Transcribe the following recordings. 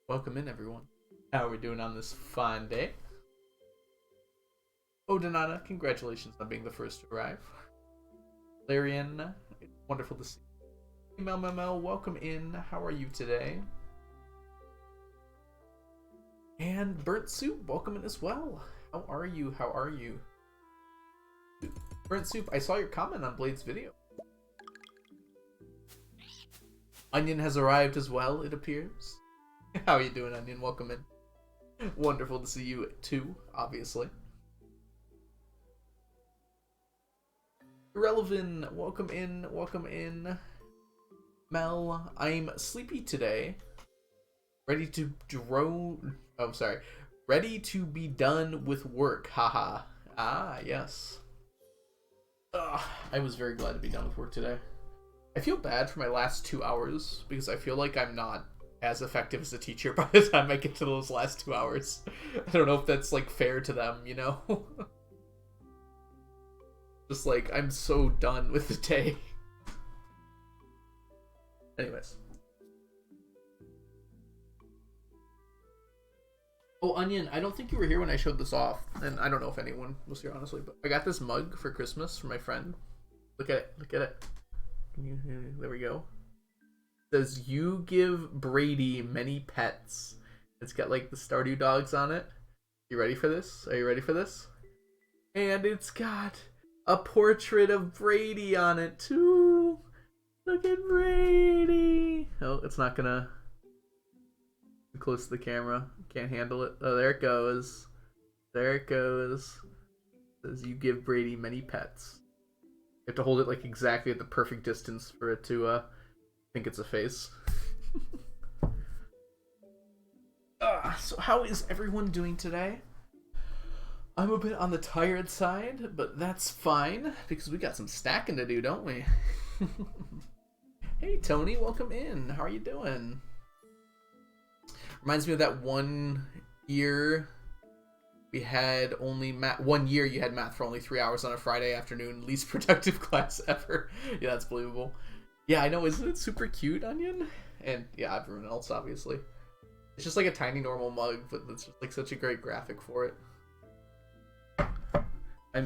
Welcome in, everyone. How are we doing on this fine day? Oh, Donata, congratulations on being the first to arrive. Larian, it's wonderful to see you. Mel, welcome in. How are you today? And Burnt Soup, welcome in as well. How are you? How are you? Burnt Soup, I saw your comment on Blade's video. Onion has arrived as well, it appears. How are you doing, Onion? Welcome in. Wonderful to see you too, obviously. Irrelevant, welcome in, welcome in. Mel, I'm sleepy today. Ready to drone. Oh, sorry. Ready to be done with work. Haha. Ah, yes. Ugh, I was very glad to be done with work today. I feel bad for my last 2 hours because I feel like I'm not as effective as a teacher by the time I get to those last 2 hours. I don't know if that's like fair to them, you know? Just like, I'm so done with the day. Anyways. Oh, Onion, I don't think you were here when I showed this off. And I don't know if anyone was here, honestly. But I got this mug for Christmas from my friend. Look at it. Look at it. There we go. It says, you give Brady many pets. It's got like the Stardew dogs on it. You ready for this? Are you ready for this? And it's got a portrait of Brady on it too. Look at Brady. Oh, it's not gonna too close to the camera. Can't handle it. Oh, there it goes. There it goes. It says you give Brady many pets. You have to hold it like exactly at the perfect distance for it to think it's a face. So how is everyone doing today? I'm a bit on the tired side, but that's fine because we got some stacking to do, don't we? Hey Tony, welcome in. How are you doing? Reminds me of that one year we had only math. 1 year you had math for only 3 hours on a Friday afternoon. Least productive class ever. Yeah, that's believable. Yeah, I know. Isn't it super cute, Onion? And yeah, everyone else, obviously. It's just like a tiny normal mug, but it's just like such a great graphic for it.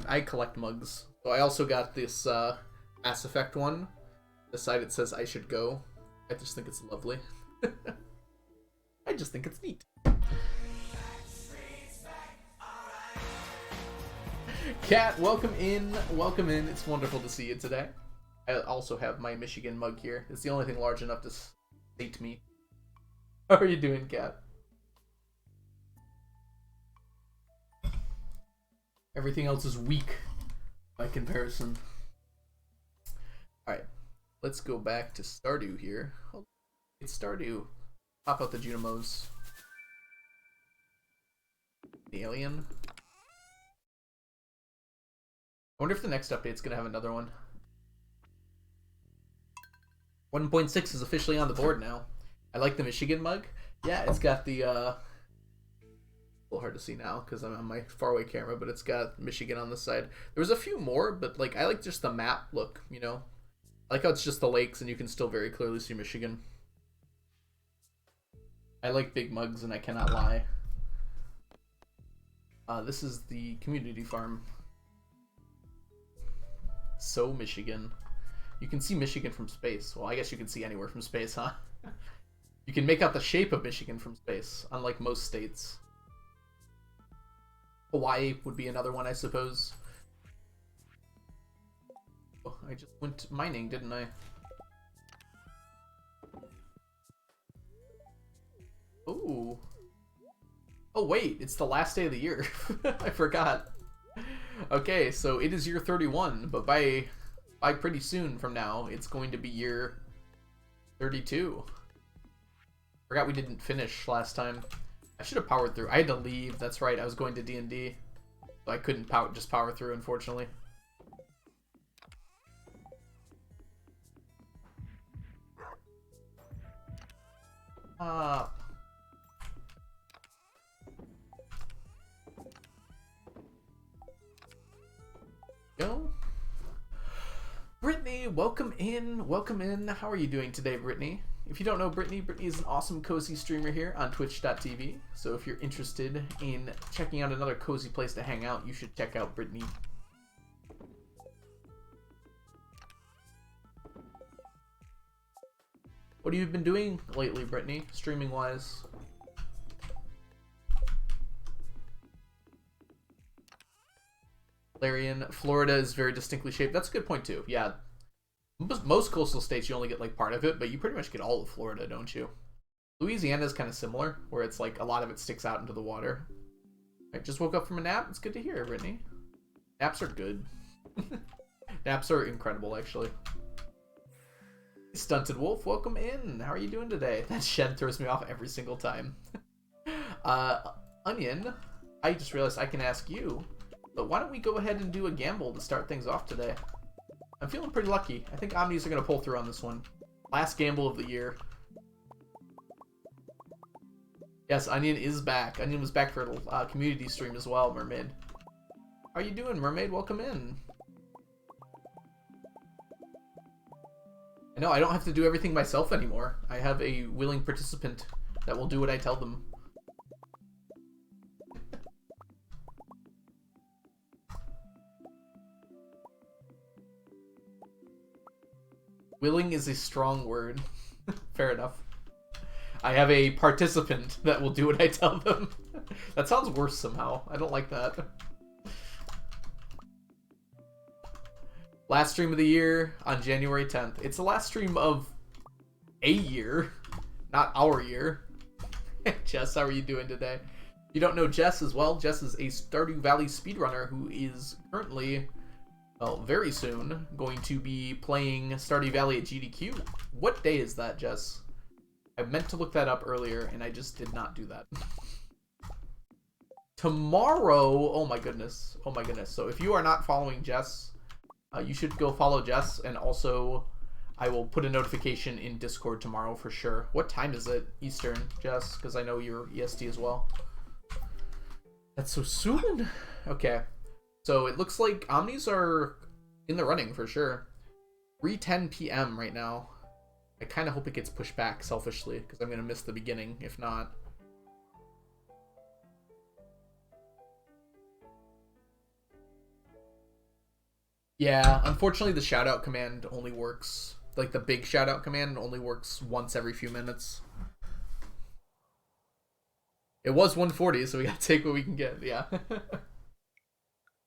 I collect mugs. So I also got this Mass Effect one. The side it says I should go. I just think it's lovely. I just think it's neat. Kat, welcome in. Welcome in. It's wonderful to see you today. I also have my Michigan mug here. It's the only thing large enough to sate me. How are you doing, Kat? Everything else is weak by comparison. Alright, let's go back to Stardew here. It's Stardew. Pop out the Junimos. The alien. I wonder if the next update's gonna have another one. 1.6 is officially on the board now. I like the Michigan mug. Yeah, it's got the a little hard to see now because I'm on my faraway camera, but it's got Michigan on the side. There was a few more, but like I like just the map look, you know? I like how it's just the lakes and you can still very clearly see Michigan. I like big mugs and I cannot lie. This is the community farm. So Michigan. You can see Michigan from space. Well, I guess you can see anywhere from space, huh? You can make out the shape of Michigan from space, unlike most states. Hawaii would be another one, I suppose. Oh, I just went mining, didn't I? Ooh. Oh wait, it's the last day of the year. I forgot. Okay, so it is year 31, but by pretty soon from now, it's going to be year 32. Forgot we didn't finish last time. I should have powered through. I had to leave. That's right. I was going to D&D. So I couldn't just power through, unfortunately. Go. Brittany, welcome in. Welcome in. How are you doing today, Brittany? If you don't know Brittany, Brittany is an awesome cozy streamer here on twitch.tv. So if you're interested in checking out another cozy place to hang out, you should check out Brittany. What have you been doing lately, Brittany, streaming-wise? Larian, Florida is very distinctly shaped. That's a good point, too. Yeah. Most coastal states, you only get, like, part of it, but you pretty much get all of Florida, don't you? Louisiana is kind of similar, where it's, like, a lot of it sticks out into the water. I just woke up from a nap. It's good to hear, Brittany. Naps are good. Naps are incredible, actually. Stunted Wolf, welcome in. How are you doing today? That shed throws me off every single time. Onion, I just realized I can ask you, but why don't we go ahead and do a gamble to start things off today? I'm feeling pretty lucky. I think Omnis are going to pull through on this one. Last gamble of the year. Yes, Onion is back. Onion was back for a community stream as well, Mermaid. How are you doing, Mermaid? Welcome in. No, I don't have to do everything myself anymore. I have a willing participant that will do what I tell them. Willing is a strong word. Fair enough. I have a participant that will do what I tell them. That sounds worse somehow. I don't like that. Last stream of the year on January 10th. It's the last stream of a year, not our year. Jess, how are you doing today? If you don't know Jess as well, Jess is a Stardew Valley speedrunner who is currently, well, very soon, going to be playing Stardew Valley at GDQ. What day is that, Jess? I meant to look that up earlier, and I just did not do that. Tomorrow, oh my goodness. Oh my goodness. So if you are not following Jess, you should go follow Jess, and also I will put a notification in Discord tomorrow for sure. What time is it Eastern, Jess? Because I know you're EST as well. That's so soon. Okay. So it looks like Omnis are in the running for sure. 3:10 p.m. right now. I kind of hope it gets pushed back selfishly because I'm going to miss the beginning if not. Yeah, unfortunately the shoutout command only works, like the big shoutout command only works once every few minutes. It was 140, so we gotta take what we can get, yeah.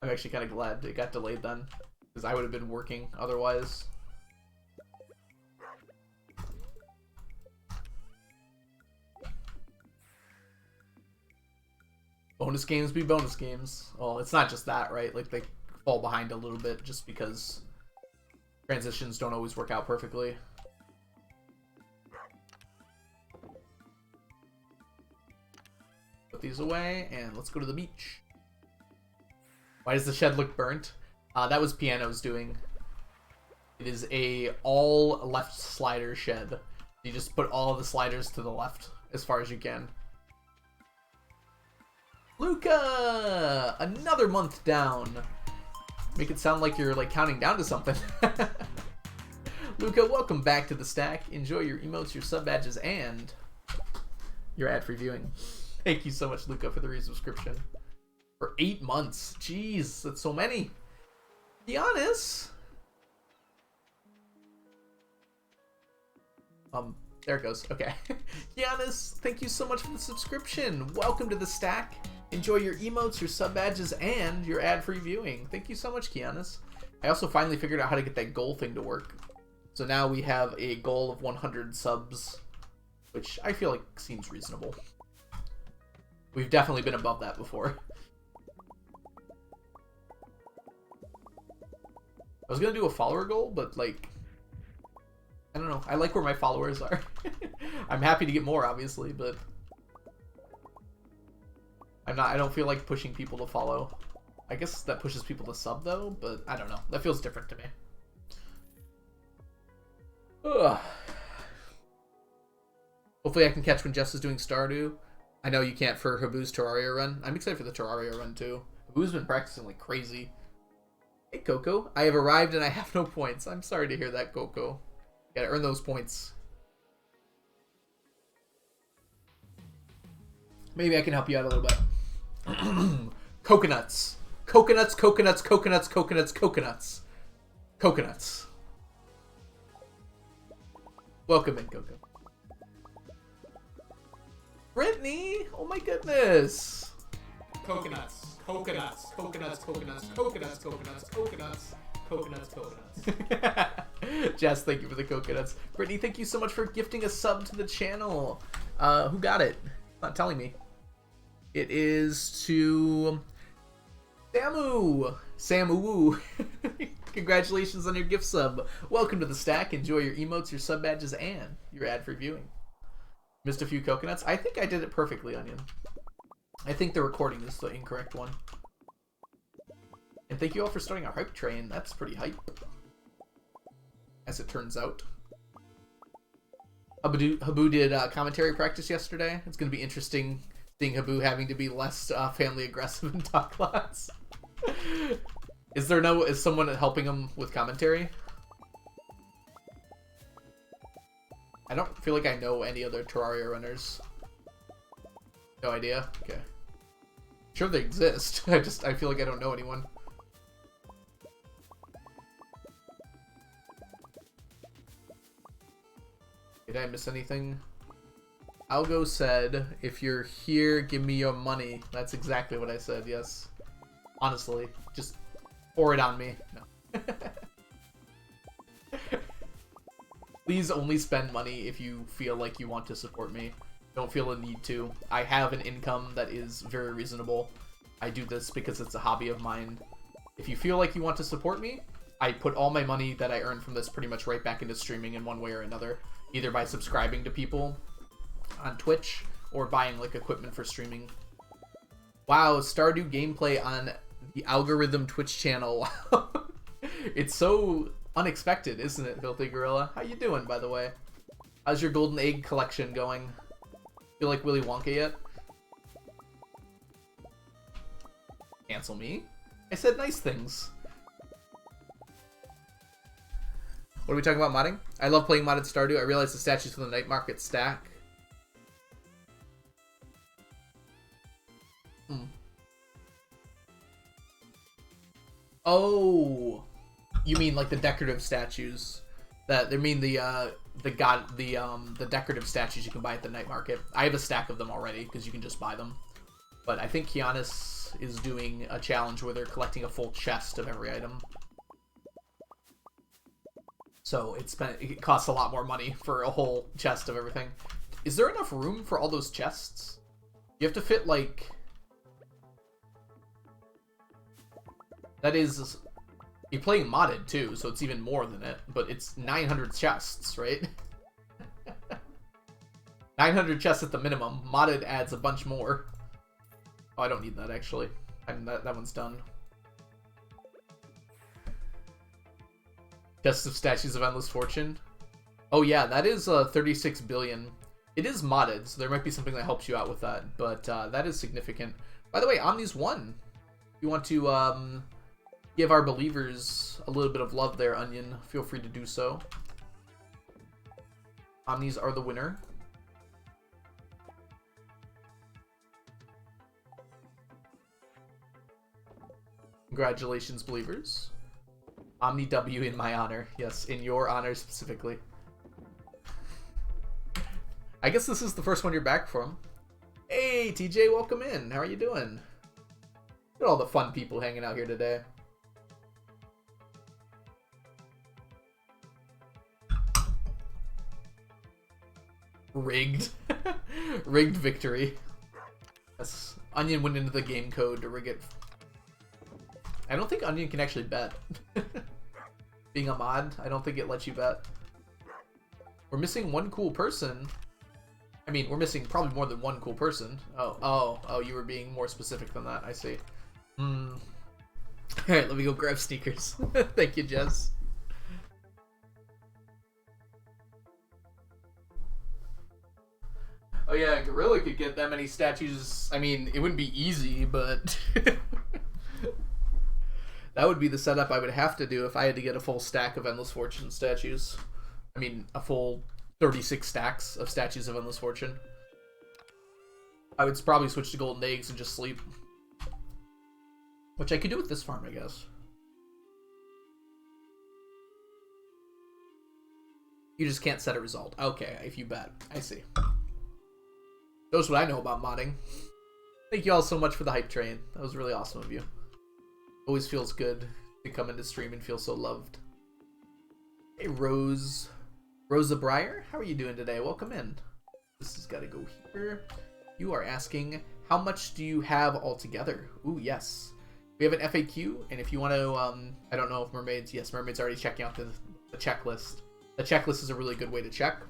I'm actually kind of glad it got delayed then, because I would have been working otherwise. Bonus games be bonus games. Well, it's not just that, right? Like, they fall behind a little bit just because transitions don't always work out perfectly. Put these away and let's go to the beach. Why does the shed look burnt? That was Piano's doing. It is a all left slider shed. You just put all of the sliders to the left as far as you can. Luca! Another month down. Make it sound like you're like counting down to something. Luca, welcome back to the stack. Enjoy your emotes, your sub badges, and your ad-free viewing. Thank you so much, Luca, for the resubscription. For 8 months. Jeez, that's so many. Be honest. There it goes. Okay. Giannis, thank you so much for the subscription. Welcome to the stack. Enjoy your emotes, your sub badges, and your ad-free viewing. Thank you so much, Giannis. I also finally figured out how to get that goal thing to work. So now we have a goal of 100 subs, which I feel like seems reasonable. We've definitely been above that before. I was going to do a follower goal, but like, I don't know. I like where my followers are. I'm happy to get more, obviously, but I don't feel like pushing people to follow. I guess that pushes people to sub, though, but I don't know. That feels different to me. Ugh. Hopefully I can catch when Jess is doing Stardew. I know you can't for Habu's Terraria run. I'm excited for the Terraria run, too. Habu's been practicing like crazy. Hey, Coco. I have arrived and I have no points. I'm sorry to hear that, Coco. Gotta earn those points. Maybe I can help you out a little bit. Coconuts. Coconuts, coconuts, coconuts, coconuts, coconuts. Coconuts. Welcome in, Coco. Brittany! Oh my goodness! Coconuts. Coconuts. Coconuts, coconuts, coconuts, coconuts, coconuts. Coconuts, coconuts. Jess, thank you for the coconuts. Brittany, thank you so much for gifting a sub to the channel. Who got it? Not telling me. It is to Samu. Samu. Congratulations on your gift sub. Welcome to the stack. Enjoy your emotes, your sub badges, and your ad-free viewing. Missed a few coconuts. I think I did it perfectly, Onion. I think the recording is the incorrect one. And thank you all for starting our hype train. That's pretty hype, as it turns out. Habu did commentary practice yesterday. It's going to be interesting seeing Habu having to be less family aggressive and talk lots. Is someone helping him with commentary? I don't feel like I know any other Terraria runners. No idea? Okay. Sure they exist. I feel like I don't know anyone. Did I miss anything? Algo said, if you're here, give me your money. That's exactly what I said, yes. Honestly, just pour it on me. No. Please only spend money if you feel like you want to support me. Don't feel a need to. I have an income that is very reasonable. I do this because it's a hobby of mine. If you feel like you want to support me, I put all my money that I earn from this pretty much right back into streaming in one way or another. Either by subscribing to people on Twitch or buying like equipment for streaming. Wow, Stardew gameplay on the Algorithm Twitch channel. It's so unexpected, isn't it, Filthy Gorilla? How you doing, by the way? How's your golden egg collection going? Feel like Willy Wonka yet? Cancel me? I said nice things. What are we talking about modding? I love playing modded Stardew. I realize the statues for the night market stack. Oh, you mean like the decorative statues? That they mean the decorative statues you can buy at the night market. I have a stack of them already because you can just buy them. But I think Kianis is doing a challenge where they're collecting a full chest of every item. So it costs a lot more money for a whole chest of everything. Is there enough room for all those chests? You have to fit like... That is... You're playing modded too, so it's even more than it. But it's 900 chests, right? 900 chests at the minimum. Modded adds a bunch more. Oh, I don't need that actually. That one's done. Chests of Statues of Endless Fortune. Oh yeah, that is 36 billion. It is modded, so there might be something that helps you out with that. But that is significant. By the way, Omni's won. If you want to give our believers a little bit of love there, Onion, feel free to do so. Omnis are the winner. Congratulations, believers. Omni W in my honor. Yes, in your honor specifically. I guess this is the first one you're back from. Hey, TJ, welcome in. How are you doing? Look at all the fun people hanging out here today. Rigged. Rigged victory. Yes. Onion went into the game code to rig it. I don't think Onion can actually bet. Being a mod, I don't think it lets you bet. We're missing one cool person. I mean, we're missing probably more than one cool person. Oh, you were being more specific than that. I see. Alright, let me go grab sneakers. Thank you, Jess. Oh yeah, Gorilla could get that many statues. I mean, it wouldn't be easy, but... That would be the setup I would have to do if I had to get a full stack of Endless Fortune statues. I mean, a full 36 stacks of statues of Endless Fortune. I would probably switch to golden eggs and just sleep. Which I could do with this farm, I guess. You just can't set a result. Okay, if you bet. I see. Knows what I know about modding. Thank you all so much for the hype train. That was really awesome of you. Always feels good to come into stream and feel so loved. Hey, Rosa Breyer, how are you doing today? Welcome in. This has got to go here. You are asking, how much do you have altogether? Ooh, yes. We have an FAQ, and if you want to, I don't know if mermaids, yes, mermaids already checking out the checklist. The checklist is a really good way to check.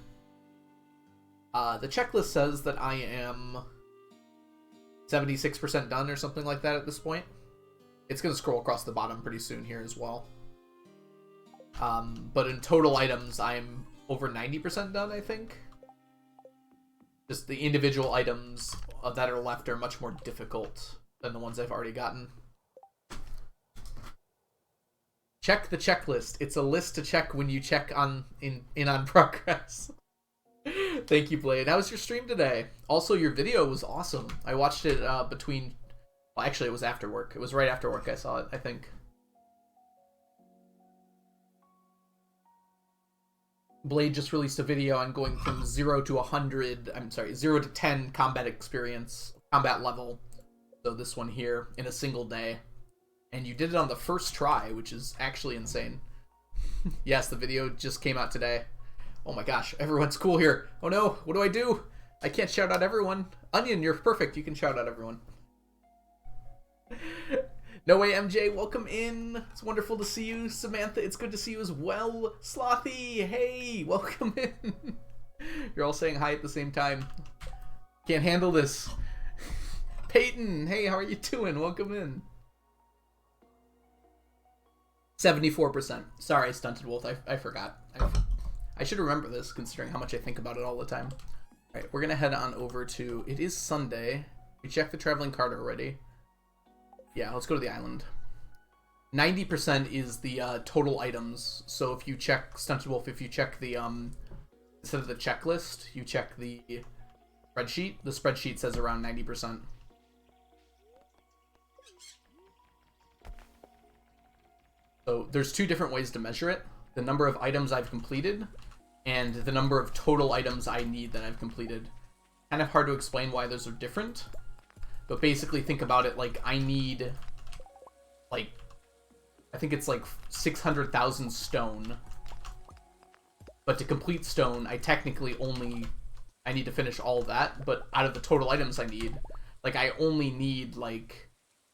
The checklist says that I am 76% done or something like that at this point. It's going to scroll across the bottom pretty soon here as well. But in total items, I'm over 90% done, I think. Just the individual items that are left are much more difficult than the ones I've already gotten. Check the checklist. It's a list to check when you check on in on progress. Thank you, Blade. How was your stream today? Also, your video was awesome. I watched it between... Well, actually, it was after work. It was right after work I saw it, I think. Blade just released a video on going from 0 to 100... I'm sorry, 0 to 10 combat experience, combat level. So this one here, in a single day. And you did it on the first try, which is actually insane. Yes, the video just came out today. Oh my gosh, everyone's cool here. Oh no, what do I do? I can't shout out everyone. Onion, you're perfect. You can shout out everyone. No way, MJ, welcome in. It's wonderful to see you. Samantha, it's good to see you as well. Slothy, hey, welcome in. You're all saying hi at the same time. Can't handle this. Peyton, hey, how are you doing? Welcome in. 74%. Sorry, Stunted Wolf, I forgot. I should remember this, considering how much I think about it all the time. Alright, we're gonna head on over to... It is Sunday. We checked the traveling card already. Yeah, let's go to the island. 90% is the total items. So if you check, Stunted Wolf, if you check the, instead of the checklist, you check the spreadsheet. The spreadsheet says around 90%. So there's two different ways to measure it. The number of items I've completed and the number of total items I need that I've completed. Kind of hard to explain why those are different. But basically think about it like I need, like, I think it's like 600,000 stone. But to complete stone, I technically I need to finish all of that. But out of the total items I need, like I only need like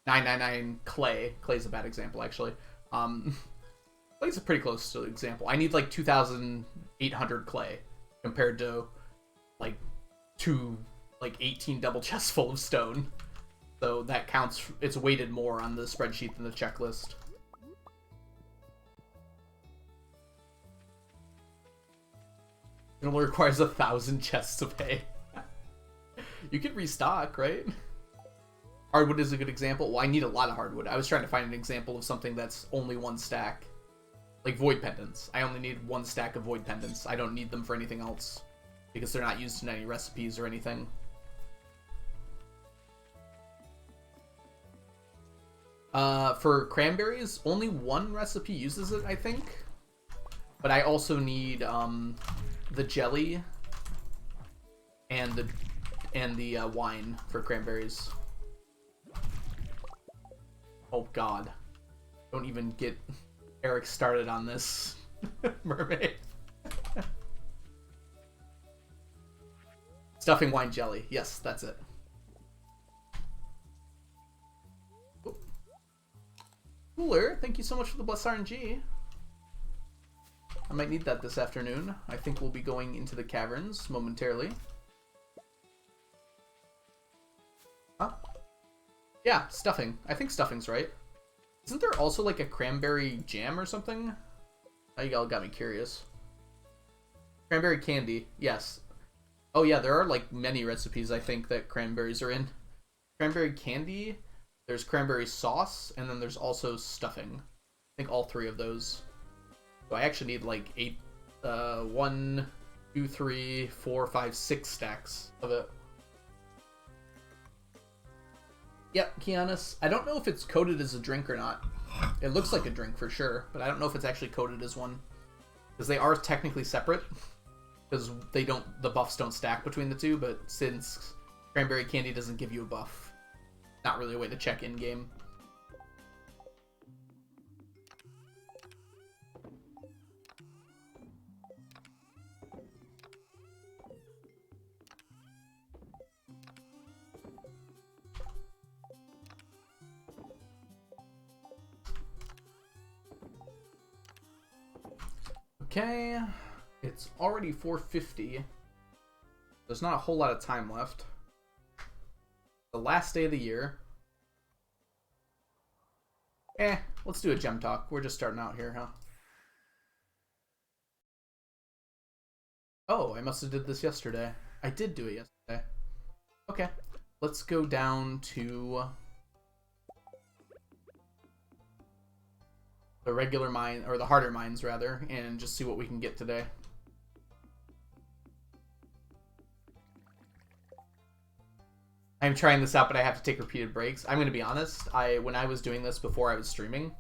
999 clay. Clay's a bad example, actually. Clay's a pretty close to the example. I need like 2,800 clay compared to like 18 double chests full of stone. So that counts, it's weighted more on the spreadsheet than the checklist. It only requires 1,000 chests of hay. You can restock, right? Hardwood is a good example. Well, I need a lot of hardwood. I was trying to find an example of something that's only one stack. Like void pendants. I only need one stack of void pendants. I don't need them for anything else. Because they're not used in any recipes or anything. For cranberries, only one recipe uses it, I think. But I also need the jelly and the wine for cranberries. Oh god. Don't even get Eric started on this. Mermaid. Stuffing wine jelly. Yes, that's it. Cooler, thank you so much for the bless RNG. I might need that this afternoon. I think we'll be going into the caverns momentarily. Huh? Yeah, stuffing. I think stuffing's right. Isn't there also like a cranberry jam or something? Oh, you all got me curious. Cranberry candy, yes. Oh yeah, there are like many recipes I think that cranberries are in. Cranberry candy, there's cranberry sauce, and then there's also stuffing. I think all 3 of those. So I actually need like 8, 1, 2, 3, 4, 5, 6 stacks of it. Yep, Kianis. I don't know if it's coded as a drink or not. It looks like a drink for sure, but I don't know if it's actually coded as one. Because they are technically separate. Because the buffs don't stack between the two, but since cranberry candy doesn't give you a buff, not really a way to check in-game. Okay, it's already 4:50. There's not a whole lot of time left. The last day of the year. Let's do a gem talk. We're just starting out here, huh? Oh, I must have did this yesterday. I did do it yesterday. Okay, let's go down to the regular mine, or the harder mines rather, and just see what we can get today. I'm trying this out, but I have to take repeated breaks. I'm going to be honest. When I was doing this before I was streaming,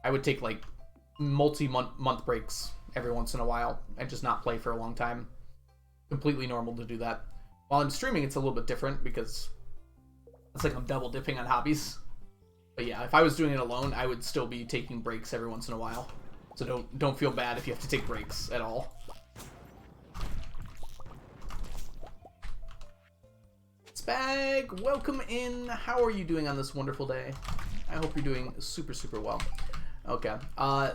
I would take like multi-month breaks every once in a while and just not play for a long time. Completely normal to do that. While I'm streaming, it's a little bit different because it's like I'm double dipping on hobbies. But yeah, if I was doing it alone, I would still be taking breaks every once in a while. So don't feel bad if you have to take breaks at all. Spag, welcome in. How are you doing on this wonderful day? I hope you're doing super, super well. Okay,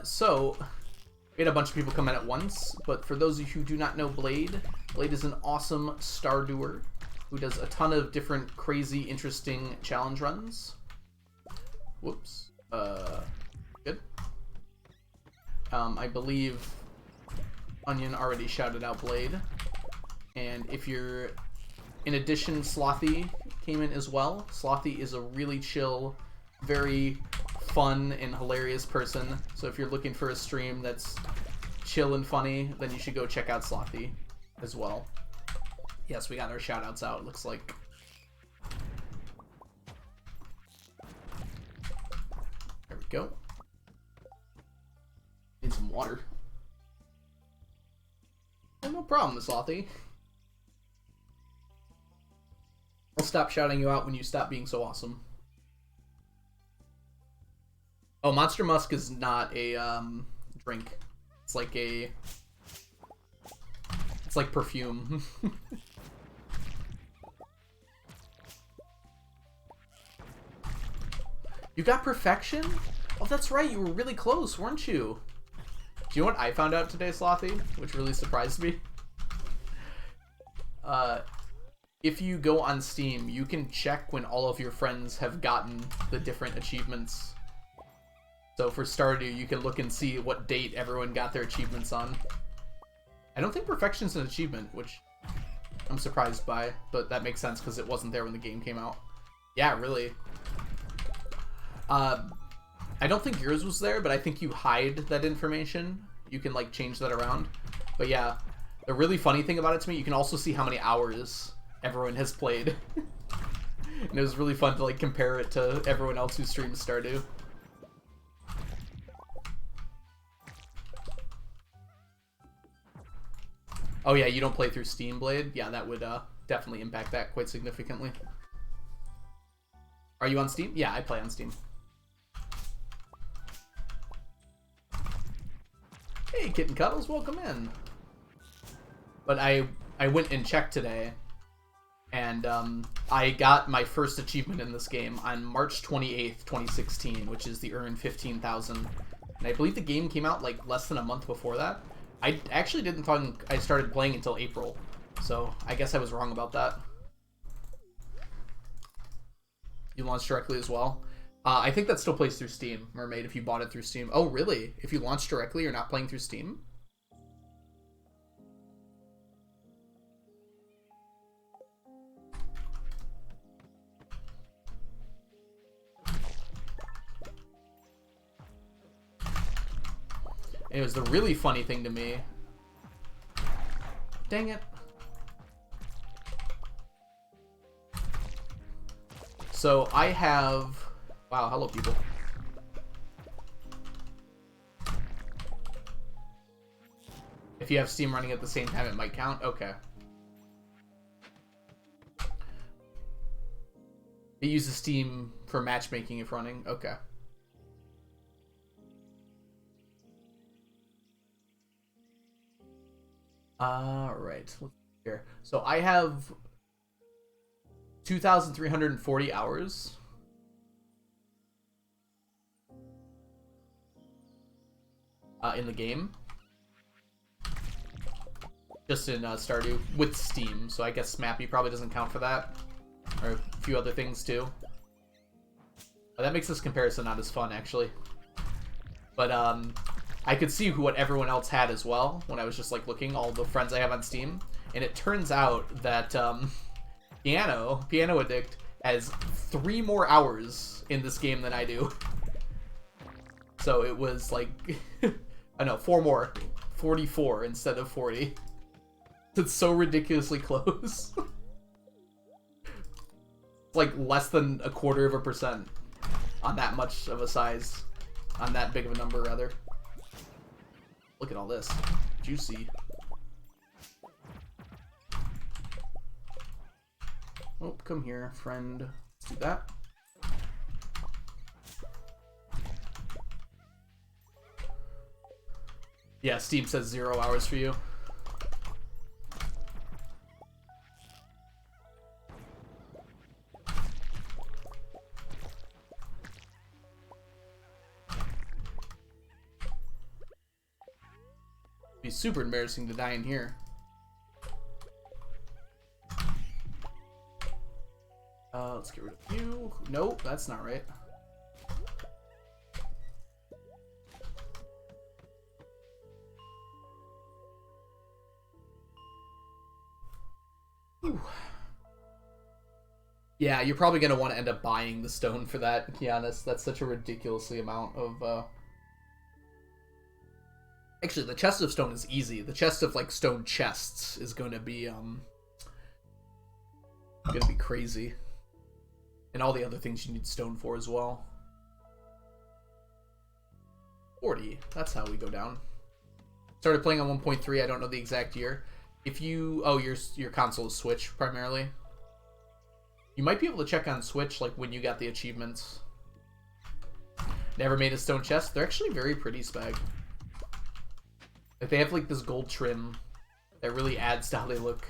so we had a bunch of people come in at once, but for those of you who do not know Blade, Blade is an awesome Stardewer who does a ton of different crazy, interesting challenge runs. Whoops. Good. I believe Onion already shouted out Blade. And if you're... In addition, Slothy came in as well. Slothy is a really chill, very fun and hilarious person. So if you're looking for a stream that's chill and funny, then you should go check out Slothy as well. Yes, we got our shoutouts out, it looks like. There we go. Need some water. Oh, no problem, Slothy. I'll stop shouting you out when you stop being so awesome. Oh, Monster Musk is not a drink. It's like a... It's like perfume. You got perfection? Oh, that's right. You were really close, weren't you? Do you know what I found out today, Slothy? Which really surprised me. If you go on Steam, you can check when all of your friends have gotten the different achievements. So for Stardew, you can look and see what date everyone got their achievements on. I don't think Perfection's an achievement, which I'm surprised by, but that makes sense because it wasn't there when the game came out. Yeah, really. I don't think yours was there, but I think you hide that information. You can, like, change that around. But yeah, the really funny thing about it to me, you can also see how many hours everyone has played. And it was really fun to, like, compare it to everyone else who streams Stardew. Oh yeah, you don't play through Steam, Blade? Yeah, that would definitely impact that quite significantly. Are you on Steam? Yeah, I play on Steam. Hey, Kitten Cuddles, welcome in. But I went and checked today, and I got my first achievement in this game on March 28th, 2016, which is the Earn 15,000. And I believe the game came out like less than a month before that. I actually didn't think I started playing until April, so I guess I was wrong about that. You launched directly as well? I think that still plays through Steam, Mermaid, if you bought it through Steam. Oh, really? If you launched directly, you're not playing through Steam? Anyways, the really funny thing to me... Dang it. So I have... Wow, hello people. If you have Steam running at the same time, it might count? Okay. It uses Steam for matchmaking if running? Okay. Alright, let's see here. So I have 2,340 hours. In the game. Just in Stardew with Steam, so I guess Smappy probably doesn't count for that. Or a few other things too. But that makes this comparison not as fun, actually. But I could see what everyone else had as well when I was just like looking, all the friends I have on Steam. And it turns out that Piano Addict has 3 more hours in this game than I do. So it was like, I know, 4 more. 44 instead of 40. It's so ridiculously close. It's like less than 1/4% on that much of a size. On that big of a number, rather. Look at all this. Juicy. Oh, come here, friend. Let's do that. Yeah, Steam says 0 hours for you. It'd be super embarrassing to die in here. Let's get rid of you. Nope, that's not right. Whew. Yeah, you're probably going to want to end up buying the stone for that, to be honest. That's such a ridiculously amount of... Actually, the chest of stone is easy. The chest of, like, stone chests is going to be crazy. And all the other things you need stone for as well. 40. That's how we go down. Started playing on 1.3. I don't know the exact year. If you... Oh, your console is Switch, primarily. You might be able to check on Switch, like, when you got the achievements. Never made a stone chest. They're actually very pretty, Spag. Like, they have, like, this gold trim that really adds to how they look.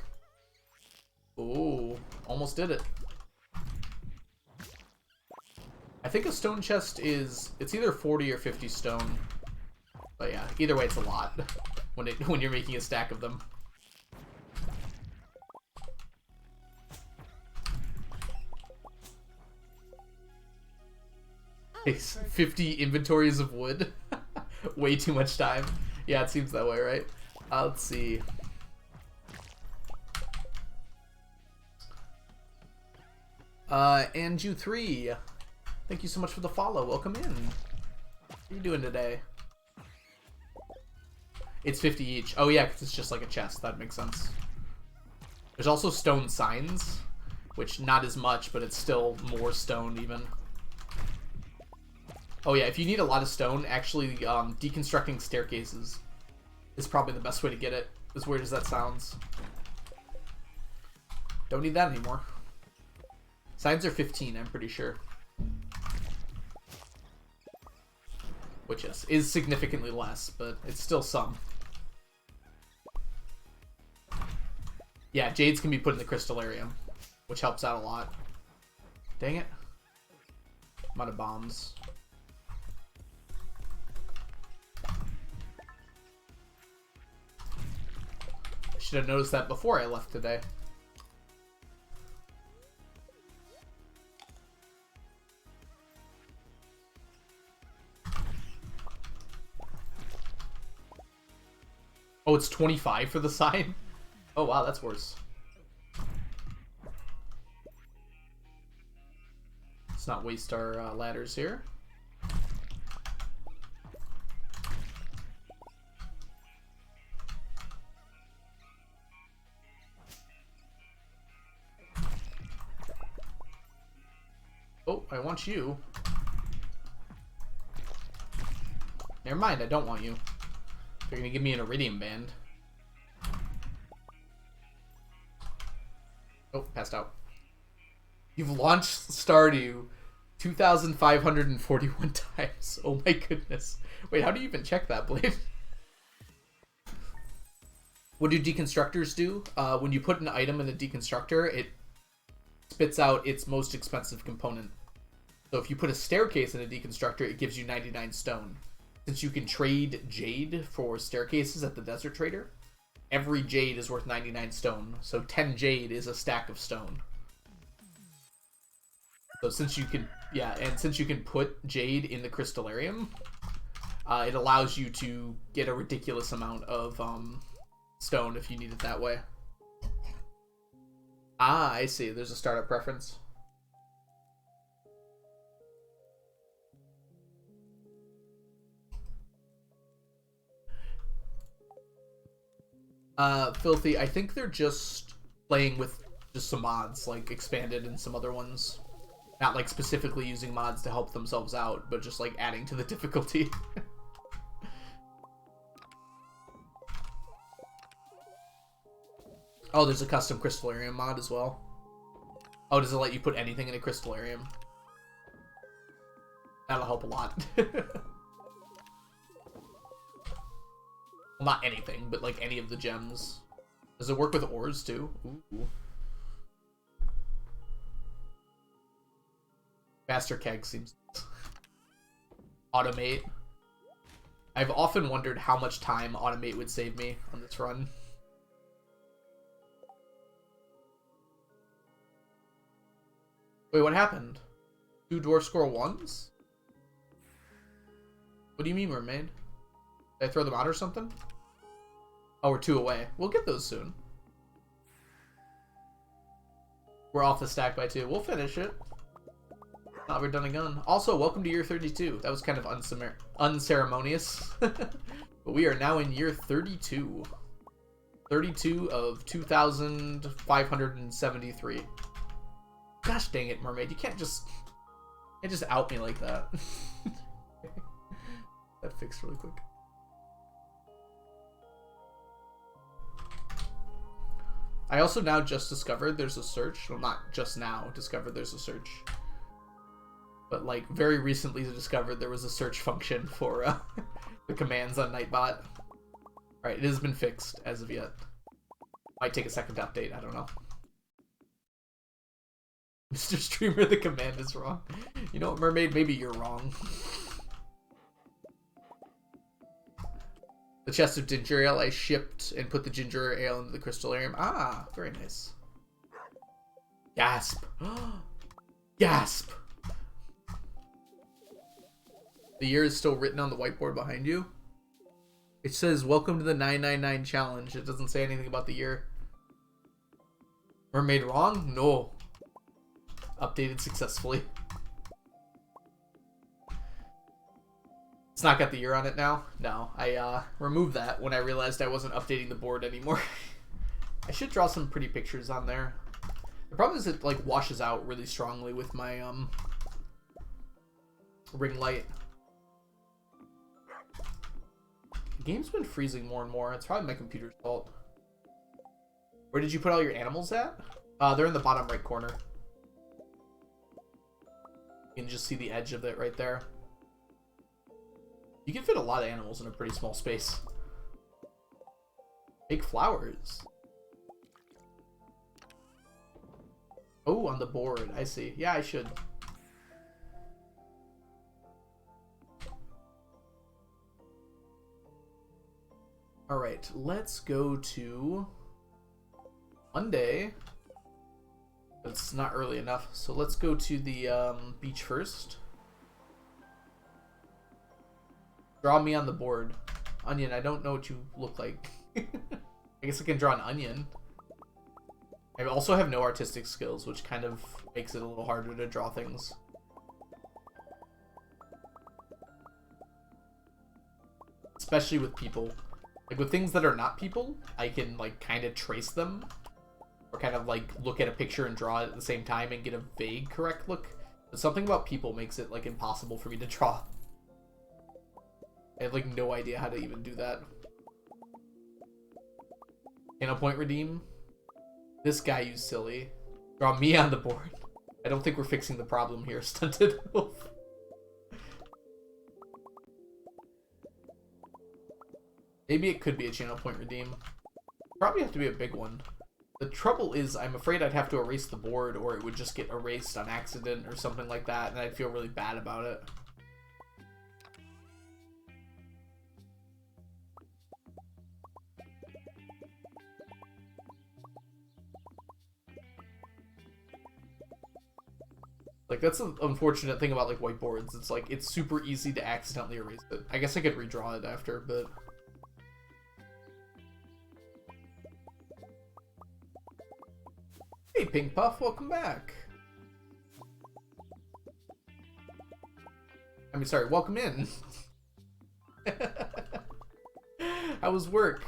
Ooh, almost did it. I think a stone chest is... It's either 40 or 50 stone. But yeah, either way, it's a lot when you're making a stack of them. It's 50 inventories of wood. Way too much time. Yeah, it seems that way, right? Let's see. Anju3. Thank you so much for the follow. Welcome in. What are you doing today? It's 50 each. Oh yeah, because it's just like a chest. That makes sense. There's also stone signs, which not as much, but it's still more stone even. Oh yeah, if you need a lot of stone, actually deconstructing staircases is probably the best way to get it. As weird as that sounds. Don't need that anymore. Signs are 15, I'm pretty sure. Which is significantly less, but it's still some. Yeah, jades can be put in the crystallarium, which helps out a lot. Dang it. I'm out of bombs. I should have noticed that before I left today. Oh, it's 25 for the sign? Oh, wow, that's worse. Let's not waste our ladders here. I want you. Never mind, I don't want you. They're gonna give me an iridium band. Oh, passed out. You've launched Stardew 2,541 times. Oh my goodness. Wait, how do you even check that, Blade? What do deconstructors do? When you put an item in a deconstructor, it spits out its most expensive component. So if you put a staircase in a deconstructor, it gives you 99 stone. Since you can trade jade for staircases at the desert trader, every jade is worth 99 stone. So 10 jade is a stack of stone. So since you can, yeah, and since you can put jade in the crystallarium, it allows you to get a ridiculous amount of stone if you need it that way. Ah, I see. There's a startup preference. Filthy, I think they're just playing with just some mods, like expanded and some other ones. Not like specifically using mods to help themselves out, but just like adding to the difficulty. Oh, there's a custom crystallarium mod as well. Oh, does it let you put anything in a crystallarium? That'll help a lot. Well, not anything, but like any of the gems. Does it work with ores too? Ooh. Faster keg seems... Automate. I've often wondered how much time automate would save me on this run. Wait, what happened? 2 dwarf squirrel 1s? What do you mean, mermaid? Did I throw them out or something? Oh, we're 2 away. We'll get those soon. We're off the stack by 2. We'll finish it. Not we're done a gun. Also, welcome to year 32. That was kind of unceremonious. But we are now in year 32. 32 of 2,573. Gosh dang it, mermaid. You can't just out me like that. That fixed really quick. I also now just discovered there's a search. Well, not just now discovered there's a search. But like very recently discovered there was a search function for the commands on Nightbot. Alright, it has been fixed as of yet. Might take a second to update, I don't know. Mr. Streamer, the command is wrong. You know what, mermaid? Maybe you're wrong. The chest of ginger ale I shipped and put the ginger ale into the crystallarium. Ah, very nice. Gasp. Gasp. The year is still written on the whiteboard behind you. It says, welcome to the 999 challenge. It doesn't say anything about the year. Mermaid wrong? No. Updated successfully. It's not got the year on it now? No. I removed that when I realized I wasn't updating the board anymore. I should draw some pretty pictures on there. The problem is it like washes out really strongly with my ring light. The game's been freezing more and more. It's probably my computer's fault. Where did you put all your animals at? They're in the bottom right corner. You can just see the edge of it right there. You can fit a lot of animals in a pretty small space. Big flowers. Oh, on the board. I see. Yeah, I should. Alright, let's go to Monday. It's not early enough, so let's go to the beach first. Draw me on the board. Onion, I don't know what you look like. I guess I can draw an onion. I also have no artistic skills, which kind of makes it a little harder to draw things. Especially with people. Like with things that are not people, I can like kind of trace them. Or kind of like look at a picture and draw it at the same time and get a vague correct look. But something about people makes it, like, impossible for me to draw. I have, like, no idea how to even do that. Can a point redeem? This guy, you silly. Draw me on the board. I don't think we're fixing the problem here, Stunted Wolf. Maybe it could be a channel point redeem. Probably have to be a big one. The trouble is, I'm afraid I'd have to erase the board, or it would just get erased on accident or something like that, and I'd feel really bad about it. Like, that's the unfortunate thing about, like, whiteboards. It's, like, it's super easy to accidentally erase it. I guess I could redraw it after, but... Hey, Pink Puff, welcome back. I mean, sorry, welcome in. How was work?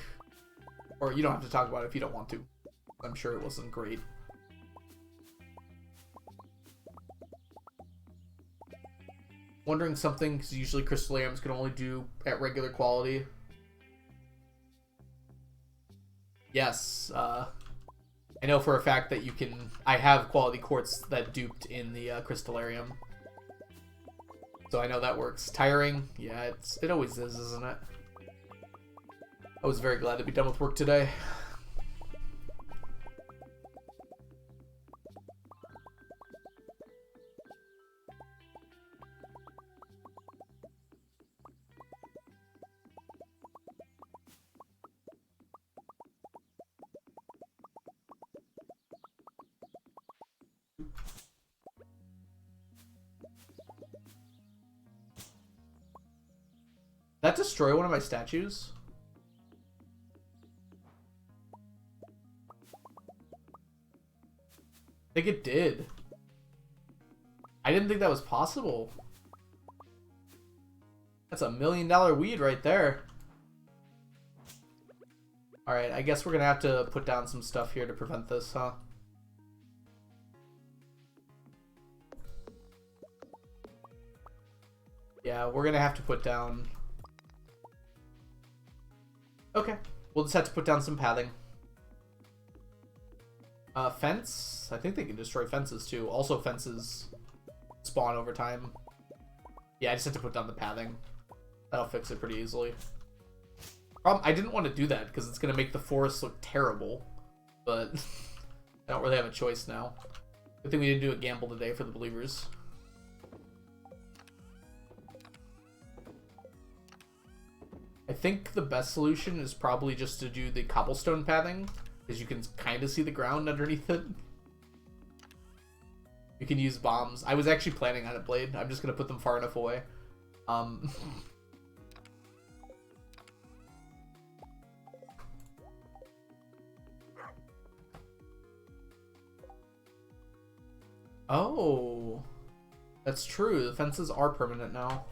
Or you don't have to talk about it if you don't want to. I'm sure it wasn't great. Wondering something, because usually crystallariums can only do at regular quality. Yes, I know for a fact that you can... I have quality quartz that duped in the crystallarium. So I know that works. Tiring? Yeah, it always is, isn't it? I was very glad to be done with work today. That destroy one of my statues? I think it did. I didn't think that was possible. That's $1 million weed right there. Alright, I guess we're gonna have to put down some stuff here to prevent this, huh? Yeah, we're gonna have to put down... Okay, we'll just have to put down some pathing. Fence? I think they can destroy fences too. Also, fences spawn over time. Yeah, I just have to put down the pathing. That'll fix it pretty easily. I didn't want to do that because it's going to make the forest look terrible. But I don't really have a choice now. Good thing we didn't do a gamble today for the believers. I think the best solution is probably just to do the cobblestone pathing, because you can kind of see the ground underneath it. You can use bombs. I was actually planning on it, Blade. I'm just going to put them far enough away. Oh, that's true. The fences are permanent now.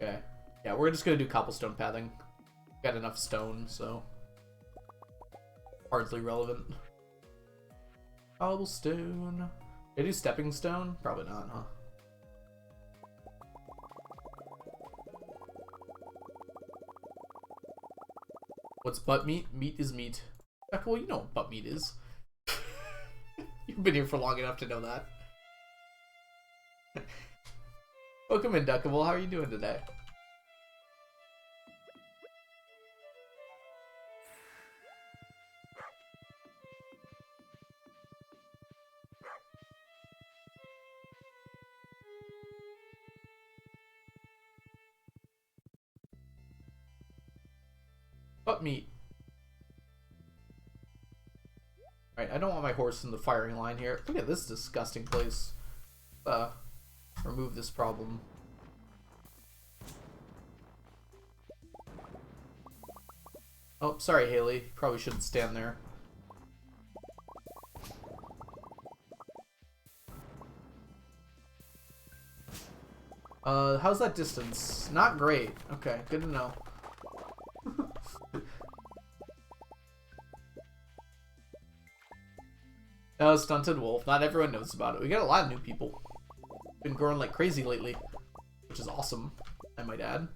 Okay. Yeah, we're just gonna do cobblestone pathing. Got enough stone, so hardly relevant. Cobblestone. Did I do stepping stone? Probably not, huh? What's butt meat? Meat is meat. Well, you know what butt meat is. You've been here for long enough to know that. Welcome in, Duckable. How are you doing today? Butt meat. Alright, I don't want my horse in the firing line here. Look at this disgusting place. Remove this problem. Oh, sorry, Haley. Probably shouldn't stand there. How's that distance? Not great. Okay, good to know. Oh, Stunted Wolf. Not everyone knows about it. We got a lot of new people. Been growing like crazy lately, which is awesome, I might add.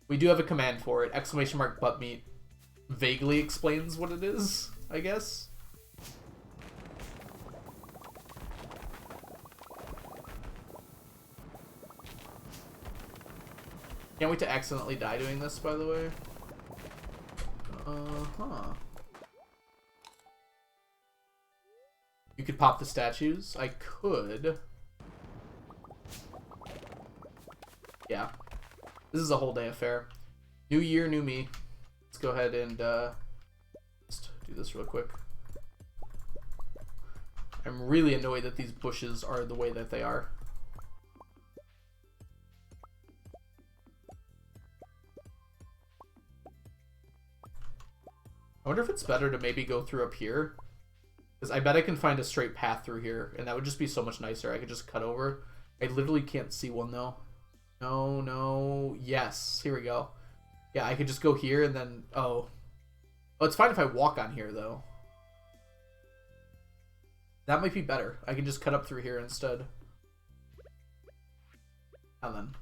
We do have a command for it. Exclamation mark butt meat vaguely explains what it is, I guess. Can't wait to accidentally die doing this, by the way. Uh-huh. You could pop the statues? I could. Yeah. This is a whole day affair. New year, new me. Let's go ahead and just do this real quick. I'm really annoyed that these bushes are the way that they are. I wonder if it's better to maybe go through up here. Because I bet I can find a straight path through here, and that would just be so much nicer. I could just cut over. I literally can't see one, though. No, no. Yes. Here we go. Yeah, I could just go here and then... Oh. Oh, it's fine if I walk on here, though. That might be better. I can just cut up through here instead. And then...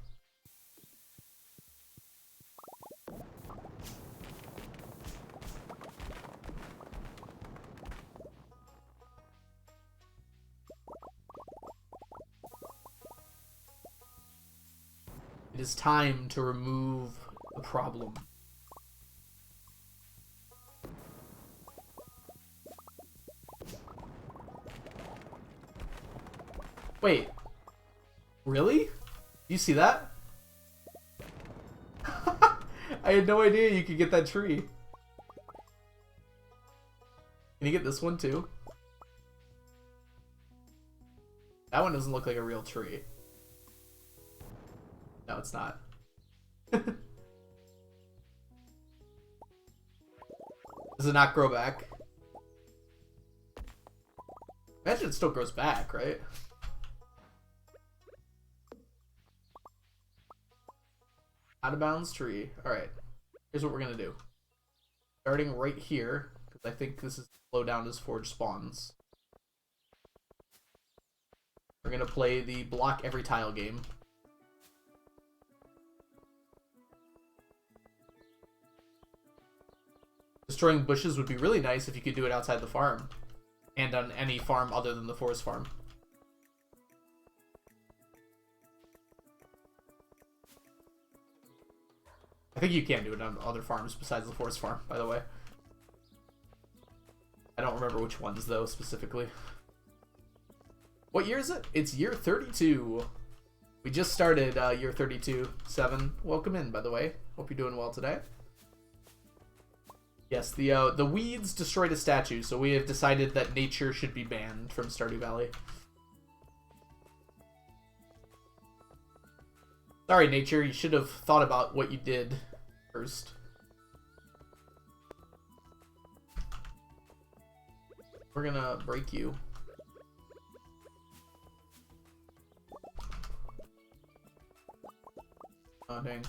It is time to remove the problem. Wait. Really? You see that? I had no idea you could get that tree. Can you get this one too? That one doesn't look like a real tree. No, it's not. Does it not grow back? Imagine it still grows back, right? Out of bounds tree. Alright. Here's what we're gonna do. Starting right here, because I think this is slow down as forge spawns. We're gonna play the block every tile game. Destroying bushes would be really nice if you could do it outside the farm. And on any farm other than the forest farm. I think you can do it on other farms besides the forest farm, by the way. I don't remember which ones, though, specifically. What year is it? It's year 32. We just started year 32. 7. Welcome in, by the way. Hope you're doing well today. Yes, the weeds destroyed a statue, so we have decided that nature should be banned from Stardew Valley. Sorry, nature, you should have thought about what you did first. We're gonna break you. Oh, dang.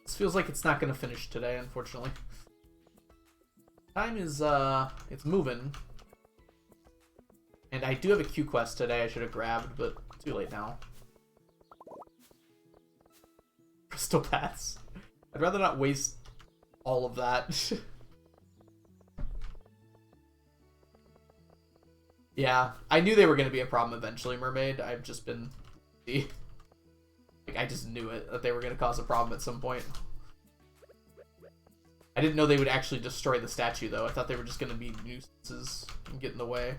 This feels like it's not gonna finish today, unfortunately. Time is, it's moving. And I do have a Q quest today I should have grabbed, but too late now. Crystal paths. I'd rather not waste all of that. Yeah, I knew they were going to be a problem eventually, Mermaid. I've just been... like, I just knew it, that they were going to cause a problem at some point. I didn't know they would actually destroy the statue, though. I thought they were just going to be nuisances and get in the way.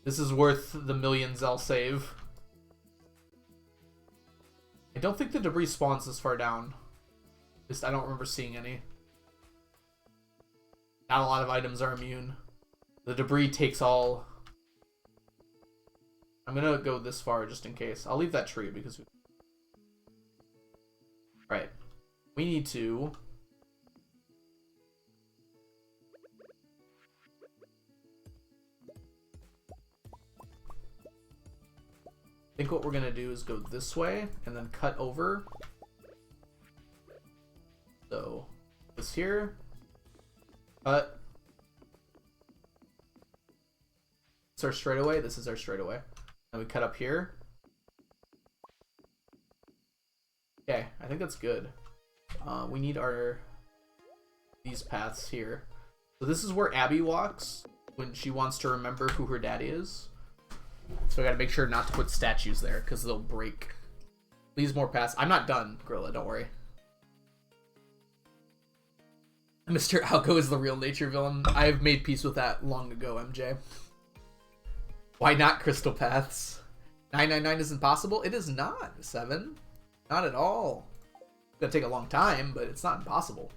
This is worth the millions I'll save. I don't think the debris spawns this far down. Just, I don't remember seeing any. Not a lot of items are immune. The debris takes all. I'm gonna go this far just in case. I'll leave that tree because Right. We need to think what we're gonna do is go this way and then cut over. So this here, cut. It's our straightaway. This is our straightaway. And we cut up here. Okay, I think that's good. We need these paths here. So this is where Abby walks when she wants to remember who her daddy is. So I gotta make sure not to put statues there because they'll break. Please more paths. I'm not done, Gorilla, don't worry. Mr. Alco is the real nature villain. I've made peace with that long ago, MJ. Why not crystal paths? 999 isn't possible? It is not, 7. Not at all. It's gonna take a long time, but it's not impossible.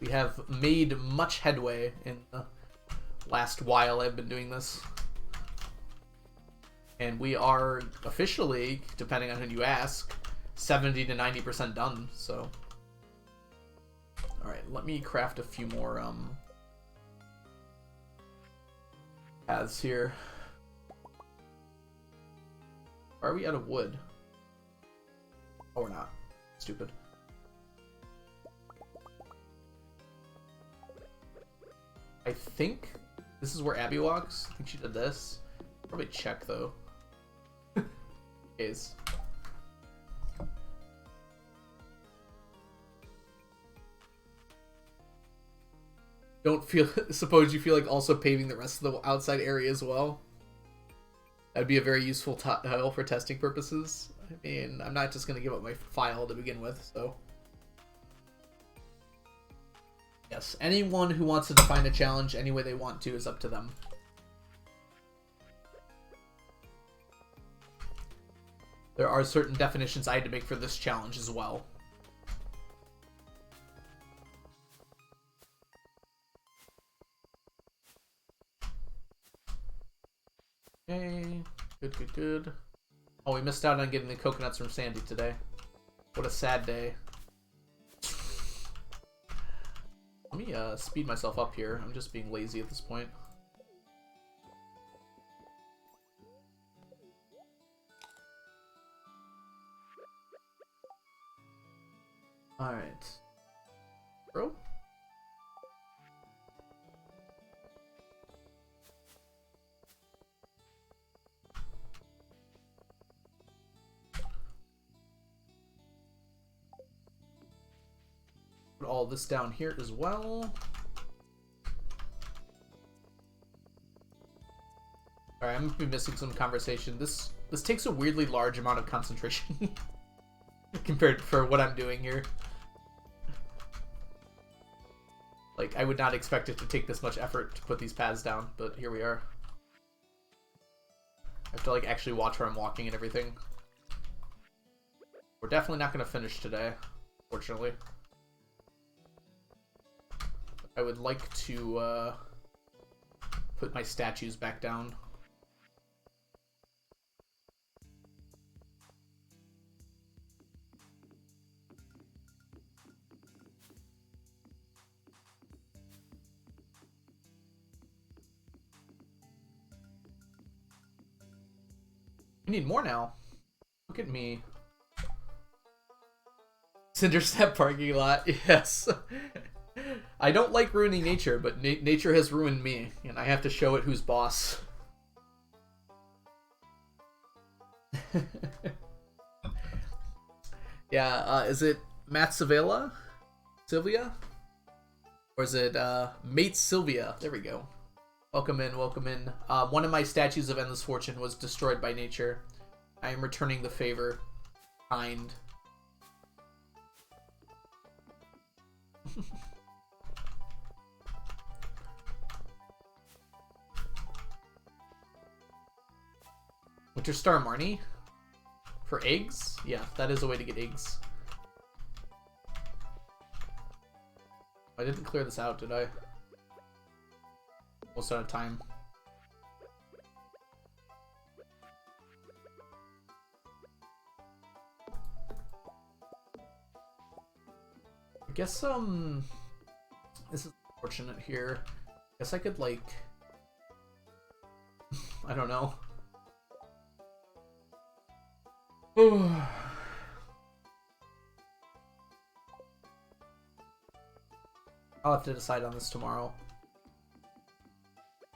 We have made much headway in the last while I've been doing this. And we are officially, depending on who you ask, 70 to 90% done, so. Alright, let me craft a few more paths here. Are we out of wood? Oh, we're not. Stupid. I think this is where Abby walks. I think she did this. Probably check though. Is. Don't feel. Suppose you feel like also paving the rest of the outside area as well. That'd be a very useful tile for testing purposes. I mean, I'm not just gonna give up my file to begin with, so. Yes, anyone who wants to define a challenge any way they want to is up to them. There are certain definitions I had to make for this challenge as well. Okay, good, good, good. Oh, we missed out on getting the coconuts from Sandy today. What a sad day. Let me speed myself up here. I'm just being lazy at this point. Alright. Bro? Put all this down here as well. Alright, I'm gonna be missing some conversation. This takes a weirdly large amount of concentration compared for what I'm doing here. Like, I would not expect it to take this much effort to put these paths down, but here we are. I have to, like, actually watch where I'm walking and everything. We're definitely not going to finish today, fortunately. I would like to put my statues back down. We need more now. Look at me. Cinderstep parking lot, yes. I don't like ruining nature, but nature has ruined me, and I have to show it who's boss. Yeah, is it Matt Savella? Sylvia? Or is it Mate Sylvia? There we go. Welcome in, welcome in. One of my statues of Endless Fortune was destroyed by nature. I am returning the favor. Kind. Winter Star Marnie? For eggs? Yeah, that is a way to get eggs. I didn't clear this out, did I? Almost out of time. guess, this is unfortunate here. Guess I could, like, I don't know. I'll have to decide on this tomorrow.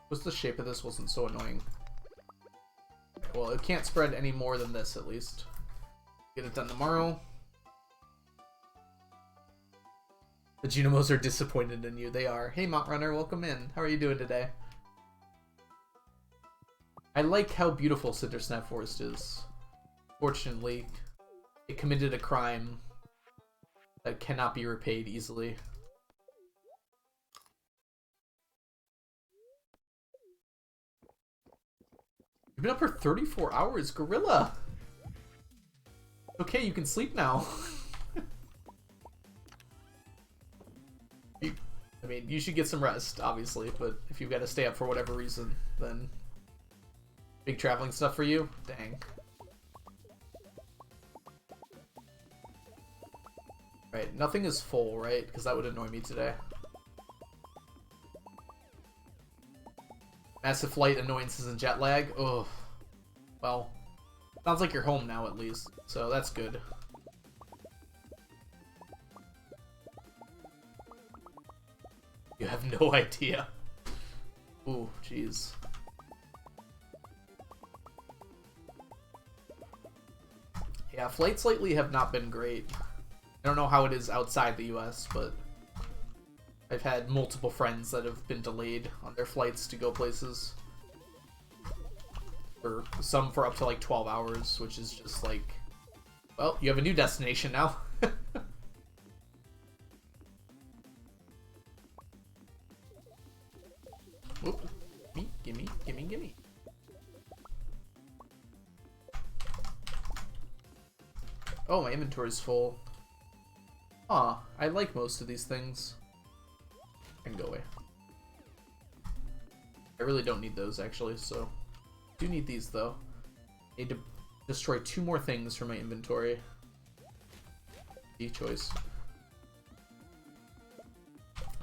What's the shape of this wasn't so annoying. Well, it can't spread any more than this, at least. Get it done tomorrow. The Junimos are disappointed in you. They are. Hey, Mont Runner, welcome in. How are you doing today? I like how beautiful Cindersnap Forest is. Fortunately, it committed a crime that cannot be repaid easily. You've been up for 34 hours, Gorilla! Okay, you can sleep now. I mean, you should get some rest, obviously, but if you've got to stay up for whatever reason, then... Big traveling stuff for you? Dang. Right, nothing is full, right? Because that would annoy me today. Massive flight annoyances and jet lag? Ugh. Well, sounds like you're home now at least, so that's good. You have no idea. Ooh, jeez. Yeah, flights lately have not been great. I don't know how it is outside the US, but I've had multiple friends that have been delayed on their flights to go places. For some for up to like 12 hours, which is just like, well, you have a new destination now. Whoop. Gimme, gimme, gimme. Oh, my inventory's full. Aw, I like most of these things. I can go away. I really don't need those, actually, so... I do need these, though. I need to destroy 2 more things from my inventory. E choice.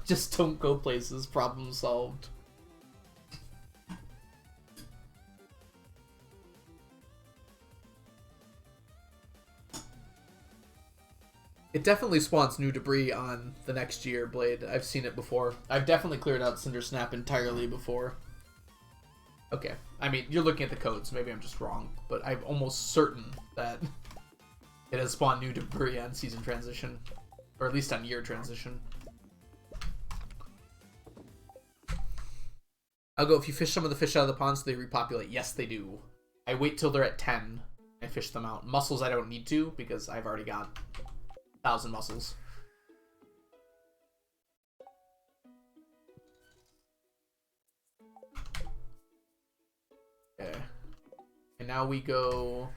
Just don't go places, problem solved. It definitely spawns new debris on the next year, Blade. I've seen it before. I've definitely cleared out Cindersnap entirely before. Okay. I mean, you're looking at the codes. Maybe I'm just wrong. But I'm almost certain that it has spawned new debris on season transition. Or at least on year transition. I'll go, if you fish some of the fish out of the ponds, they repopulate. Yes, they do. I wait till they're at 10 and fish them out. Mussels I don't need to, because I've already got 1,000 mussels. Okay. And now we go...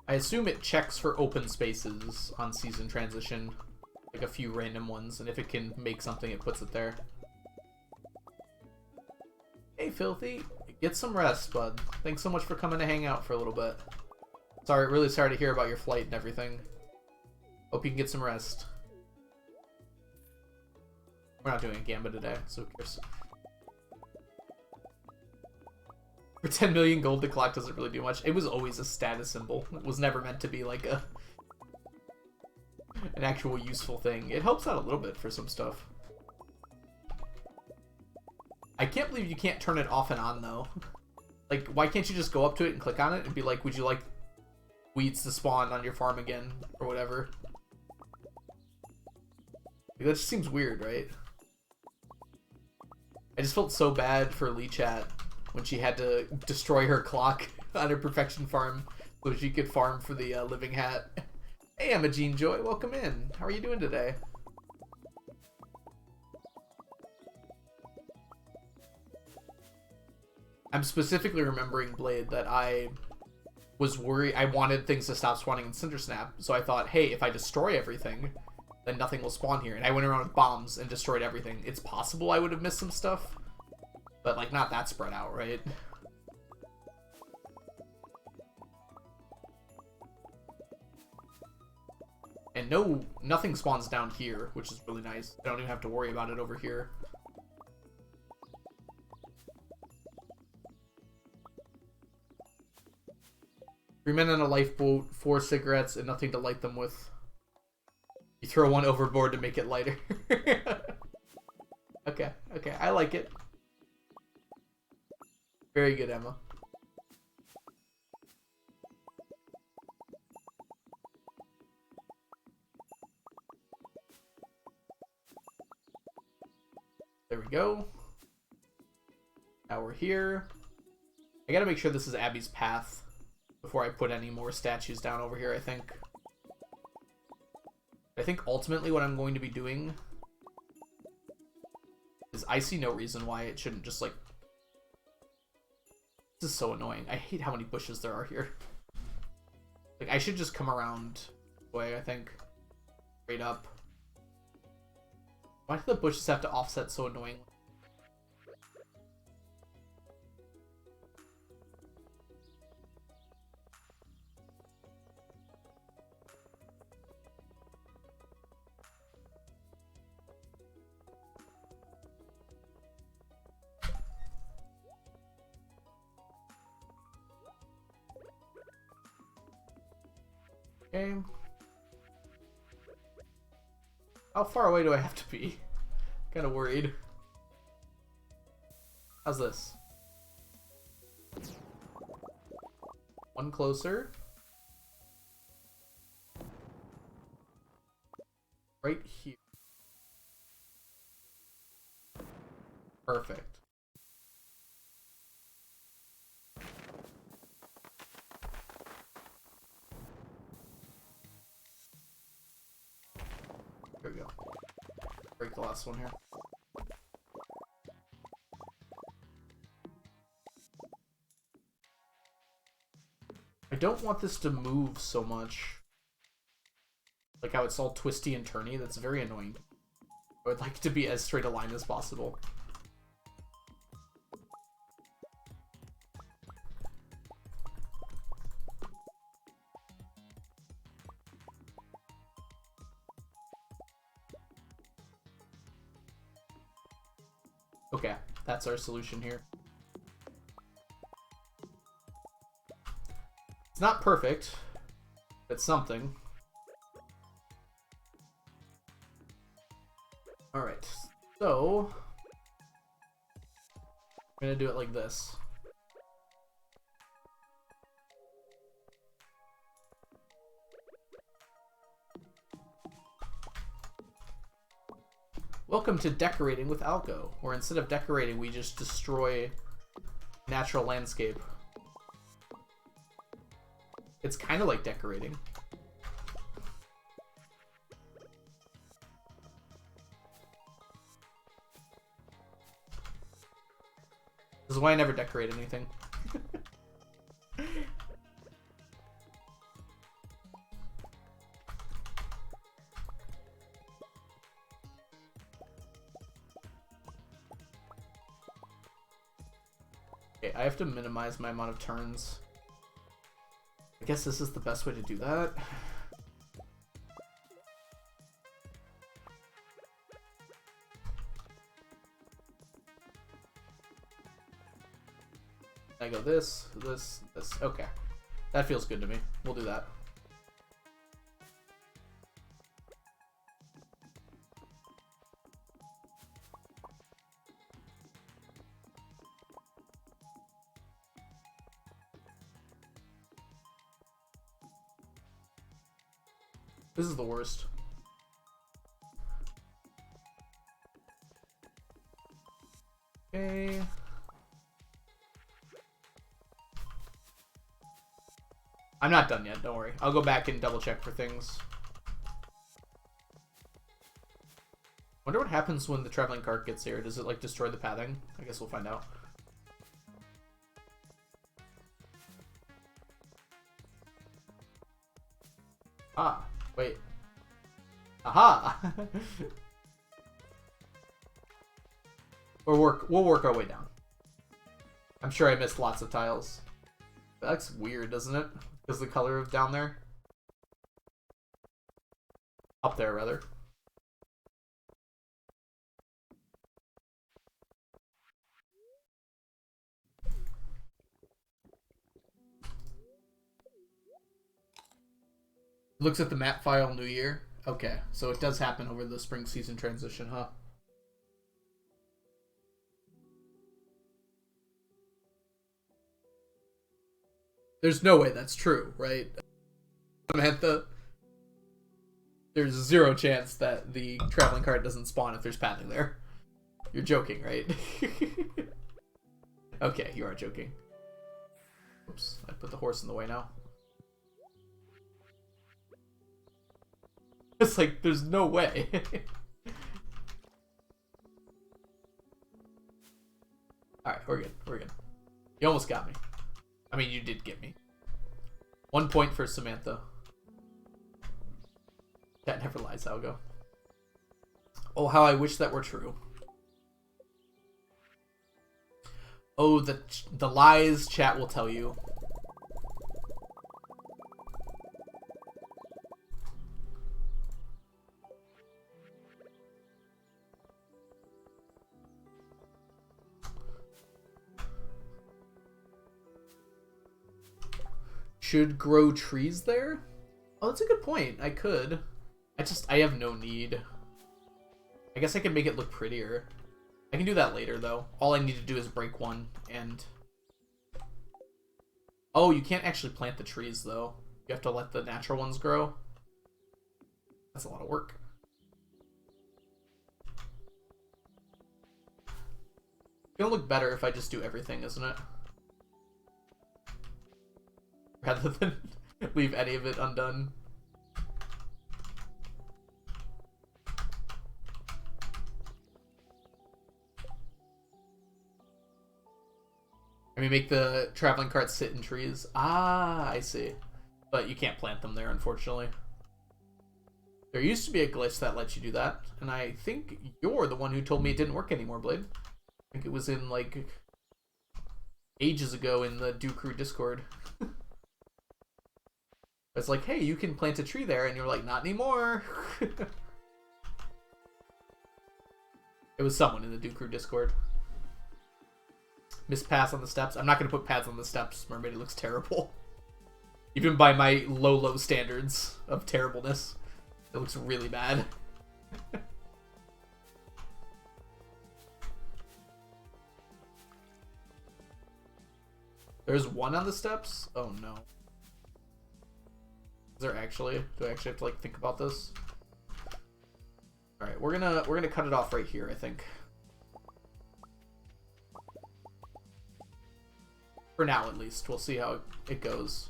I assume it checks for open spaces on season transition, like a few random ones, and if it can make something, it puts it there. Hey, Filthy, get some rest, bud. Thanks so much for coming to hang out for a little bit. Really sorry to hear about your flight and everything. Hope you can get some rest. We're not doing a Gamba today, so who cares? For 10 million gold, the clock doesn't really do much. It was always a status symbol. It was never meant to be like an actual useful thing. It helps out a little bit for some stuff. I can't believe you can't turn it off and on, though. Like, why can't you just go up to it and click on it and be like, would you like weeds to spawn on your farm again? Or whatever. Like, that just seems weird, right? I just felt so bad for Lee Chat when she had to destroy her clock on her perfection farm so she could farm for the living hat. Hey, I'm a Gene Joy. Welcome in. How are you doing today? I'm specifically remembering, Blade, that I was worried. I wanted things to stop spawning in Cinder Snap, so I thought, hey, if I destroy everything, then nothing will spawn here. And I went around with bombs and destroyed everything. It's possible I would have missed some stuff, but like not that spread out, right? And nothing spawns down here, which is really nice. I don't even have to worry about it over here. 3 men on a lifeboat, 4 cigarettes, and nothing to light them with. You throw one overboard to make it lighter. Okay, I like it. Very good, Emma. There we go. Now we're here. I gotta make sure this is Abby's path before I put any more statues down over here, I think. I think ultimately what I'm going to be doing is I see no reason why it shouldn't just, like... This is so annoying. I hate how many bushes there are here. Like, I should just come around the way, I think. Straight up. Why do the bushes have to offset so annoyingly? Okay. How far away do I have to be? Kind of worried. How's this? One closer. Right here. Perfect. There we go. Break the last one here. I don't want this to move so much. Like how it's all twisty and turny. That's very annoying. I would like it to be as straight a line as possible. Okay, that's our solution here. It's not perfect, but it's something. Alright, so I'm gonna do it like this. Welcome to Decorating with Alco, where instead of decorating, we just destroy natural landscape. It's kind of like decorating. This is why I never decorate anything. Okay, I have to minimize my amount of turns. I guess this is the best way to do that. I go this, this, this. Okay. That feels good to me. We'll do that. This is the worst. Okay. I'm not done yet, don't worry. I'll go back and double check for things. Wonder what happens when the traveling cart gets here. Does it like destroy the pathing? I guess we'll find out. Wait. Aha! We'll work our way down. I'm sure I missed lots of tiles. That looks weird, doesn't it? Because the color of down there. Up there, rather. Looks at the map file New Year. Okay, so it does happen over the spring season transition, huh? There's no way that's true, right? Samantha, there's zero chance that the traveling cart doesn't spawn if there's pathing there. You're joking, right? Okay, you are joking. Oops, I put the horse in the way now. It's like, there's no way. Alright, we're good. We're good. You almost got me. I mean, you did get me. 1 point for Samantha. That never lies, Algo. Oh, how I wish that were true. Oh, the lies chat will tell you. Should grow trees there? Oh, that's a good point. I could. I have no need. I guess I can make it look prettier. I can do that later, though. All I need to do is break one, and... Oh, you can't actually plant the trees, though. You have to let the natural ones grow. That's a lot of work. It's gonna look better if I just do everything, isn't it? Rather than leave any of it undone. I mean, make the traveling cart sit in trees. Ah, I see. But you can't plant them there, unfortunately. There used to be a glitch that lets you do that, and I think you're the one who told me it didn't work anymore, Blade. I think it was in, like, ages ago in the Do Crew Discord. It's like, hey, you can plant a tree there, and you're like, not anymore. It was someone in the Do Crew Discord. Missed paths on the steps. I'm not going to put paths on the steps, Mermaid. It looks terrible. Even by my low standards of terribleness, it looks really bad. There's one on the steps? Oh no. Is there actually? Do I actually have to like think about this? Alright, we're gonna cut it off right here, I think. For now, at least. We'll see how it goes.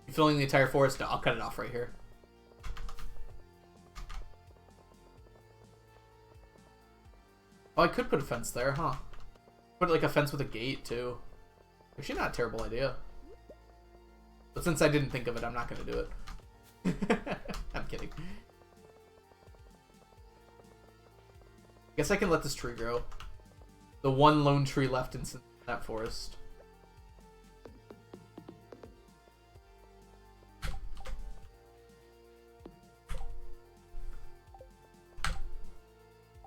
You filling the entire forest? No, I'll cut it off right here. Oh, I could put a fence there, huh? Put like a fence with a gate, too. Actually, not a terrible idea. But since I didn't think of it, I'm not going to do it. I'm kidding. Guess I can let this tree grow. The one lone tree left in that forest.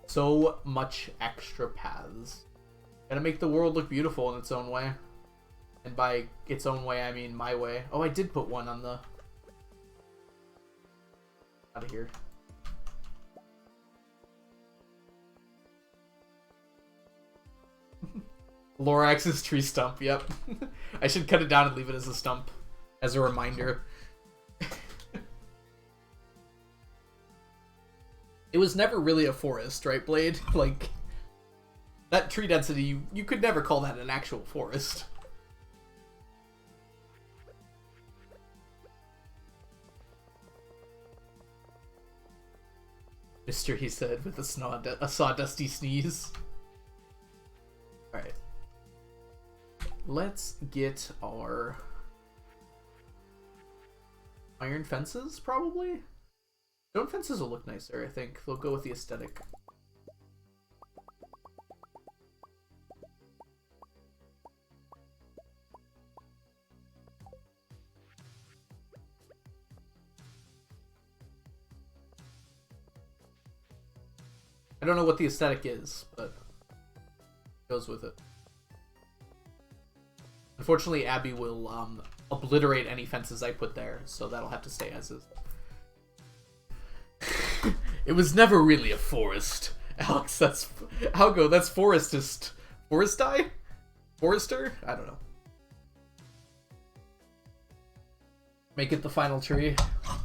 So much extra paths. Gotta make the world look beautiful in its own way. And by its own way, I mean my way. Oh, I did put one on the... Out of here. Lorax's tree stump, yep. I should cut it down and leave it as a stump. As a reminder. It was never really a forest, right, Blade? Like, that tree density, you could never call that an actual forest. Mister, he said, with a sawdusty sneeze. Alright. Let's get our Iron fences, probably? Stone fences will look nicer, I think. They'll go with the aesthetic. I don't know what the aesthetic is, but it goes with it. Unfortunately, Abby will obliterate any fences I put there, so that'll have to stay as is. It was never really a forest. Alex, that's... Algo, that's forestist. Foresti? Forester? I don't know. Make it the final tree.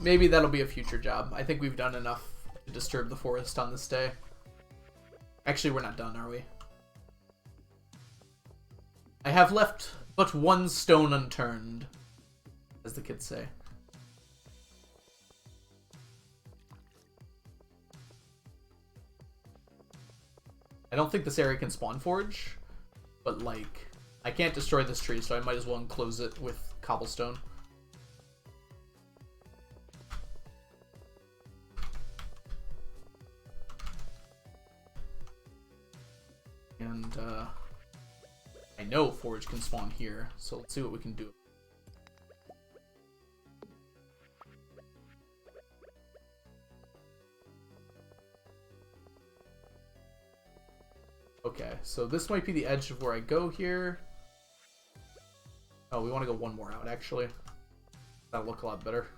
Maybe that'll be a future job. I think we've done enough to disturb the forest on this day. Actually, we're not done, are we? I have left but one stone unturned, as the kids say. I don't think this area can spawn forge, but like, I can't destroy this tree, so I might as well enclose it with cobblestone. And I know forge can spawn here, so let's see what we can do. Okay, so this might be the edge of where I go here. Oh, we want to go one more out, actually. That'll look a lot better.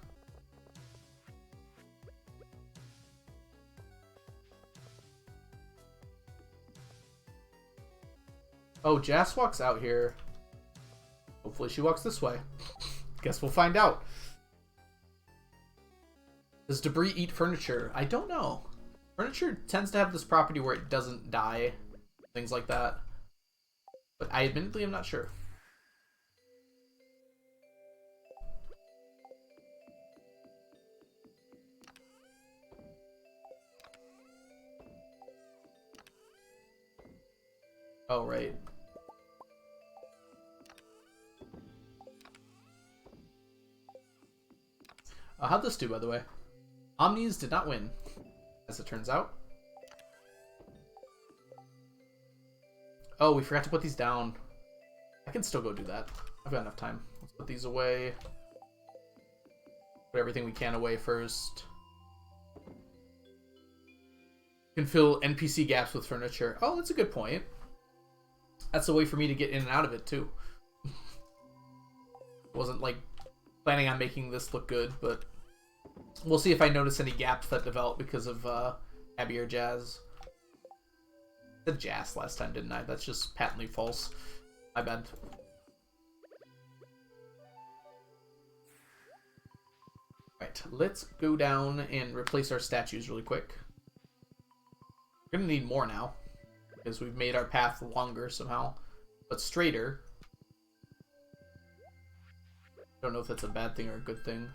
Oh, Jas walks out here. Hopefully she walks this way. Guess we'll find out. Does debris eat furniture? I don't know. Furniture tends to have this property where it doesn't die. Things like that. But I admittedly am not sure. Oh, right. How'd this do, by the way? Omnis did not win, as it turns out. Oh, we forgot to put these down. I can still go do that. I've got enough time. Let's put these away. Put everything we can away first. Can fill NPC gaps with furniture. Oh, that's a good point. That's a way for me to get in and out of it, too. Wasn't, like, planning on making this look good, but we'll see if I notice any gaps that develop because of Abby or Jas. I said Jas last time, didn't I? That's just patently false. My bad. Right, let's go down and replace our statues really quick. We're gonna need more now, because we've made our path longer somehow, but straighter. Don't know if that's a bad thing or a good thing.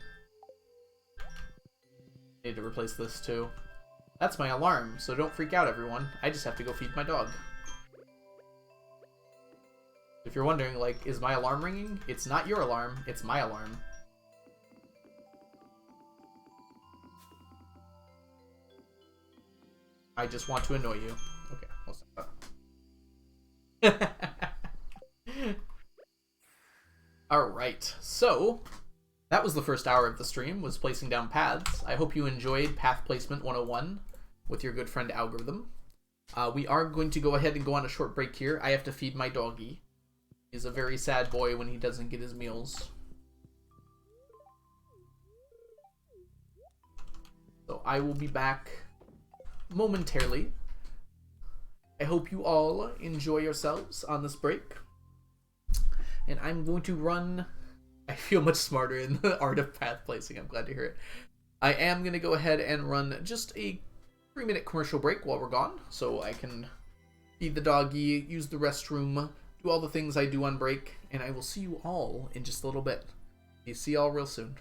Need to replace this too. That's my alarm, so don't freak out, everyone. I just have to go feed my dog. If you're wondering, like, is my alarm ringing? It's not your alarm, it's my alarm. I just want to annoy you. Okay, we'll stop. Alright, so that was the first hour of the stream, was placing down paths. I hope you enjoyed Path Placement 101 with your good friend Algorithm. We are going to go ahead and go on a short break here. I have to feed my doggy. He's a very sad boy when he doesn't get his meals. So I will be back momentarily. I hope you all enjoy yourselves on this break. And I'm going to run... I feel much smarter in the art of path placing. I'm glad to hear it. I am going to go ahead and run just a 3-minute commercial break while we're gone, so I can feed the doggy, use the restroom, do all the things I do on break, and I will see you all in just a little bit. See y'all real soon.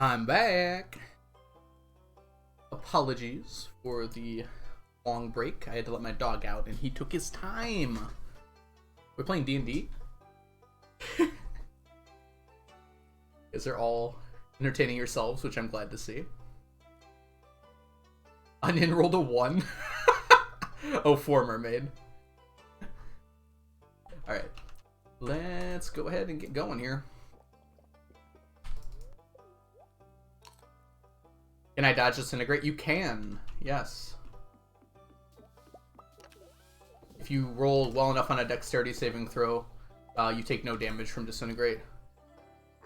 I'm back. Apologies for the long break. I had to let my dog out, and he took his time. We're playing D&D. Is they're all entertaining yourselves, which I'm glad to see. Onion rolled a 1. Oh, 4 mermaid. Alright. Let's go ahead and get going here. Can I dodge disintegrate? You can. Yes. If you roll well enough on a dexterity saving throw, you take no damage from disintegrate.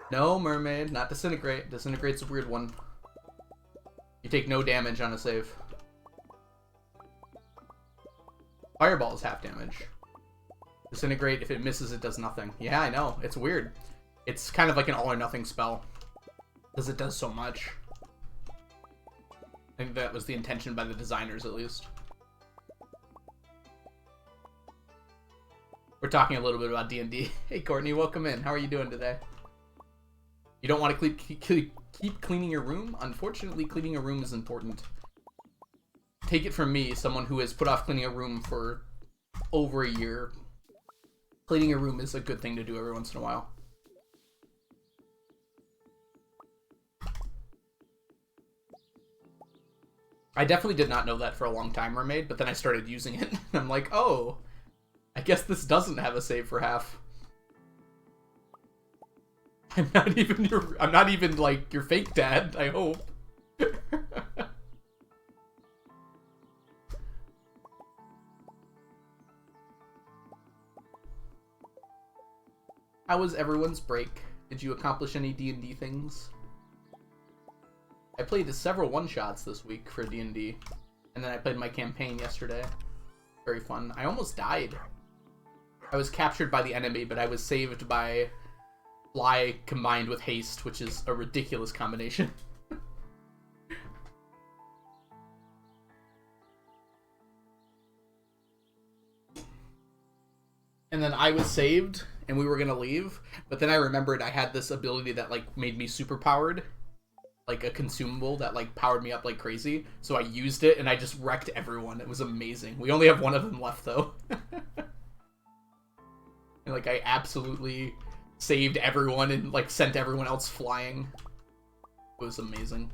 No, mermaid, not disintegrate. Disintegrate's a weird one. You take no damage on a save. Fireball is half damage. Disintegrate, if it misses, it does nothing. Yeah, I know. It's weird. It's kind of like an all or nothing spell, because it does so much. I think that was the intention by the designers, at least. We're talking a little bit about D&D. Hey, Courtney, welcome in. How are you doing today? You don't want to keep cleaning your room? Unfortunately, cleaning a room is important. Take it from me, someone who has put off cleaning a room for over a year. Cleaning a room is a good thing to do every once in a while. I definitely did not know that for a long time, Mermaid, but then I started using it, and I'm like, oh, I guess this doesn't have a save for half. I'm not even like your fake dad, I hope. How was everyone's break? Did you accomplish any D&D things? I played several one-shots this week for D&D, and then I played my campaign yesterday. Very fun. I almost died. I was captured by the enemy, but I was saved by Fly combined with Haste, which is a ridiculous combination. And then I was saved, and we were gonna leave, but then I remembered I had this ability that, like, made me super powered. Like a consumable that like powered me up like crazy. So I used it and I just wrecked everyone. It was amazing. We only have one of them left though. And like I absolutely saved everyone and like sent everyone else flying. It was amazing.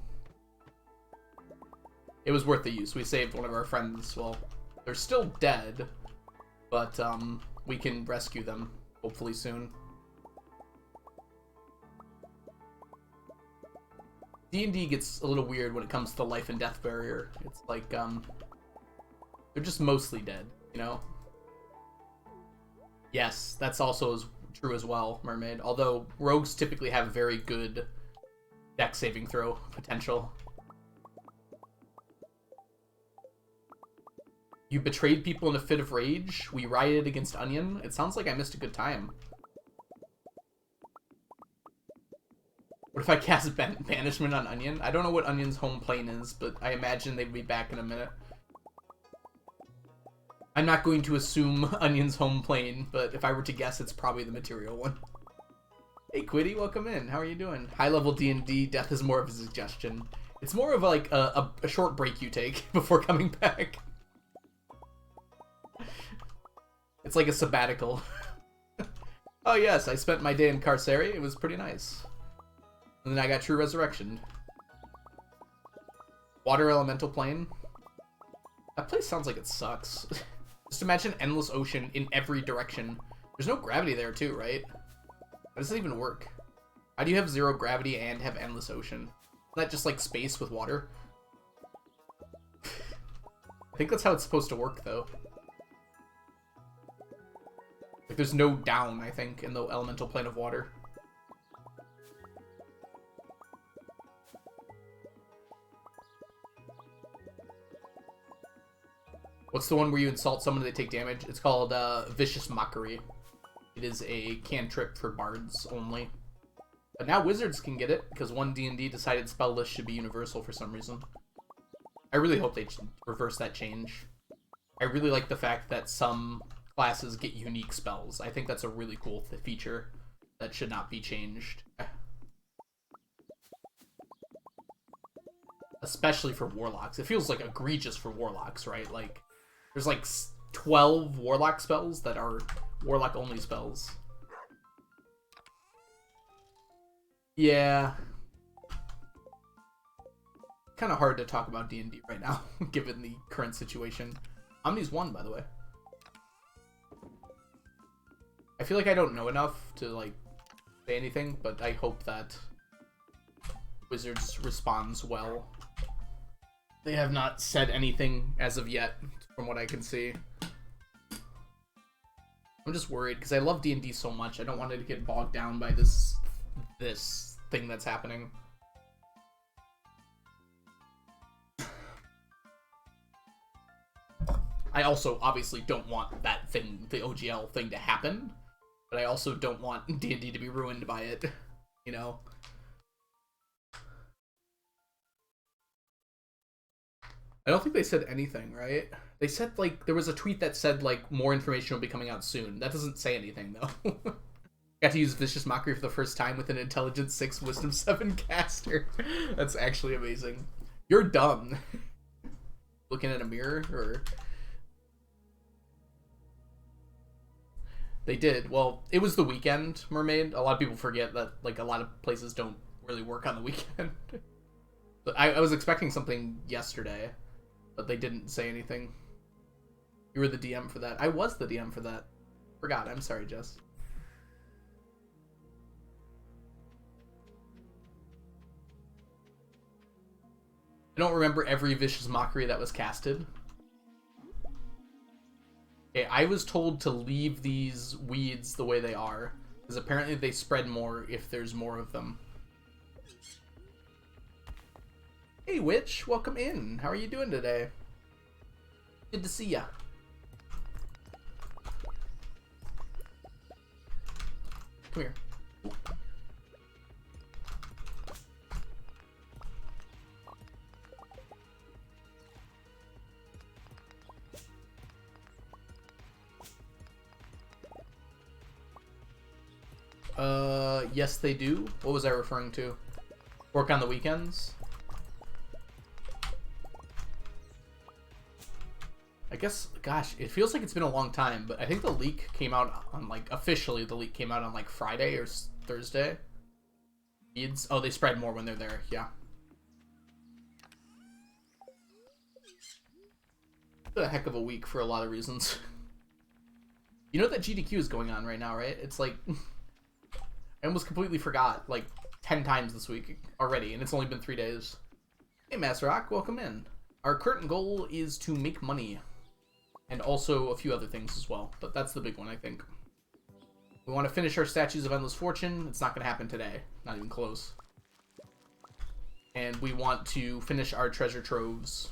It was worth the use. We saved one of our friends. Well, they're still dead, but we can rescue them hopefully soon. D&D gets a little weird when it comes to the life and death barrier. It's like, they're just mostly dead, you know? Yes, that's also true as well, Mermaid. Although, rogues typically have very good dex saving throw potential. You betrayed people in a fit of rage. We rioted against Onion. It sounds like I missed a good time. What if I cast Banishment on Onion? I don't know what Onion's home plane is, but I imagine they'd be back in a minute. I'm not going to assume Onion's home plane, but if I were to guess, it's probably the material one. Hey, Quiddy, welcome in. How are you doing? High-level D&D, death is more of a suggestion. It's more of like a short break you take before coming back. It's like a sabbatical. Oh yes, I spent my day in Carceri. It was pretty nice. And then I got True Resurrection. Water Elemental Plane. That place sounds like it sucks. Just imagine endless ocean in every direction. There's no gravity there too, right? How does it even work? How do you have 0 gravity and have endless ocean? Isn't that just like space with water? I think that's how it's supposed to work though. Like there's no down, I think, in the elemental plane of water. What's the one where you insult someone and they take damage? It's called Vicious Mockery. It is a cantrip for bards only. But now wizards can get it, because one D&D decided spell list should be universal for some reason. I really hope they reverse that change. I really like the fact that some classes get unique spells. I think that's a really cool feature that should not be changed. especially for warlocks. It feels like egregious for warlocks, right? Like, there's like 12 warlock spells that are warlock only spells. Yeah. Kind of hard to talk about D&D right now, given the current situation. Omni's won, by the way. I feel like I don't know enough to, like, say anything, but I hope that Wizards responds well. They have not said anything as of yet, from what I can see. I'm just worried, because I love D&D so much. I don't want it to get bogged down by this thing that's happening. I also obviously don't want that thing, the OGL thing, to happen, but I also don't want D&D to be ruined by it, you know? I don't think they said anything, right? They said, like, there was a tweet that said, like, more information will be coming out soon. That doesn't say anything, though. Got to use Vicious Mockery for the first time with an Intelligence 6 Wisdom 7 caster. That's actually amazing. You're dumb. Looking at a mirror, or... They did. Well, it was the weekend, Mermaid. A lot of people forget that, like, a lot of places don't really work on the weekend. But I was expecting something yesterday, but they didn't say anything. You were the DM for that. I was the DM for that. Forgot. I'm sorry, Jess. I don't remember every Vicious Mockery that was casted. Okay, I was told to leave these weeds the way they are, because apparently they spread more if there's more of them. Hey, Witch, welcome in. How are you doing today? Good to see ya. Come here. Yes they do. What was I referring to? Work on the weekends? I guess, gosh, it feels like it's been a long time, but I think the leak came out on, like, officially the leak came out on, like, Friday or Thursday. Beads? Oh, they spread more when they're there, yeah. It's a heck of a week for a lot of reasons. You know that GDQ is going on right now, right? It's like... I almost completely forgot, like, 10 times this week already, and it's only been 3 days. Hey, Master Rock, welcome in. Our current goal is to make money, and also a few other things as well, but that's the big one, I think. We want to finish our Statues of Endless Fortune. It's not going to happen today. Not even close. And we want to finish our treasure troves.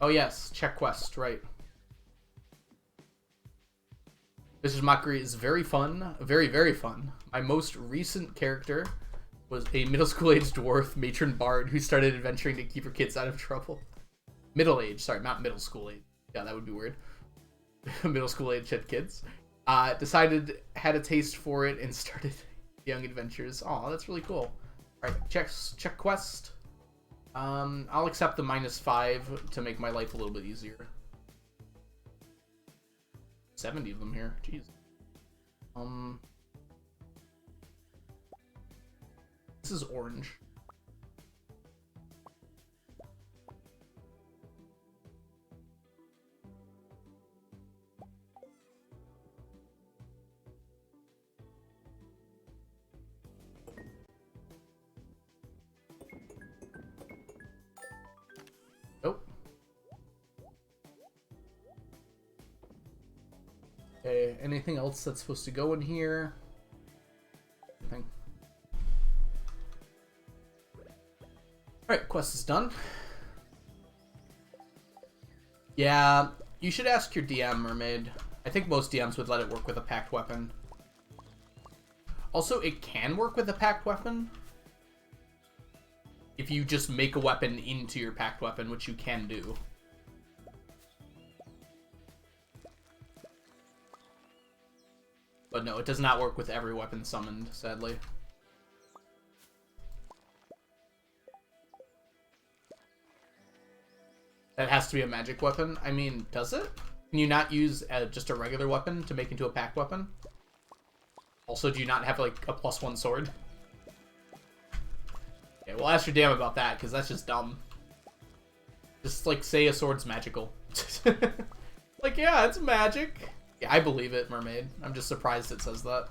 Oh yes, check quest, right. Vicious Mockery is very fun. Very, very fun. My most recent character was a middle school-aged dwarf matron bard who started adventuring to keep her kids out of trouble. Middle age, sorry, not middle school age. Yeah, that would be weird. Middle school age had kids. Decided, had a taste for it, and started young adventures. Aw, that's really cool. Alright, check quest. I'll accept the -5 to make my life a little bit easier. 70 of them here, jeez. This is orange. Nope. Okay, anything else that's supposed to go in here? Nothing. Alright, quest is done. Yeah, you should ask your DM, Mermaid. I think most DMs would let it work with a packed weapon. Also, it can work with a packed weapon if you just make a weapon into your packed weapon, which you can do. But no, it does not work with every weapon summoned, sadly. That has to be a magic weapon. I mean, does it? Can you not use just a regular weapon to make into a pack weapon? Also, do you not have, like, a +1 sword? Okay, well, ask your DM about that, because that's just dumb. Just, like, say a sword's magical. Like, yeah, it's magic. Yeah, I believe it, Mermaid. I'm just surprised it says that.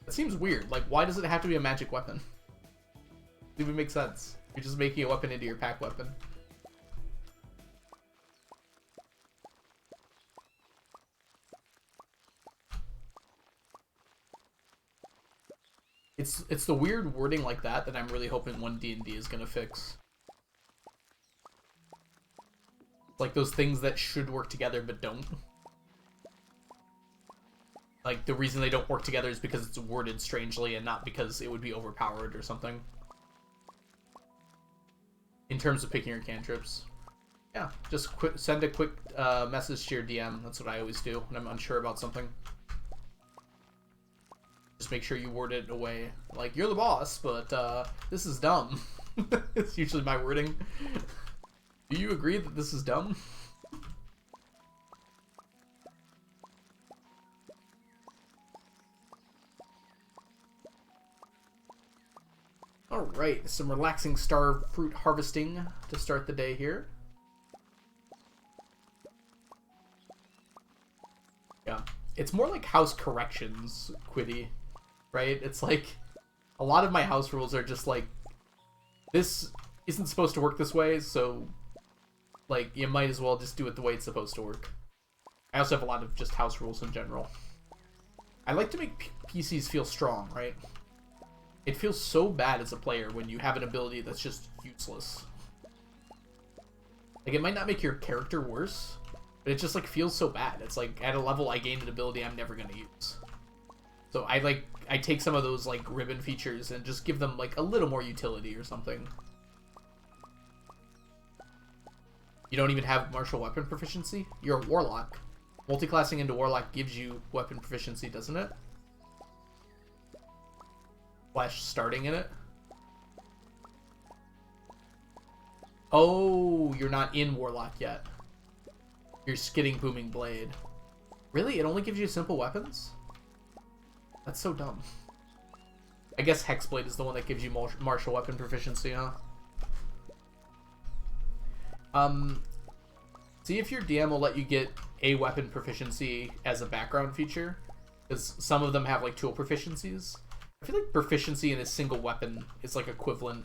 It seems weird. Like, why does it have to be a magic weapon? It even makes sense. You're just making a weapon into your pack weapon. It's the weird wording like that that I'm really hoping 1D&D is gonna fix. Like those things that should work together but don't. Like the reason they don't work together is because it's worded strangely and not because it would be overpowered or something. In terms of picking your cantrips. Yeah, just send a quick message to your DM. That's what I always do when I'm unsure about something. Just make sure you word it away. Like, you're the boss, but this is dumb. It's usually my wording. Do you agree that this is dumb? Alright, some relaxing star fruit harvesting to start the day here. Yeah, it's more like house corrections, Quiddy. Right? It's like, a lot of my house rules are just like, this isn't supposed to work this way, so, like, you might as well just do it the way it's supposed to work. I also have a lot of just house rules in general. I like to make PCs feel strong, right? It feels so bad as a player when you have an ability that's just useless. Like, it might not make your character worse, but it just, like, feels so bad. It's like, at a level I gained an ability I'm never gonna use. So I take some of those, like, ribbon features and just give them, like, a little more utility or something. You don't even have martial weapon proficiency? You're a warlock. Multiclassing into warlock gives you weapon proficiency, doesn't it? Slash starting in it? Oh, you're not in warlock yet. You're getting booming blade. Really? It only gives you simple weapons? That's so dumb. I guess Hexblade is the one that gives you martial weapon proficiency, huh? See if your DM will let you get a weapon proficiency as a background feature. Because some of them have, like, tool proficiencies. I feel like proficiency in a single weapon is, like, equivalent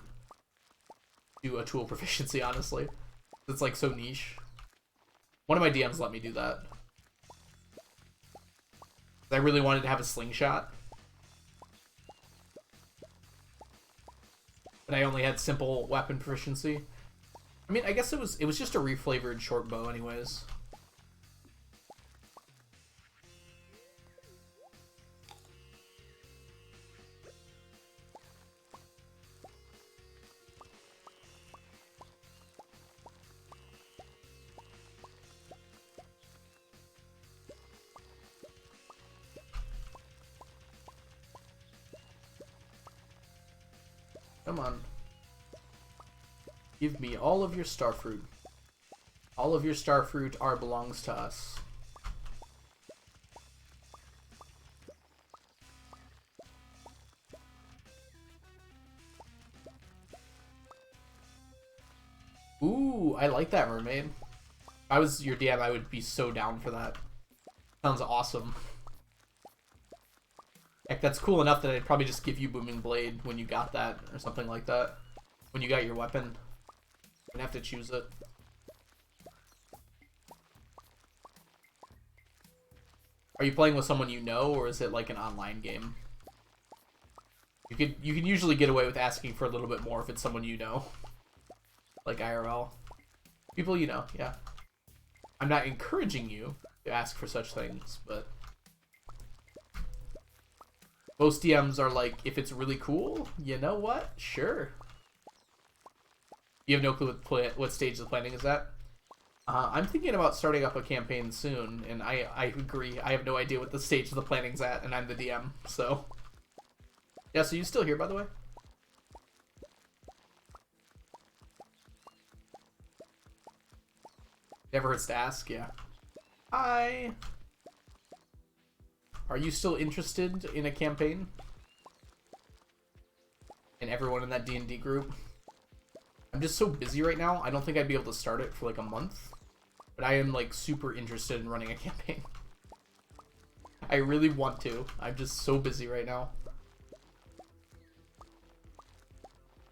to a tool proficiency, honestly. It's, like, so niche. One of my DMs let me do that. I really wanted to have a slingshot. But I only had simple weapon proficiency. I mean, I guess it was just a reflavored short bow anyways. Come on. Give me all of your starfruit. All of your starfruit belongs to us. Ooh, I like that, Mermaid. If I was your DM, I would be so down for that. Sounds awesome. Heck, that's cool enough that I'd probably just give you Booming Blade when you got that, or something like that. When you got your weapon. You'd have to choose it. Are you playing with someone you know, or is it like an online game? You can usually get away with asking for a little bit more if it's someone you know. Like IRL. People you know, yeah. I'm not encouraging you to ask for such things, but most DMs are like, if it's really cool, you know what? Sure. You have no clue what stage the planning is at? I'm thinking about starting up a campaign soon, and I agree. I have no idea what the stage of the planning's at, and I'm the DM, so... Yeah, so you still here, by the way? Never hurts to ask, yeah. Hi! Are you still interested in a campaign? And everyone in that D&D group? I'm just so busy right now, I don't think I'd be able to start it for like a month. But I am like super interested in running a campaign. I really want to. I'm just so busy right now.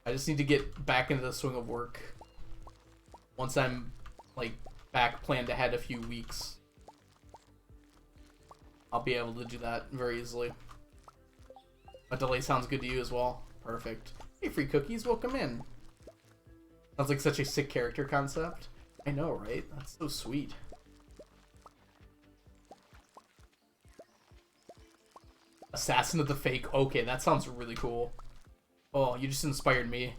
I just need to get back into the swing of work. Once I'm like back planned ahead a few weeks, I'll be able to do that very easily. A delay sounds good to you as well. Perfect. Hey, free cookies, welcome in. Sounds like such a sick character concept. I know, right? That's so sweet. Assassin of the Fake. Okay, that sounds really cool. Oh, you just inspired me.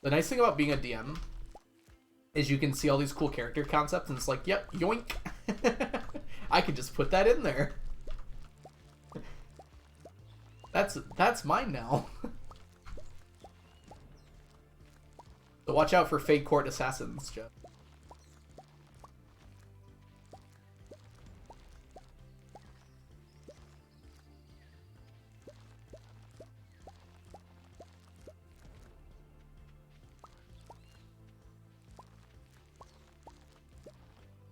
The nice thing about being a DM is you can see all these cool character concepts and it's like, yep, yoink. I could just put that in there. That's mine now. So watch out for fake court assassins, Jeff.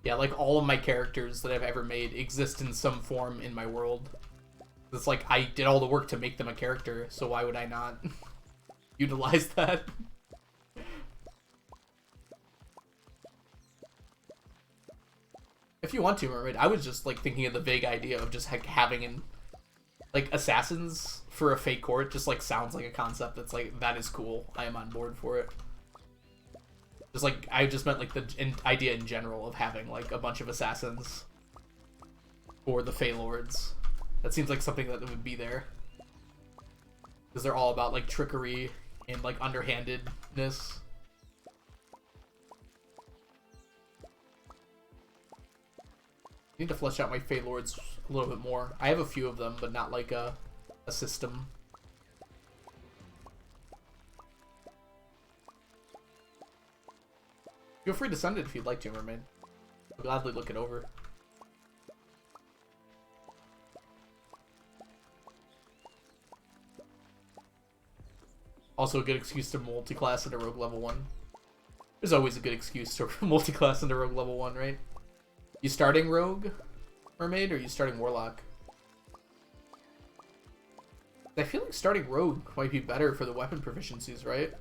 Yeah, like all of my characters that I've ever made exist in some form in my world. It's like I did all the work to make them a character, so why would I not utilize that? If you want to, Mermaid, I was just like thinking of the vague idea of just like having like assassins for a fake court. Just like sounds like a concept that's like, that is cool. I am on board for it. Just like, I just meant like the idea in general of having like a bunch of assassins for the Fey Lords. That seems like something that would be there. Because they're all about like trickery and like underhandedness. I need to flesh out my Fey Lords a little bit more. I have a few of them, but not like a system. Feel free to send it if you'd like to, Mermaid. I'll gladly look it over. Also a good excuse to multi-class into Rogue level 1. There's always a good excuse to multi-class into Rogue level 1, right? You starting Rogue, Mermaid, or you starting Warlock? I feel like starting Rogue might be better for the weapon proficiencies, right?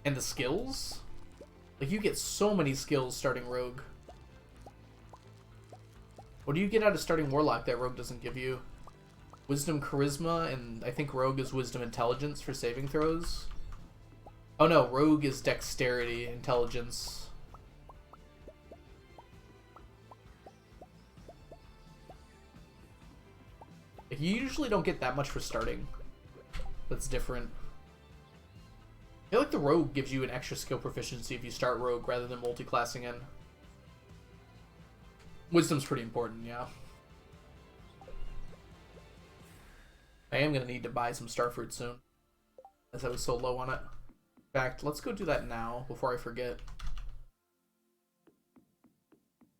And the skills? Like, you get so many skills starting Rogue. What do you get out of starting Warlock that Rogue doesn't give you? Wisdom, Charisma, and I think Rogue is Wisdom, Intelligence for saving throws. Oh no, Rogue is Dexterity, Intelligence. You usually don't get that much for starting. That's different. I feel like the Rogue gives you an extra skill proficiency if you start Rogue rather than multi-classing in. Wisdom's pretty important, yeah. I am going to need to buy some Starfruit soon, as I was so low on it. In fact, let's go do that now, before I forget.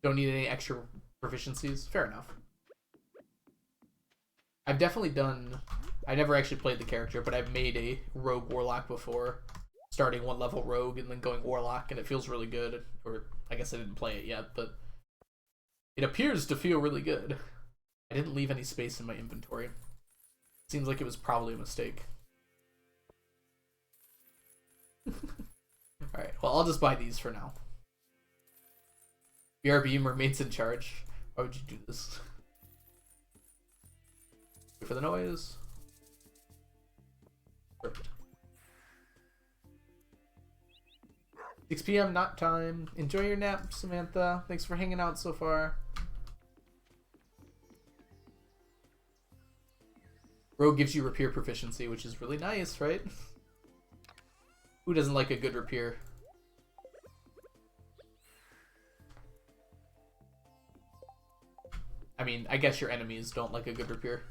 Don't need any extra proficiencies? Fair enough. I've definitely done... I never actually played the character, but I've made a Rogue Warlock before. Starting one level Rogue and then going Warlock, and it feels really good. Or, I guess I didn't play it yet, but... it appears to feel really good. I didn't leave any space in my inventory. Seems like it was probably a mistake. Alright, well, I'll just buy these for now. BRB, Mermaid's in charge. Why would you do this? Wait for the noise. Perfect. 6 p.m. nap time. Enjoy your nap, Samantha. Thanks for hanging out so far. Rogue gives you repair proficiency, which is really nice, right? Who doesn't like a good rapier? I mean, I guess your enemies don't like a good rapier.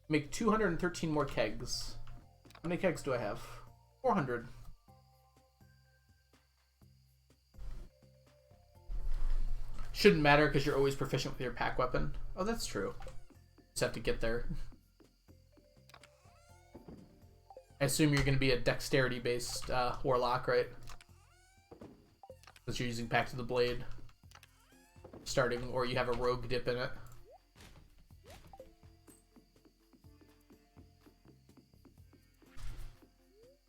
Make 213 more kegs. How many kegs do I have? 400. Shouldn't matter because you're always proficient with your pack weapon. Oh, that's true. Just have to get there. I assume you're going to be a dexterity-based warlock, right? Because you're using Pack to the Blade. Starting, or you have a rogue dip in it.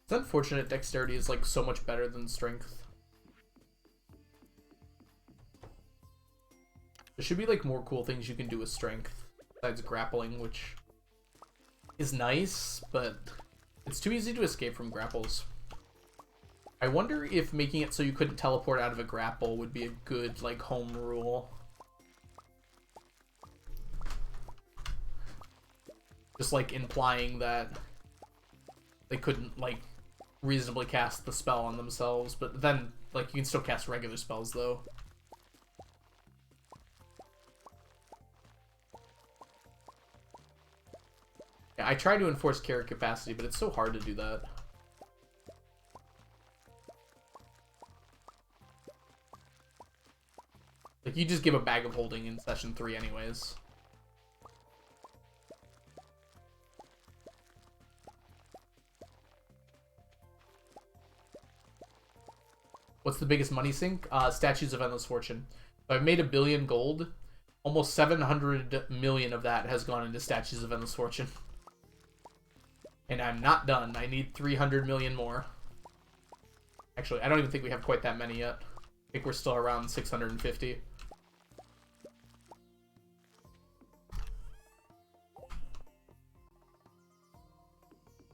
It's unfortunate dexterity is like so much better than strength. There should be like more cool things you can do with strength besides grappling, which is nice, but it's too easy to escape from grapples. I wonder if making it so you couldn't teleport out of a grapple would be a good like home rule. Just like implying that they couldn't like reasonably cast the spell on themselves, but then like you can still cast regular spells though. Yeah, I try to enforce carry capacity, but it's so hard to do that. Like, you just give a bag of holding in session 3 anyways. What's the biggest money sink? Statues of Endless Fortune. So I've made 1 billion gold. Almost 700 million of that has gone into Statues of Endless Fortune. And I'm not done. I need 300 million more. Actually, I don't even think we have quite that many yet. I think we're still around 650.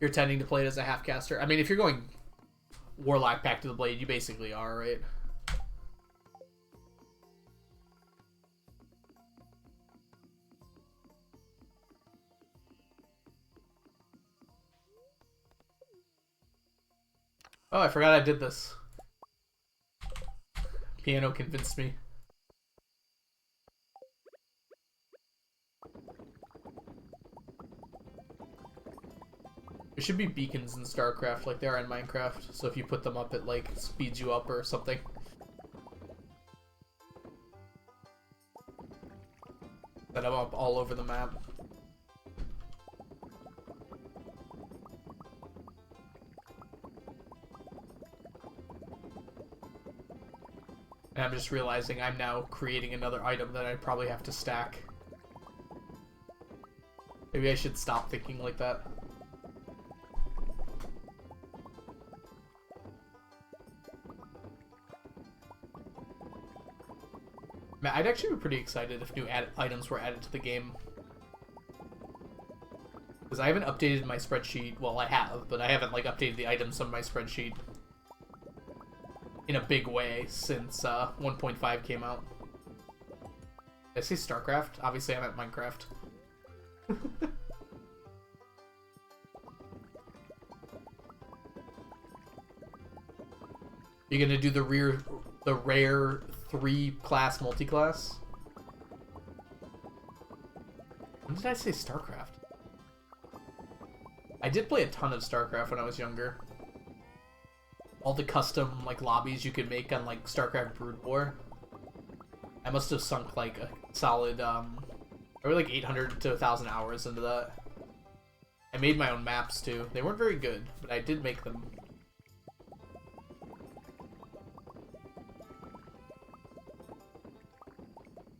You're tending to play it as a half caster. I mean, if you're going Warlock Pack to the Blade, you basically are, right? Oh, I forgot I did this. Piano convinced me. There should be beacons in StarCraft like there are in Minecraft, so if you put them up, it like speeds you up or something. Set them up all over the map. And I'm just realizing I'm now creating another item that I probably have to stack. Maybe I should stop thinking like that. Man, I'd actually be pretty excited if new items were added to the game. Because I haven't updated my spreadsheet. Well, I have, but I haven't like updated the items on my spreadsheet in a big way since 1.5 came out. Did I say StarCraft? Obviously I meant Minecraft. You're gonna do the rare 3-class multi-class? When did I say StarCraft? I did play a ton of StarCraft when I was younger. All the custom like lobbies you could make on like StarCraft Brood War. I must have sunk like a solid probably like 800 to 1,000 hours into that. I made my own maps too. They weren't very good, but I did make them.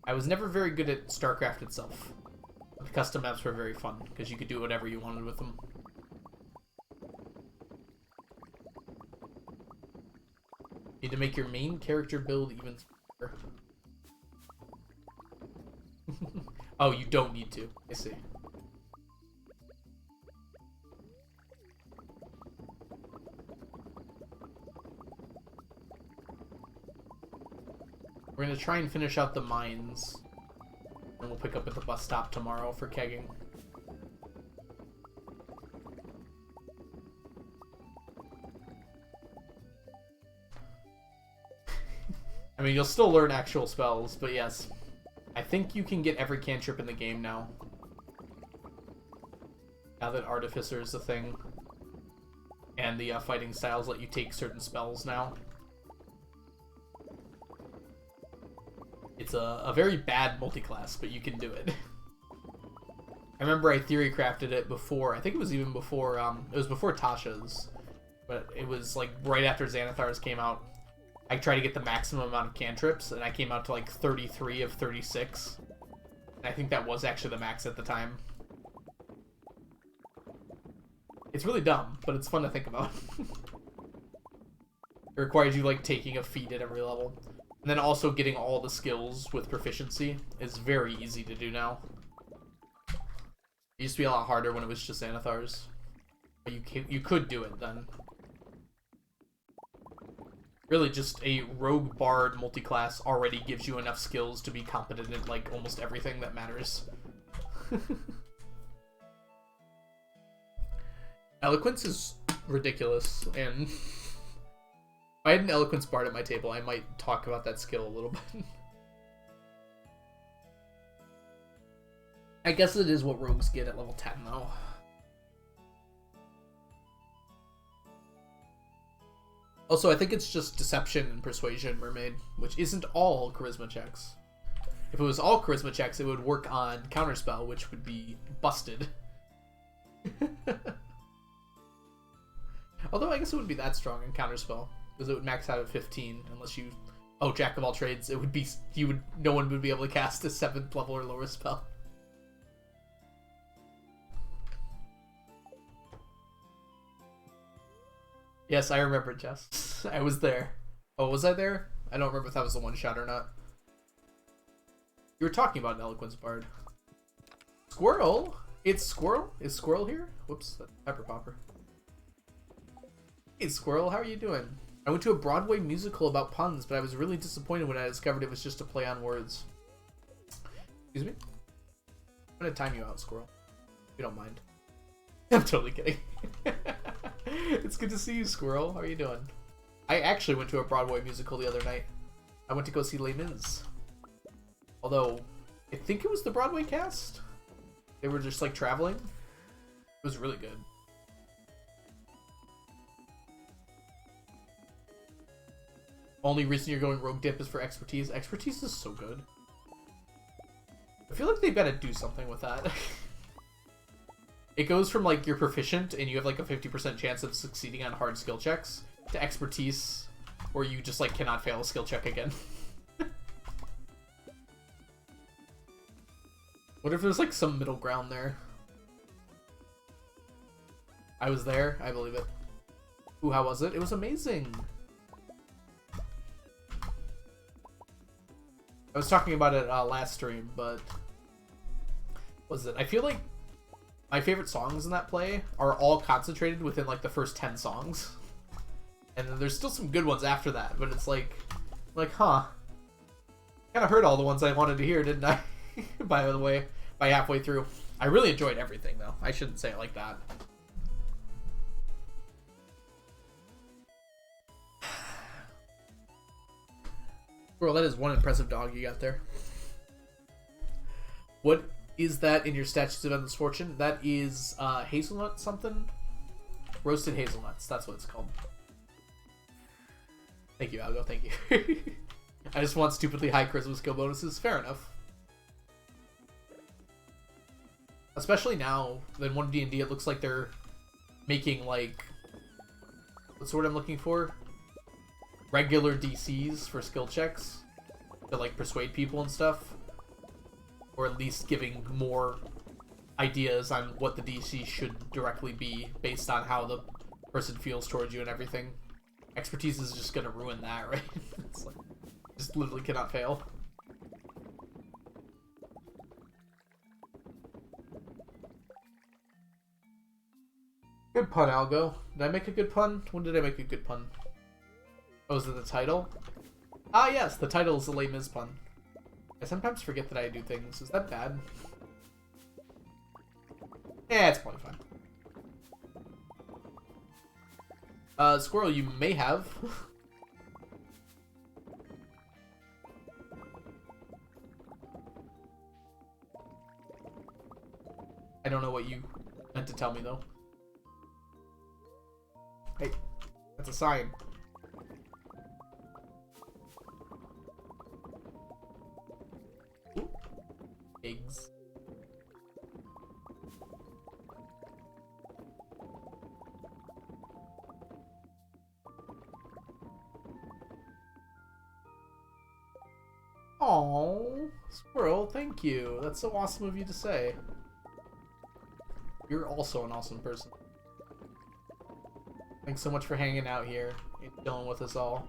I was never very good at StarCraft itself. But the custom maps were very fun because you could do whatever you wanted with them. Need to make your main character build even stronger. Oh, you don't need to. I see. We're gonna try and finish out the mines. And we'll pick up at the bus stop tomorrow for kegging. I mean, you'll still learn actual spells, but yes. I think you can get every cantrip in the game now. Now that Artificer is a thing. And the fighting styles let you take certain spells now. It's a very bad multi-class, but you can do it. I remember I theory crafted it before. I think it was even before, it was before Tasha's. But it was like right after Xanathar's came out. I tried to get the maximum amount of cantrips, and I came out to like 33 of 36. And I think that was actually the max at the time. It's really dumb, but it's fun to think about. It requires you like taking a feat at every level. And then also getting all the skills with proficiency is very easy to do now. It used to be a lot harder when it was just Xanathar's. But you could do it then. Really, just a rogue bard multi-class already gives you enough skills to be competent in like almost everything that matters. Eloquence is ridiculous, and if I had an Eloquence bard at my table, I might talk about that skill a little bit. I guess it is what rogues get at level 10, though. Also, I think it's just Deception and Persuasion Mermaid, which isn't all charisma checks. If it was all charisma checks, it would work on Counterspell, which would be busted. Although I guess it wouldn't be that strong in Counterspell, because it would max out at 15 unless you... Oh, Jack of all trades, it would be... No one would be able to cast a 7th level or lower spell. Yes, I remember, Jess. I was there. Oh, was I there? I don't remember if that was the one shot or not. You were talking about an Eloquence Bard. Squirrel? It's Squirrel? Is Squirrel here? Whoops, that's Pepper Popper. Hey, Squirrel, how are you doing? I went to a Broadway musical about puns, but I was really disappointed when I discovered it was just a play on words. Excuse me? I'm gonna time you out, Squirrel. If you don't mind. I'm totally kidding. It's good to see you, Squirrel. How are you doing? I actually went to a Broadway musical the other night. I went to go see Les Mis. Although, I think it was the Broadway cast. They were just like traveling. It was really good. Only reason you're going Rogue Dip is for expertise. Expertise is so good. I feel like they've got to do something with that. It goes from like you're proficient and you have like a 50% chance of succeeding on hard skill checks to expertise where you just like cannot fail a skill check again. What if there's like some middle ground there? I was there, I believe it. Ooh, how was it? It was amazing. I was talking about it last stream, but what was it? I feel like my favorite songs in that play are all concentrated within like the first 10 songs. And then there's still some good ones after that, but it's like huh. Kind of heard all the ones I wanted to hear, didn't I? By the way, by halfway through. I really enjoyed everything though. I shouldn't say it like that. Well, that is one impressive dog you got there. What is that in your Statues of Endless Fortune? That is hazelnut something? Roasted hazelnuts, that's what it's called. Thank you, Algo, thank you. I just want stupidly high charisma skill bonuses. Fair enough. Especially now, in 1D&D, it looks like they're making, like... What's the word I'm looking for? Regular DCs for skill checks to, like, persuade people and stuff. Or at least giving more ideas on what the DC should directly be based on how the person feels towards you and everything. Expertise is just gonna ruin that, right? It's like, just literally cannot fail. Good pun, Algo. Did I make a good pun? When did I make a good pun? Oh, is it the title? Ah, yes, the title is a Les Mis pun. I sometimes forget that I do things. Is that bad? Yeah, it's probably fine. Squirrel, you may have. I don't know what you meant to tell me, though. Hey, that's a sign. Ooh. Eggs. Aww, Squirrel, thank you. That's so awesome of you to say. You're also an awesome person. Thanks so much for hanging out here and chilling with us all.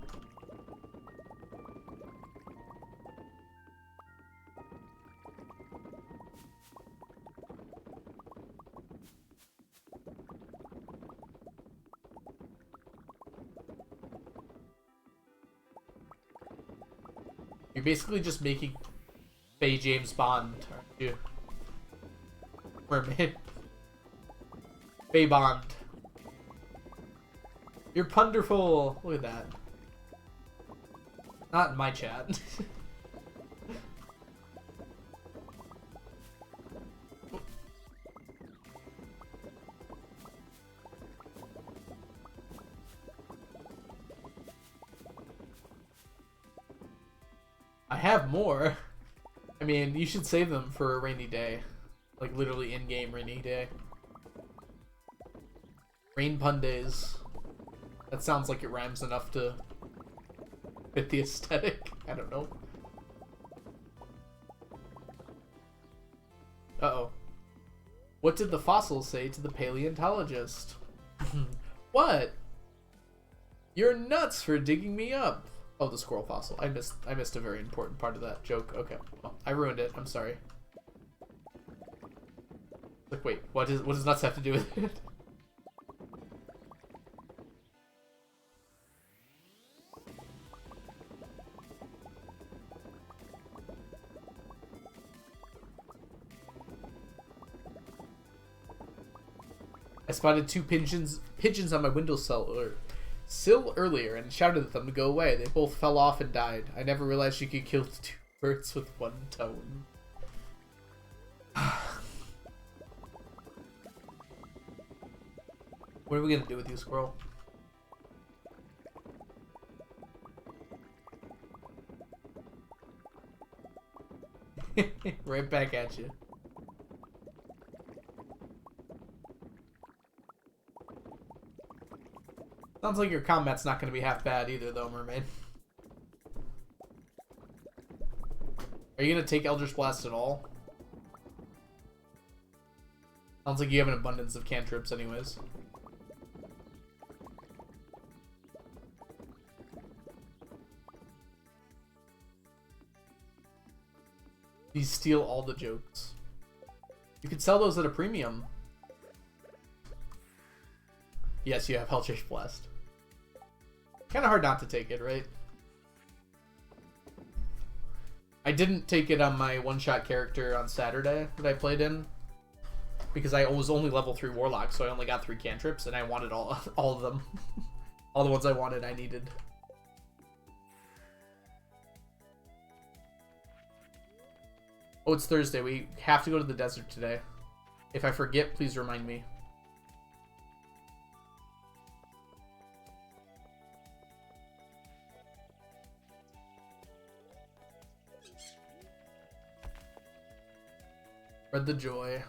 You're basically just making Faye James Bond, aren't you? Mermaid. Faye Bond. You're punderful. Look at that. Not in my chat. I have more. I mean, you should save them for a rainy day. Like, literally in-game rainy day. Rain pun days. That sounds like it rhymes enough to fit the aesthetic. I don't know. Uh-oh. What did the fossils say to the paleontologist? What? You're nuts for digging me up. Oh, the squirrel fossil. I missed a very important part of that joke. Okay. Well, I ruined it. I'm sorry. Like, wait, what does nuts have to do with it? I spotted two pigeons on my windowsill earlier and shouted at them to go away. They both fell off and died. I never realized you could kill two birds with one tone. What are we gonna do with you, squirrel? Right back at you. Sounds like your combat's not going to be half bad either, though, Mermaid. Are you going to take Eldritch Blast at all? Sounds like you have an abundance of cantrips anyways. You steal all the jokes. You could sell those at a premium. Yes, you have Eldritch Blast. Kind of hard not to take it, right? I didn't take it on my one-shot character on Saturday that I played in. Because I was only level 3 Warlock, so I only got 3 cantrips, and I wanted all of them. All the ones I wanted, I needed. Oh, it's Thursday. We have to go to the desert today. If I forget, please remind me. Spread the joy.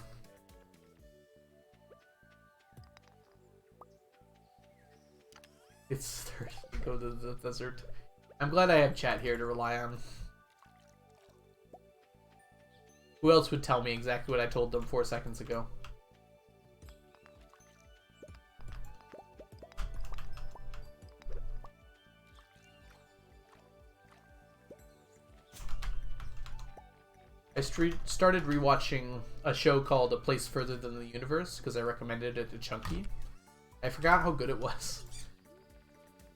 It's Thursday. Go to the desert. I'm glad I have chat here to rely on. Who else would tell me exactly what I told them 4 seconds ago? I started rewatching a show called A Place Further Than the Universe because I recommended it to Chunky. I forgot how good it was.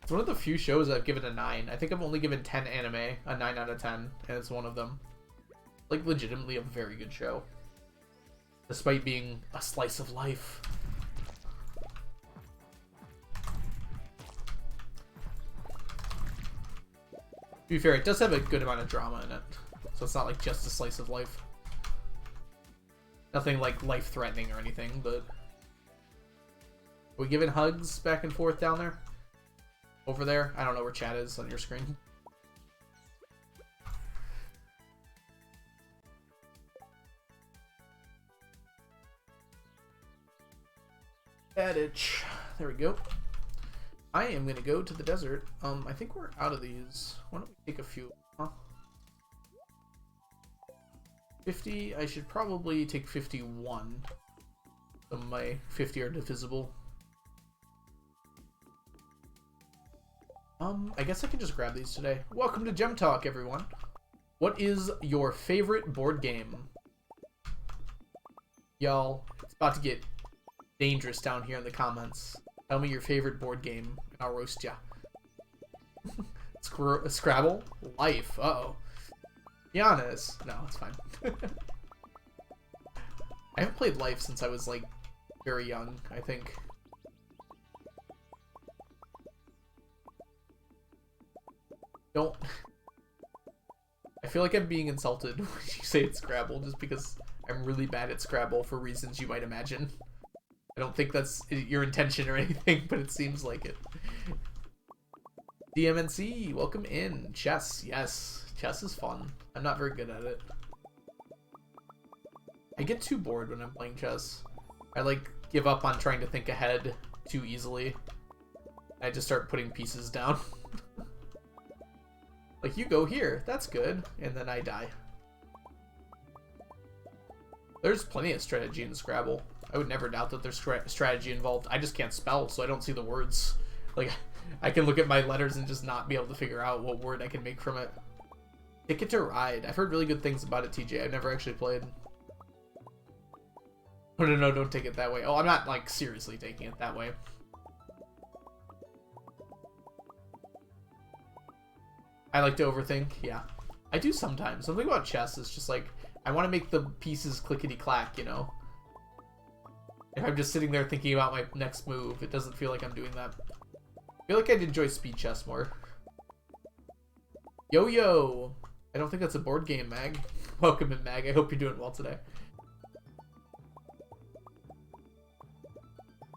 It's one of the few shows I've given a 9. I think I've only given 10 anime a 9 out of 10, and it's one of them. Like, legitimately a very good show. Despite being a slice of life. To be fair, it does have a good amount of drama in it. So it's not like just a slice of life. Nothing like life-threatening or anything, but... Are we giving hugs back and forth down there? Over there? I don't know where chat is on your screen. Adage. There we go. I am going to go to the desert. I think we're out of these. Why don't we take a few? Huh? 50. I should probably take 51. So my 50 are divisible. I guess I can just grab these today. Welcome to Gem Talk, everyone. What is your favorite board game? Y'all, it's about to get dangerous down here in the comments. Tell me your favorite board game, and I'll roast ya. Scrabble? Life. Uh-oh. Be honest. No, it's fine. I haven't played Life since I was, like, very young, I think. Don't... I feel like I'm being insulted when you say it's Scrabble, just because I'm really bad at Scrabble for reasons you might imagine. I don't think that's your intention or anything, but it seems like it. DMNC, welcome in. Chess, yes. Chess is fun. I'm not very good at it. I get too bored when I'm playing chess. I, like, give up on trying to think ahead too easily. I just start putting pieces down. Like, you go here, that's good, and then I die. There's plenty of strategy in Scrabble. I would never doubt that there's strategy involved. I just can't spell, so I don't see the words. Like, I can look at my letters and just not be able to figure out what word I can make from it. Ticket to Ride. I've heard really good things about it, TJ. I've never actually played. Oh, no, don't take it that way. Oh, I'm not, like, seriously taking it that way. I like to overthink, yeah. I do sometimes. Something about chess is just like, I want to make the pieces clickety-clack, you know? If I'm just sitting there thinking about my next move, it doesn't feel like I'm doing that. I feel like I'd enjoy speed chess more. Yo-yo! I don't think that's a board game, Mag. Welcome in, Mag. I hope you're doing well today.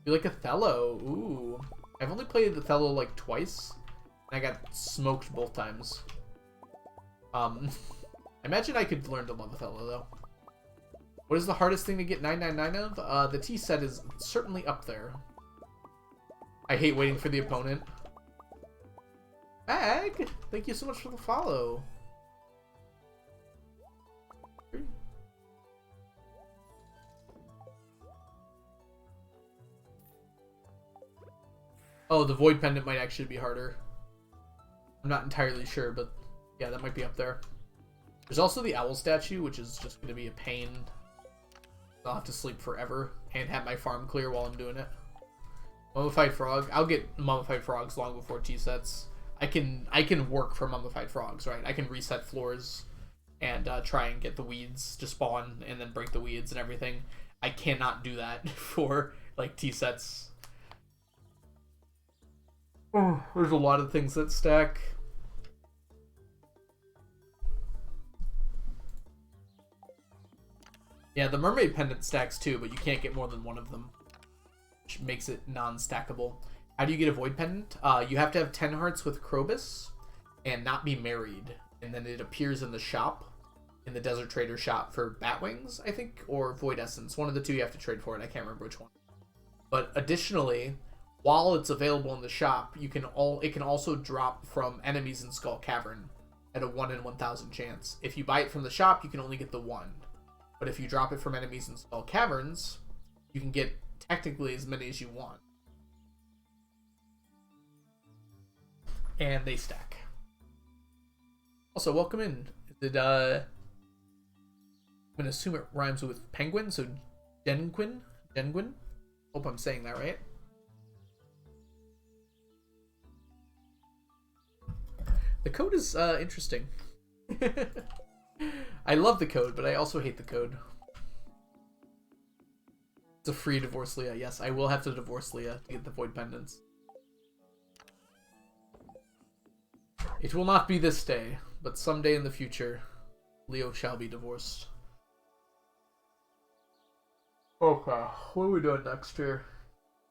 You like Othello? Ooh. I've only played Othello like twice. I got smoked both times. I imagine I could learn to love Othello, though. What is the hardest thing to get 999 of? The T set is certainly up there. I hate waiting for the opponent. Mag, thank you so much for the follow. Oh, the Void Pendant might actually be harder. I'm not entirely sure, but yeah, that might be up there. There's also the owl statue, which is just going to be a pain. I'll have to sleep forever and have my farm clear while I'm doing it. Mummified frog. I'll get mummified frogs long before T sets. I can work for mummified frogs, right? I can reset floors and try and get the weeds to spawn and then break the weeds and everything. I cannot do that for like T sets. Oh, there's a lot of things that stack. Yeah, the mermaid pendant stacks too, but you can't get more than one of them, which makes it non-stackable. How do you get a void pendant? You have to have 10 hearts with Krobus and not be married, and then it appears in the shop, in the Desert Trader shop for Batwings, I think, or Void Essence. One of the two you have to trade for it. I can't remember which one. But additionally, while it's available in the shop, it can also drop from enemies in Skull Cavern at a 1 in 1,000 chance. If you buy it from the shop, you can only get the one. But if you drop it from enemies in Skull Caverns, you can get technically as many as you want. And they stack. Also, welcome in. I'm going to assume it rhymes with penguin, so Denguin? Hope I'm saying that right. The code is interesting. I love the code, but I also hate the code. It's a free divorce Leah. Yes, I will have to divorce Leah to get the void pendants. It will not be this day, but someday in the future, Leo shall be divorced. Okay, what are we doing next here?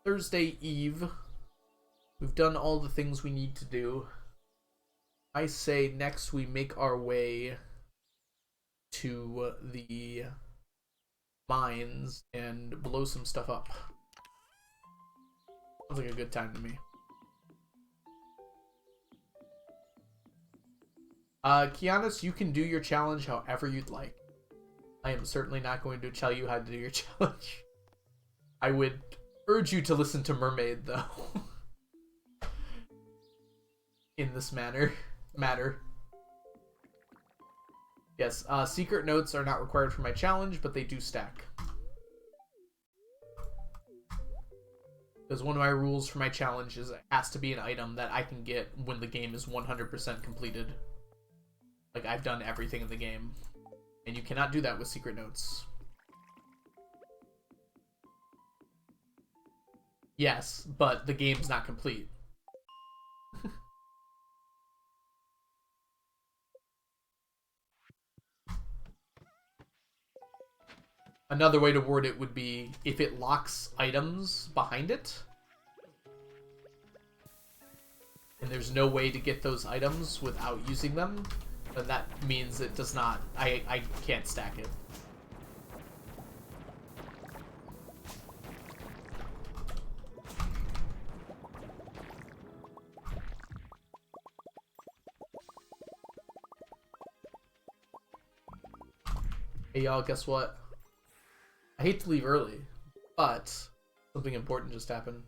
Thursday Eve. We've done all the things we need to do. I say next we make our way to the mines and blow some stuff up. Sounds like a good time to me. Kianis, you can do your challenge however you'd like. I am certainly not going to tell you how to do your challenge. I would urge you to listen to Mermaid, though. In this matter. Yes, secret notes are not required for my challenge, but they do stack. Because one of my rules for my challenge is it has to be an item that I can get when the game is 100% completed. Like, I've done everything in the game. And you cannot do that with secret notes. Yes, but the game's not complete. Another way to word it would be, if it locks items behind it, and there's no way to get those items without using them, then that means it does not, I can't stack it. Hey y'all, guess what? I hate to leave early, but something important just happened.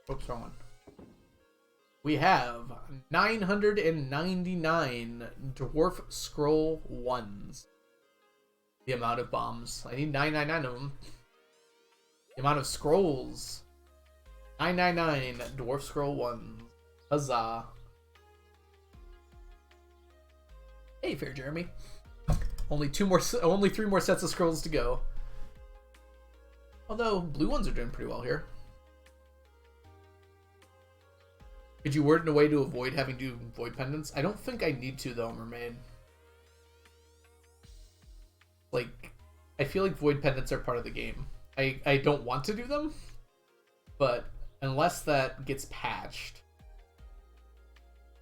Oops, wrong one. We have 999 Dwarf Scroll 1s. The amount of bombs. I need 999 of them. The amount of scrolls. 999 Dwarf Scroll 1s. Huzzah. Hey, Fair Jeremy. Only 3 more sets of scrolls to go. Although, blue ones are doing pretty well here. Could you word in a way to avoid having to do void pendants? I don't think I need to, though, Mermaid. Like, I feel like void pendants are part of the game. I don't want to do them, but unless that gets patched.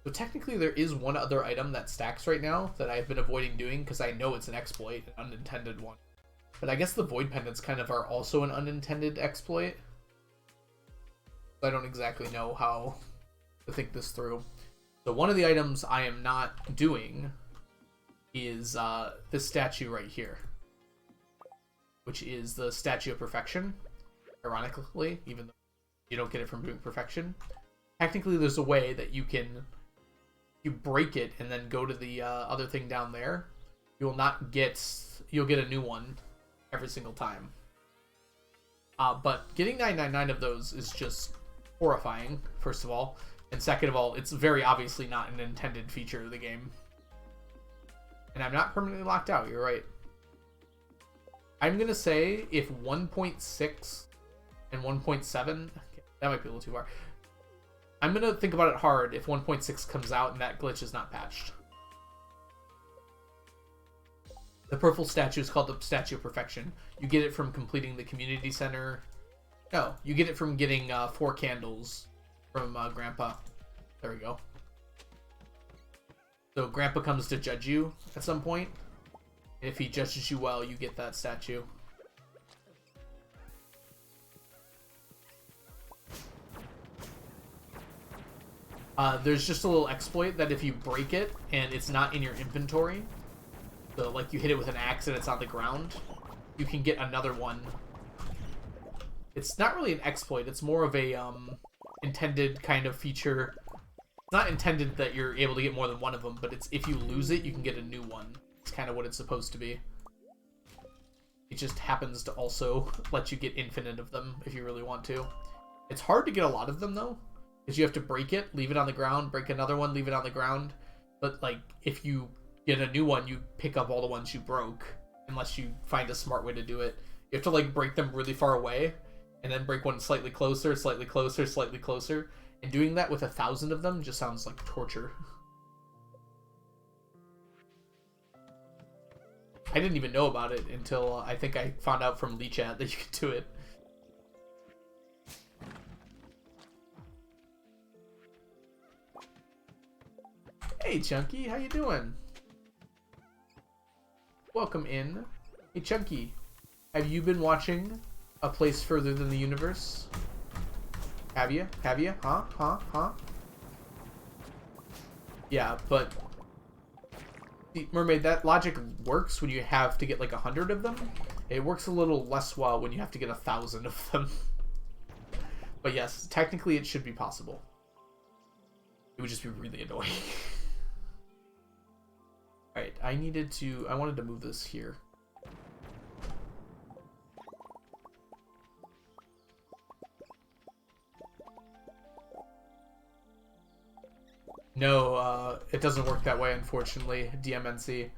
So technically there is one other item that stacks right now that I've been avoiding doing because I know it's an exploit, an unintended one. But I guess the void pendants kind of are also an unintended exploit. I don't exactly know how to think this through. So one of the items I am not doing is this statue right here, which is the Statue of Perfection, ironically, even though you don't get it from doing perfection. Technically there's a way that you can, you break it and then go to the other thing down there, you'll get a new one every single time. But getting 999 of those is just horrifying, first of all, and second of all, it's very obviously not an intended feature of the game. And I'm not permanently locked out, you're right. I'm gonna say if 1.6 and 1.7, that might be a little too far. I'm gonna think about it hard if 1.6 comes out and that glitch is not patched. The purple statue is called the Statue of Perfection. You get it from completing the community center. No, you get it from getting 4 candles from Grandpa. There we go. So Grandpa comes to judge you at some point. If he judges you well, you get that statue. There's just a little exploit that if you break it and it's not in your inventory, so like you hit it with an axe and it's on the ground, you can get another one. It's not really an exploit, it's more of a intended kind of feature. It's not intended that you're able to get more than one of them, but it's if you lose it, you can get a new one. It's kind of what it's supposed to be. It just happens to also let you get infinite of them if you really want to. It's hard to get a lot of them, though. Because you have to break it, leave it on the ground, break another one, leave it on the ground. But, like, if you get a new one, you pick up all the ones you broke. Unless you find a smart way to do it. You have to, like, break them really far away. And then break one slightly closer, slightly closer, slightly closer. And doing that with 1,000 of them just sounds like torture. I didn't even know about it until I think I found out from Lee Chat that you could do it. Hey Chunky, how you doing? Welcome in. Hey Chunky, have you been watching A Place Further Than the Universe? Have you? Have you? Huh? Huh? Huh? Yeah, but Mermaid, that logic works when you have to get like 100 of them. It works a little less well when you have to get 1,000 of them. But yes, technically it should be possible. It would just be really annoying. Alright, I wanted to move this here. No, it doesn't work that way, unfortunately, DMNC.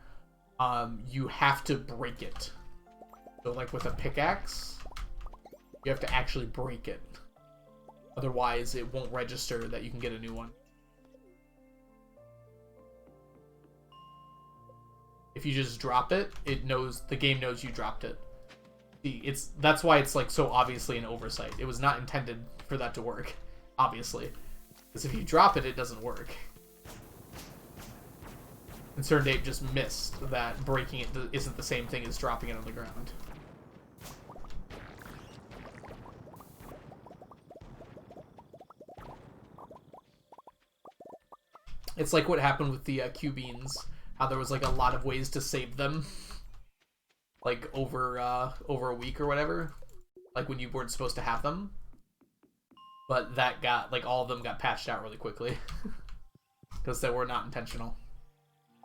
You have to break it. So, like, with a pickaxe, you have to actually break it. Otherwise, it won't register that you can get a new one. If you just drop it, the game knows you dropped it. That's why it's, like, so obviously an oversight. It was not intended for that to work, obviously. Because if you drop it, it doesn't work. Concerned Ape just missed that breaking it isn't the same thing as dropping it on the ground. It's like what happened with the Q-Beans. How there was like a lot of ways to save them. Like over a week or whatever. Like when you weren't supposed to have them. But that got, like, all of them got patched out really quickly. Because they were not intentional.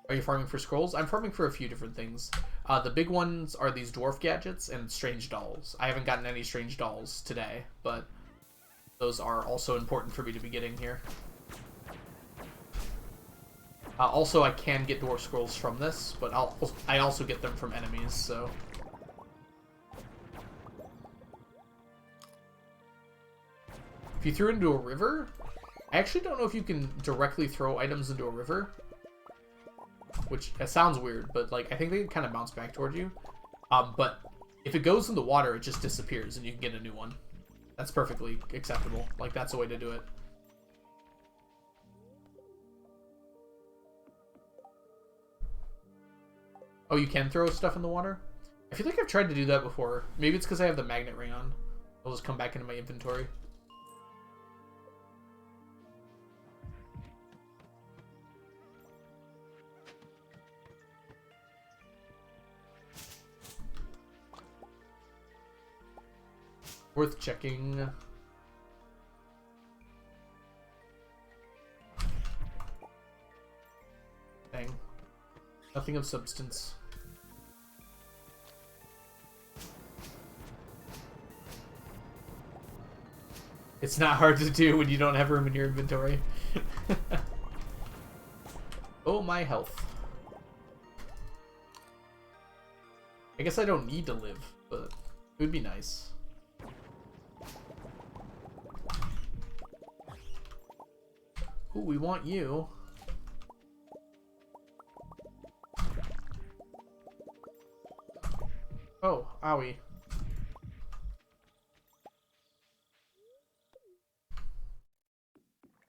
Are you farming for scrolls? I'm farming for a few different things. The big ones are these dwarf gadgets and strange dolls. I haven't gotten any strange dolls today, but those are also important for me to be getting here. Also, I can get dwarf scrolls from this, but I also get them from enemies, so... If you threw it into a river, I actually don't know if you can directly throw items into a river. Which, it sounds weird, but like I think they kind of bounce back toward you. But if it goes in the water, it just disappears and you can get a new one. That's perfectly acceptable. Like, that's a way to do it. Oh, you can throw stuff in the water? I feel like I've tried to do that before. Maybe it's because I have the magnet ring on. I'll just come back into my inventory. Worth checking. Dang. Nothing of substance. It's not hard to do when you don't have room in your inventory. Oh, my health. I guess I don't need to live, but it would be nice. Ooh, we want you. Oh, owie.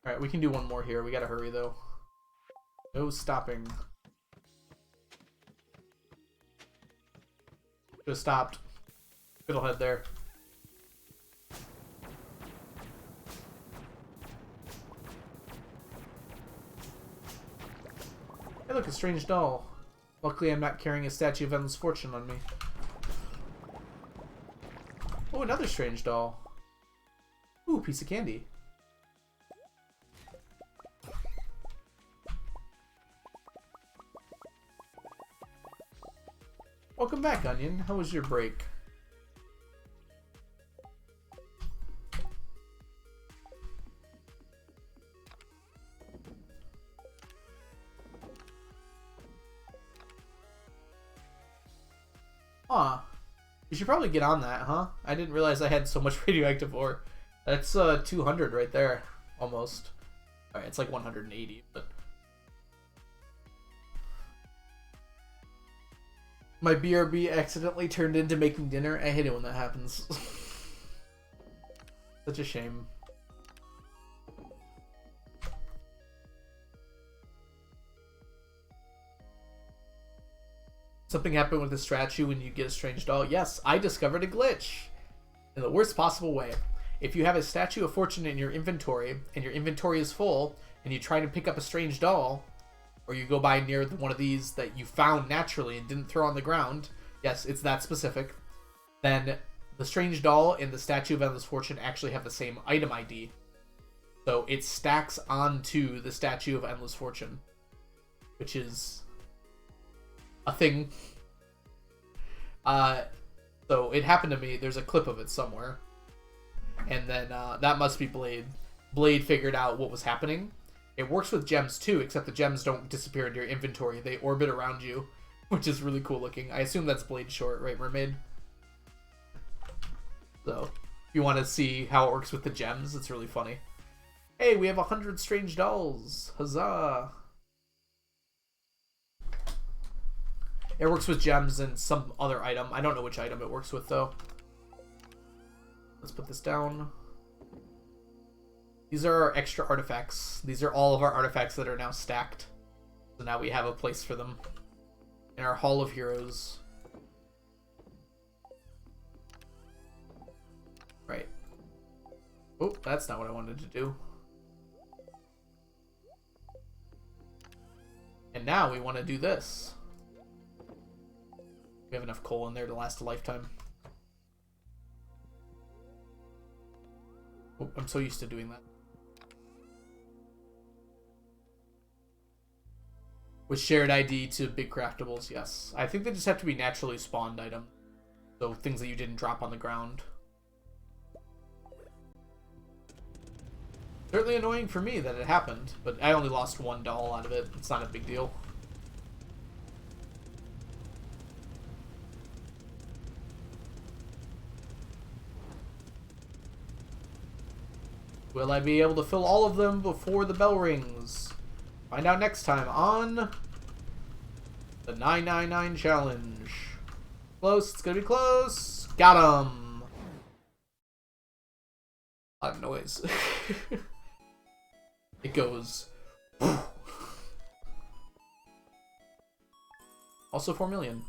Alright, we can do one more here. We gotta hurry, though. No stopping. Just stopped. Fiddlehead there. Hey, look, a strange doll. Luckily, I'm not carrying a statue of Endless Fortune on me. Oh, another strange doll. Ooh, piece of candy. Welcome back, Onion. How was your break? Huh. You should probably get on that, huh? I didn't realize I had so much radioactive ore. That's 200 right there, almost. Alright, it's like 180, but... My BRB accidentally turned into making dinner. I hate it when that happens. Such a shame. Something happened with the statue when you get a strange doll. Yes, I discovered a glitch. In the worst possible way. If you have a statue of fortune in your inventory, and your inventory is full, and you try to pick up a strange doll, or you go by near one of these that you found naturally and didn't throw on the ground, yes, it's that specific, then the strange doll and the statue of endless fortune actually have the same item ID. So it stacks onto the statue of endless fortune, which is a thing. So it happened to me. There's a clip of it somewhere. And then that must be Blade. Blade figured out what was happening. It works with gems too, except the gems don't disappear into your inventory. They orbit around you, which is really cool looking. I assume that's Blade short, right, Mermaid? So, if you want to see how it works with the gems, it's really funny. Hey, we have 100 strange dolls. Huzzah! It works with gems and some other item. I don't know which item it works with, though. Let's put this down. These are our extra artifacts. These are all of our artifacts that are now stacked. So now we have a place for them in our Hall of Heroes. Right. Oh, that's not what I wanted to do. And now we want to do this. We have enough coal in there to last a lifetime. Oh, I'm so used to doing that. With shared ID to big craftables, yes. I think they just have to be naturally spawned items. So things that you didn't drop on the ground. Certainly annoying for me that it happened, but I only lost one doll out of it. It's not a big deal. Will I be able to fill all of them before the bell rings? Find out next time on the 999 challenge. Close, it's gonna be close. Got him. A lot of noise. It goes. Also 4 million.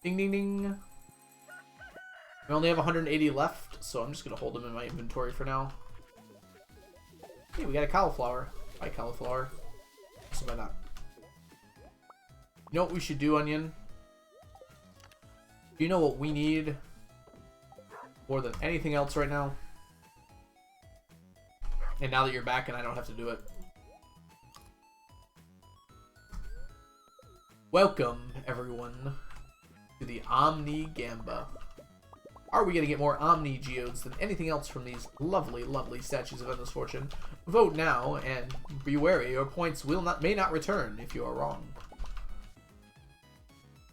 Ding ding ding. We only have 180 left, so I'm just gonna hold them in my inventory for now. Hey, we got a cauliflower. Buy cauliflower. So why not? You know what we should do, Onion? Do you know what we need more than anything else right now? And now that you're back and I don't have to do it. Welcome, everyone, to the Omni Gamba. Are we going to get more Omni Geodes than anything else from these lovely, lovely statues of endless fortune? Vote now, and be wary, your points may not return if you are wrong.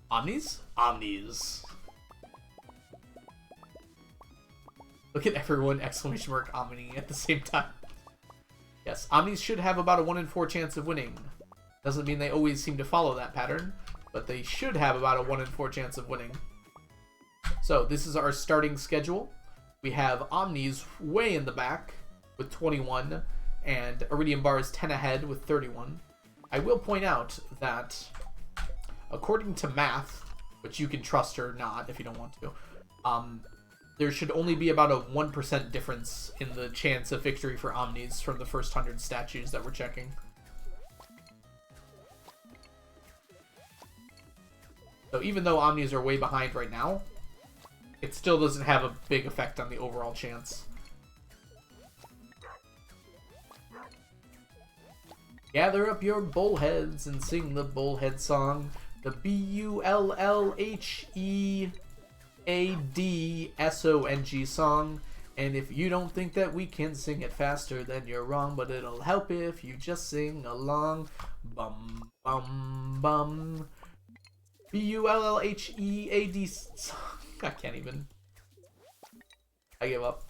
Omnis? Omnis. Look at everyone exclamation mark Omni at the same time. Yes, Omnis should have about a 1 in 4 chance of winning. Doesn't mean they always seem to follow that pattern, but they should have about a 1 in 4 chance of winning. So this is our starting schedule. We have Omnis way in the back with 21, and Iridium Bar is 10 ahead with 31. I will point out that according to math, which you can trust or not if you don't want to, there should only be about a 1% difference in the chance of victory for Omnis from the first 100 statues that we're checking. So even though Omnis are way behind right now, it still doesn't have a big effect on the overall chance. Gather up your bullheads and sing the bullhead song. The BULLHEADSONG song. And if you don't think that we can sing it faster, then you're wrong. But it'll help if you just sing along. Bum, bum, bum. Bullhead song. I can't even. I give up.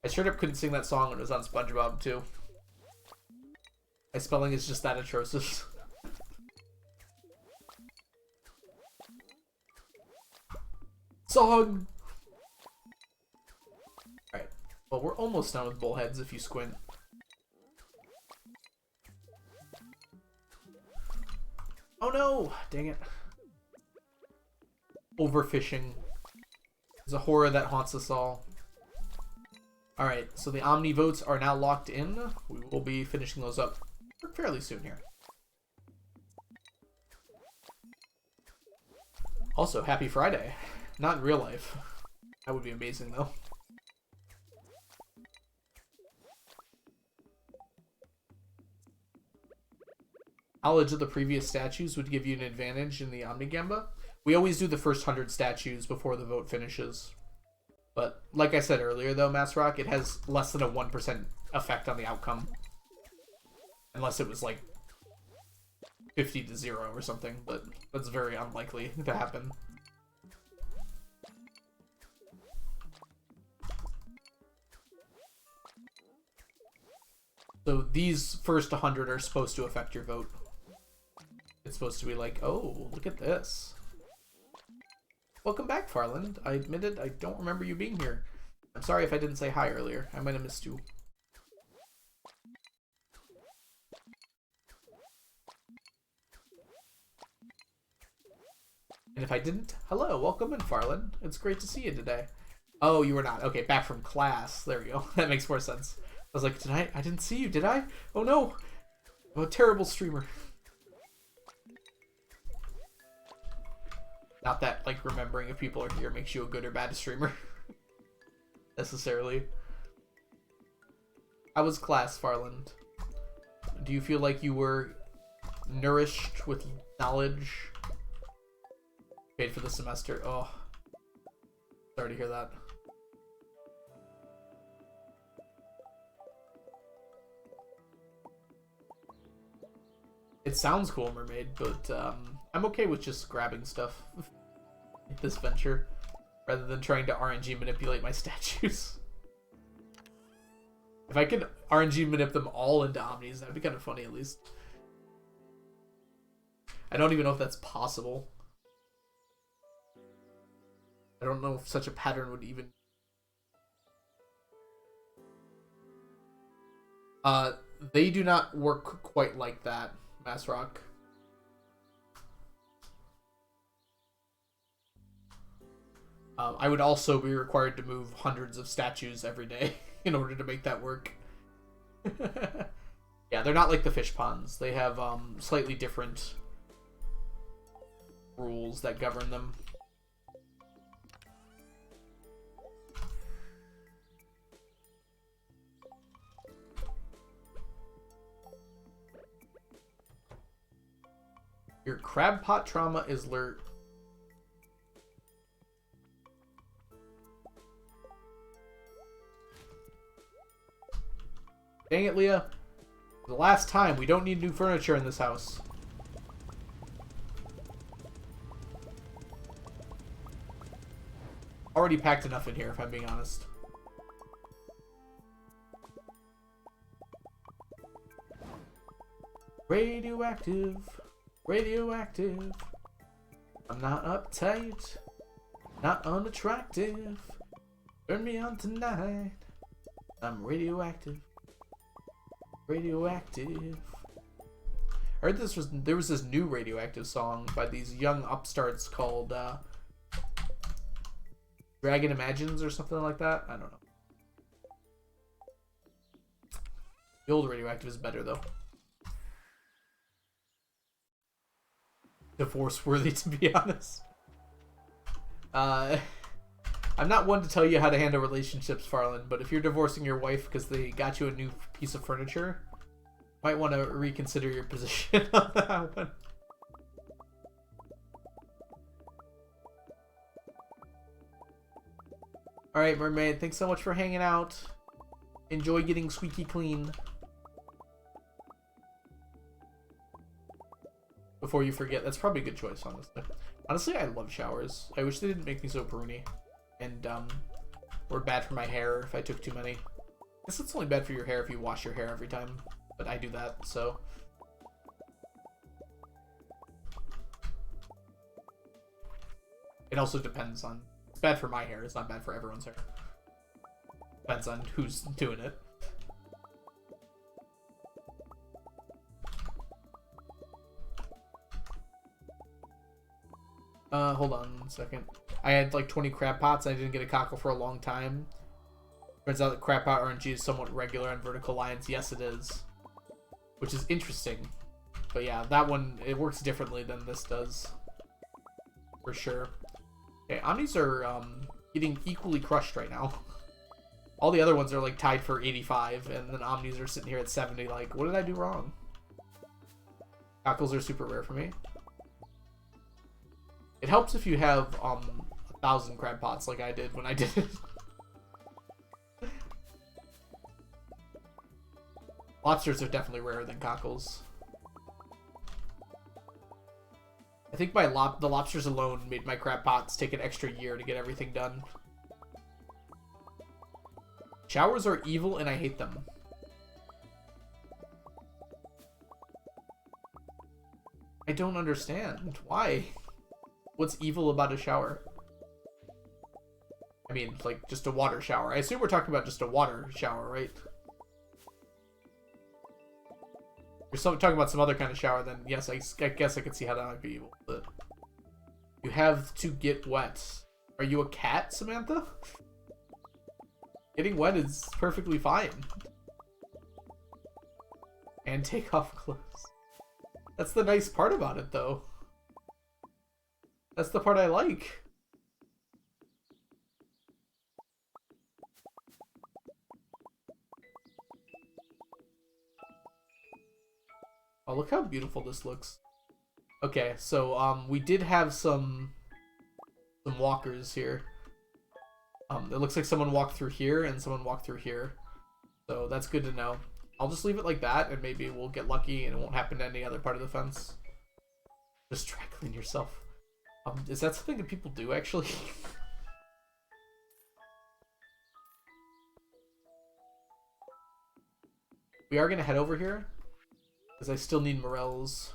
I straight up couldn't sing that song when it was on SpongeBob, too. My spelling is just that atrocious. Song! Alright. Well, we're almost done with bullheads if you squint. Oh no! Dang it. Overfishing is a horror that haunts us all. Alright, so the Omni votes are now locked in. We will be finishing those up fairly soon here. Also, happy Friday. Not in real life. That would be amazing, though. Knowledge of the previous statues would give you an advantage in the Omnigamba. We always do the first 100 statues before the vote finishes. But, like I said earlier, though, Mass Rock, it has less than a 1% effect on the outcome. Unless it was, like, 50-0 or something, but that's very unlikely to happen. So these first 100 are supposed to affect your vote. It's supposed to be like, oh, look at this. Welcome back, Farland. I admitted I don't remember you being here. I'm sorry if I didn't say hi earlier. I might have missed you. And if I didn't, hello, welcome in, Farland. It's great to see you today. Oh, you were not. Okay, back from class. There we go. That makes more sense. I was like, I didn't see you, did I? Oh no! I'm a terrible streamer. Not that, like, remembering if people are here makes you a good or bad streamer. Necessarily. How was class, Farland? Do you feel like you were nourished with knowledge? Paid for the semester? Oh. Sorry to hear that. It sounds cool, Mermaid, but I'm okay with just grabbing stuff in this venture rather than trying to RNG manipulate my statues. If I could RNG manip them all into Omnis, that'd be kind of funny at least. I don't even know if that's possible. I don't know if such a pattern would even... They do not work quite like that, Mass Rock. I would also be required to move hundreds of statues every day in order to make that work. Yeah, they're not like the fish ponds. They have slightly different rules that govern them. Your crab pot trauma is lurk. Dang it, Leah. The last time, we don't need new furniture in this house. Already packed enough in here, if I'm being honest. Radioactive. Radioactive. I'm not uptight. Not unattractive. Turn me on tonight. I'm radioactive. Radioactive. I heard there was this new radioactive song by these young upstarts called Dragon Imagines or something like that. I don't know. The old radioactive is better though. Divorce worthy, to be honest. I'm not one to tell you how to handle relationships, Farland, but if you're divorcing your wife because they got you a new piece of furniture, you might want to reconsider your position on that one. Alright, mermaid, thanks so much for hanging out. Enjoy getting squeaky clean. Before you forget, that's probably a good choice, honestly. Honestly, I love showers. I wish they didn't make me so pruny. And, or bad for my hair if I took too many. I guess it's only bad for your hair if you wash your hair every time. But I do that, so... It also depends on... It's bad for my hair, it's not bad for everyone's hair. Depends on who's doing it. Hold on 1 second. I had like 20 crab pots and I didn't get a cockle for a long time. Turns out that crab pot RNG is somewhat regular on vertical lines. Yes, it is. Which is interesting. But yeah, that one, it works differently than this does. For sure. Okay, Omnis are getting equally crushed right now. All the other ones are like tied for 85, and then Omnis are sitting here at 70. Like, what did I do wrong? Cockles are super rare for me. It helps if you have 1,000 crab pots like I did when I did it. Lobsters are definitely rarer than cockles. I think the lobsters alone made my crab pots take an extra year to get everything done. Showers are evil and I hate them. I don't understand. Why? What's evil about a shower? I mean, like, just a water shower. I assume we're talking about just a water shower, right? If you're talking about some other kind of shower, then yes, I guess I could see how that might be evil. But you have to get wet. Are you a cat, Samantha? Getting wet is perfectly fine. And take off clothes. That's the nice part about it, though. That's the part I like. Oh, look how beautiful this looks. Okay, so we did have some walkers here. It looks like someone walked through here and someone walked through here. So that's good to know. I'll just leave it like that and maybe we'll get lucky and it won't happen to any other part of the fence. Just dry clean yourself. Is that something that people do actually? We are gonna head over here because I still need morels.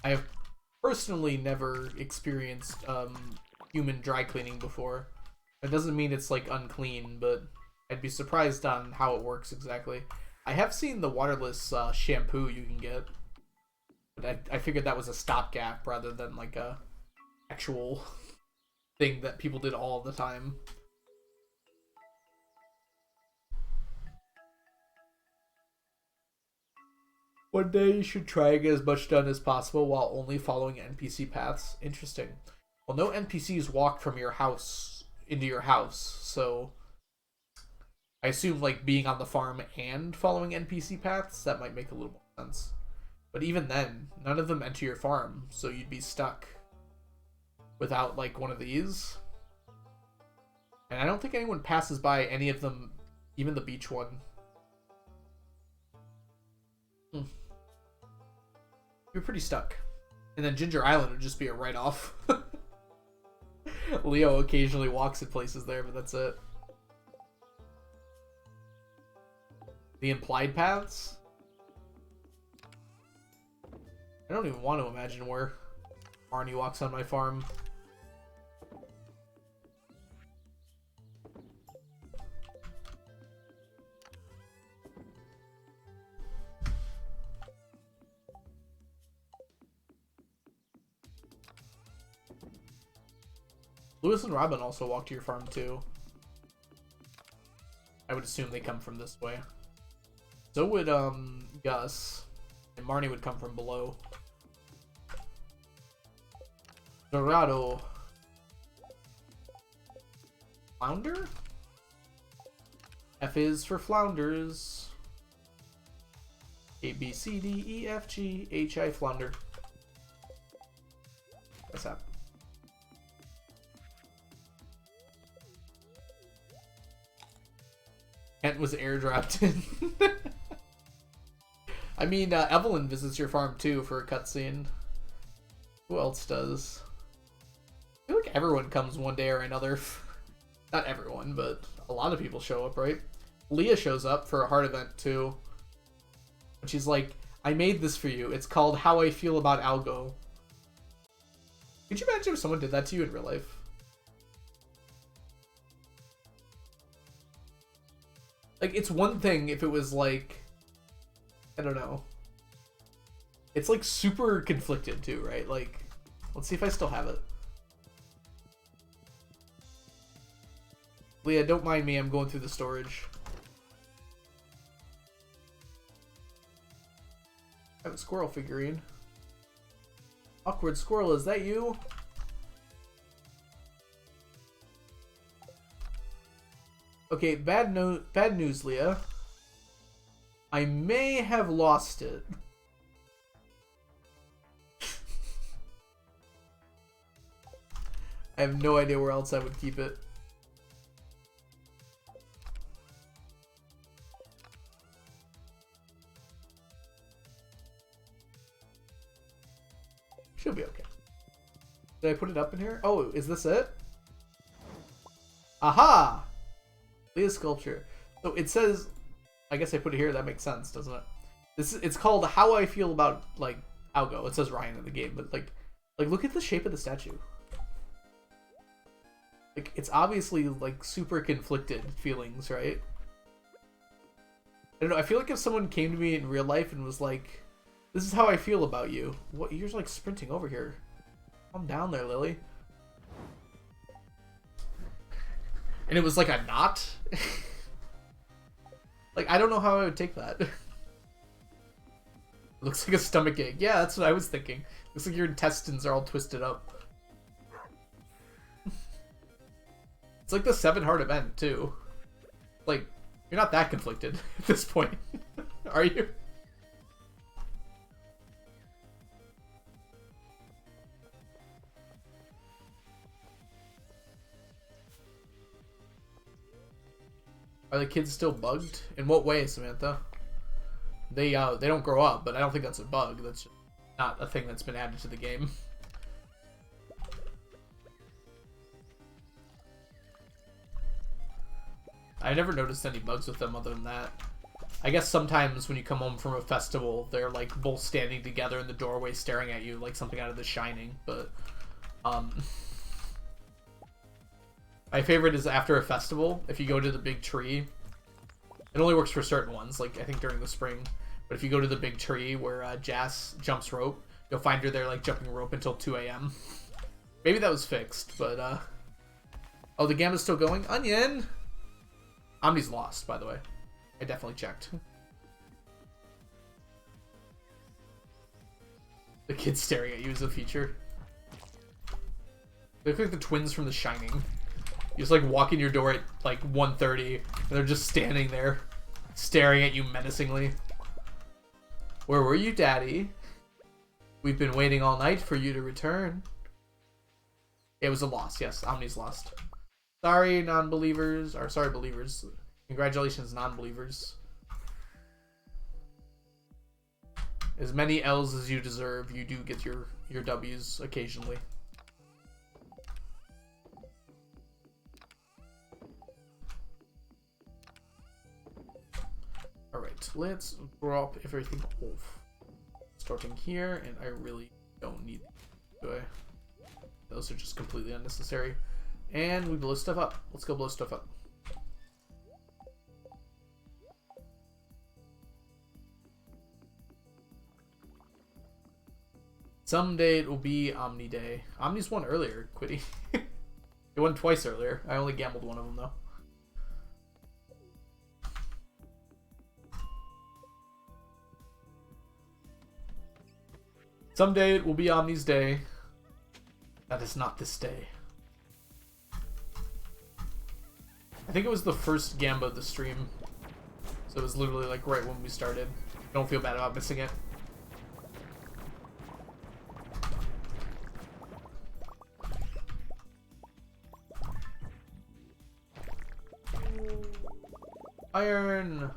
I have personally never experienced human dry cleaning before. That doesn't mean it's like unclean, but I'd be surprised on how it works exactly. I have seen the waterless shampoo you can get, but I figured that was a stopgap rather than like a actual thing that people did all the time. One day you should try and get as much done as possible while only following NPC paths. Interesting. Well, no NPCs walk from your house into your house, so I assume like being on the farm and following NPC paths, that might make a little more sense. But even then, none of them enter your farm, so you'd be stuck without like one of these. And I don't think anyone passes by any of them, even the beach one. You're pretty stuck. And then Ginger Island would just be a write-off. Leo occasionally walks in places there, but that's it. The implied paths? I don't even want to imagine where Arnie walks on my farm. Lewis and Robin also walk to your farm too. I would assume they come from this way. So would Gus. And Marnie would come from below. Dorado. Flounder? F is for flounders. A, B, C, D, E, F, G, H, I, flounder. What's that? Kent was airdropped in. I mean, Evelyn visits your farm too for a cutscene. Who else does? I feel like everyone comes one day or another. Not everyone, but a lot of people show up, right? Leah shows up for a heart event too. And she's like, I made this for you. It's called How I Feel About Algo. Could you imagine if someone did that to you in real life? Like, it's one thing if it was like, I don't know. It's like super conflicted too, right? Like, let's see if I still have it. Leah, don't mind me. I'm going through the storage. I have a squirrel figurine. Awkward squirrel, is that you? Okay, bad news, Leah. I may have lost it. I have no idea where else I would keep it. Should be okay. Did I put it up in here? Oh, is this it? Aha! Leah's sculpture. So it says, I guess I put it here, that makes sense, doesn't it? It's called How I Feel About, like, Algo. It says Ryan in the game, but like look at the shape of the statue. Like, it's obviously like super conflicted feelings, right? I don't know, I feel like if someone came to me in real life and was like, this is how I feel about you. What, you're like sprinting over here. Calm down there, Lily. And it was like a knot. Like, I don't know how I would take that. Looks like a stomach ache. Yeah, that's what I was thinking. Looks like your intestines are all twisted up. It's like the 7-heart event, too. Like, you're not that conflicted at this point. Are you? Are the kids still bugged? In what way, Samantha? They don't grow up, but I don't think that's a bug. That's just not a thing that's been added to the game. I never noticed any bugs with them other than that. I guess sometimes when you come home from a festival, they're like both standing together in the doorway staring at you like something out of The Shining, but my favorite is after a festival, if you go to the big tree. It only works for certain ones, like I think during the spring. But if you go to the big tree where Jas jumps rope, you'll find her there like jumping rope until 2 a.m. Maybe that was fixed, but oh, the game is still going? Onion! Omni's lost, by the way. I definitely checked. The kid staring at you is a feature. They look like the twins from The Shining. You just like walk in your door at like 1:30 and they're just standing there staring at you menacingly. Where were you, Daddy? We've been waiting all night for you to return. It was a loss, yes. Omni's lost. Sorry, non-believers. Or sorry, believers. Congratulations, non-believers. As many L's as you deserve, you do get your W's occasionally. Alright, let's drop everything off. Starting here, and I really don't need do I? Those are just completely unnecessary. And we blow stuff up. Let's go blow stuff up. Someday it will be Omni Day. Omni's won earlier, Quiddy. It won twice earlier. I only gambled one of them, though. Someday it will be Omni's day. That is not this day. I think it was the first Gamba of the stream. So it was literally like right when we started. Don't feel bad about missing it. Iron.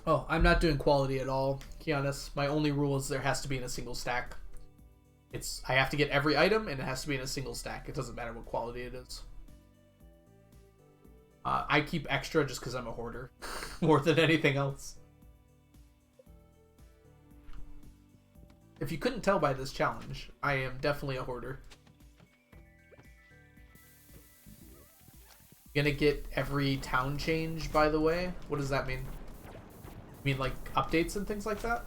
Oh, I'm not doing quality at all, Kianis. My only rule is there has to be in a single stack. I have to get every item and it has to be in a single stack. It doesn't matter what quality it is. I keep extra just because I'm a hoarder more than anything else. If you couldn't tell by this challenge, I am definitely a hoarder. Gonna get every town change, by the way. What does that mean? You mean like updates and things like that?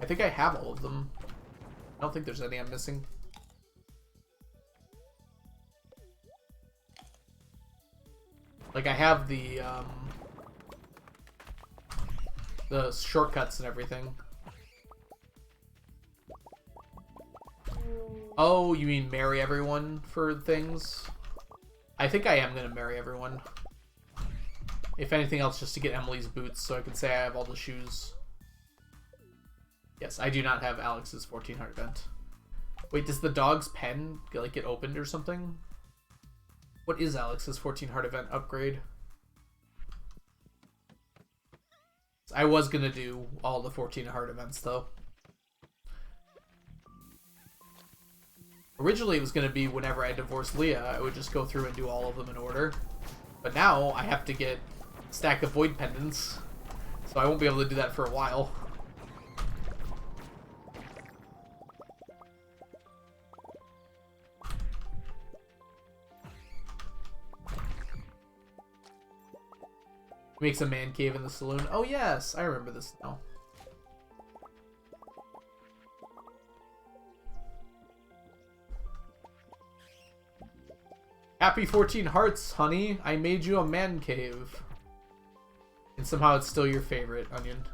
I think I have all of them. I don't think there's any I'm missing. Like I have the shortcuts and everything. Oh, you mean marry everyone for things? I think I am gonna marry everyone. If anything else, just to get Emily's boots so I can say I have all the shoes. Yes, I do not have Alex's 14 heart event. Wait, does the dog's pen get opened or something? What is Alex's 14 heart event upgrade? I was gonna do all the 14 heart events though. Originally it was gonna be whenever I divorced Leah, I would just go through and do all of them in order. But now I have to get a stack of void pendants, so I won't be able to do that for a while. Makes a man cave in the saloon. Oh yes, I remember this now. Happy 14 hearts, honey. I made you a man cave. And somehow it's still your favorite, Onion.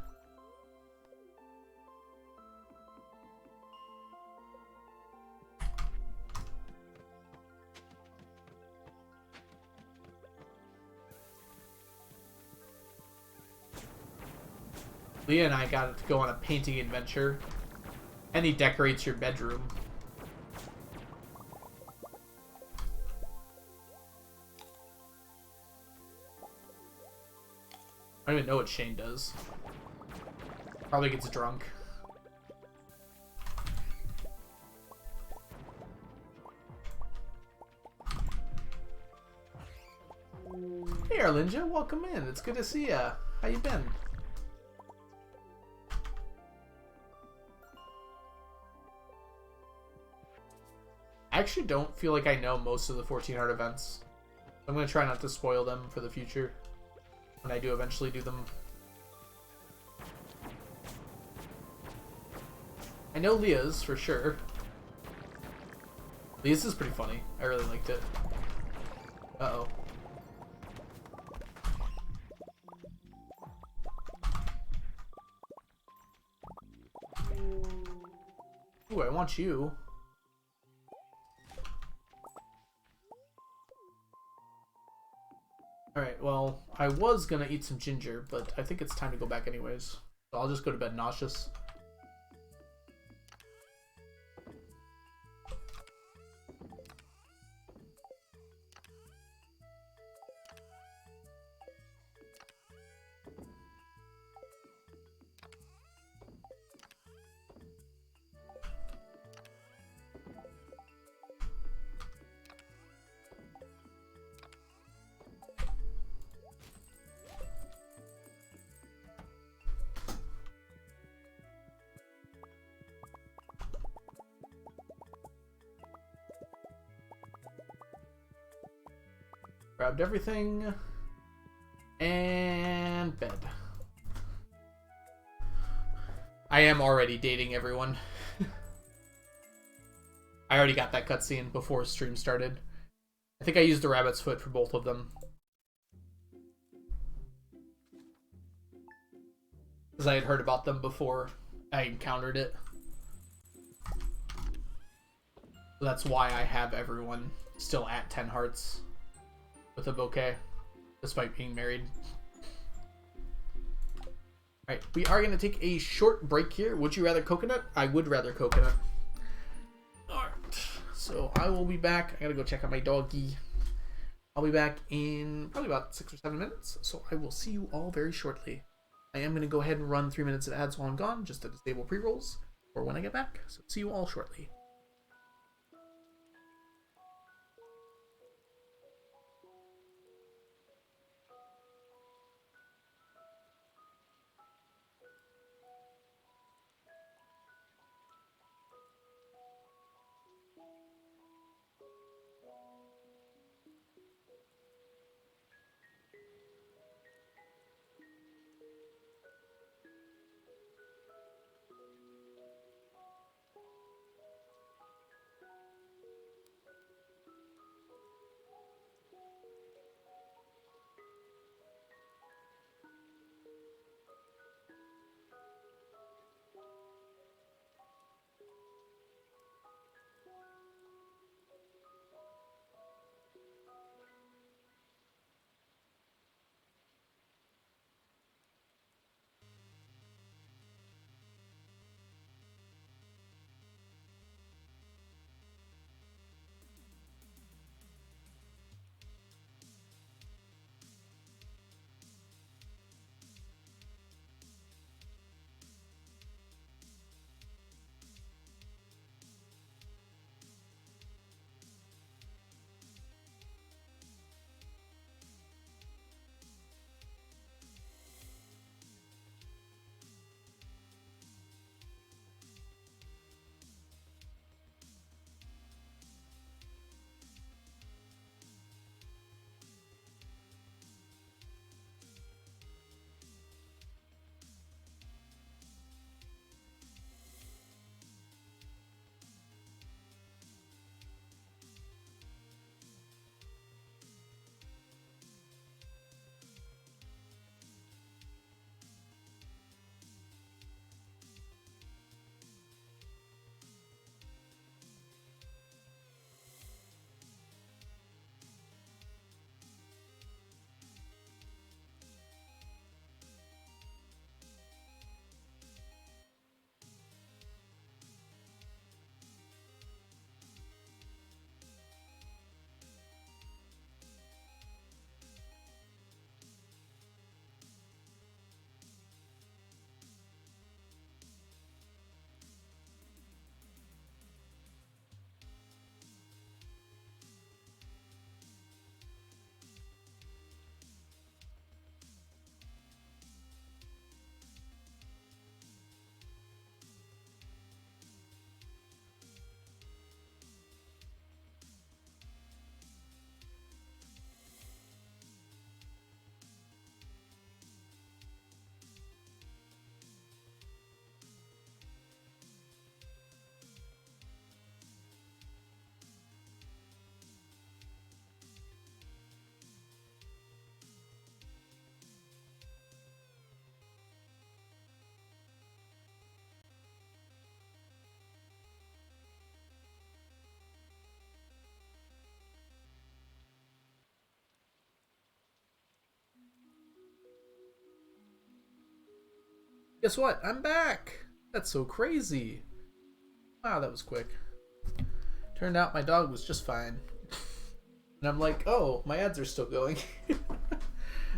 Leah and I got to go on a painting adventure. And he decorates your bedroom. I don't even know what Shane does. Probably gets drunk. Hey Arlinja, welcome in. It's good to see ya. How you been? I actually don't feel like I know most of the 14 heart events. I'm going to try not to spoil them for the future when I do eventually do them. I know Leah's for sure. Leah's is pretty funny. I really liked it. Uh-oh. Ooh, I want you. Alright, well, I was gonna eat some ginger, but I think it's time to go back anyways. So I'll just go to bed nauseous. Grabbed everything. And bed. I am already dating everyone. I already got that cutscene before stream started. I think I used the rabbit's foot for both of them. Because I had heard about them before I encountered it. So that's why I have everyone still at 10 hearts with a bouquet, despite being married. Alright, we are going to take a short break here. Would you rather coconut? I would rather coconut. Alright, so I will be back. I gotta go check out my doggy. I'll be back in probably about 6 or 7 minutes, so I will see you all very shortly. I am going to go ahead and run 3 minutes of ads while I'm gone, just to disable pre-rolls, or when I get back. So see you all shortly. Guess what? I'm back! That's so crazy. Wow, that was quick. Turned out my dog was just fine. And I'm like, oh, my ads are still going.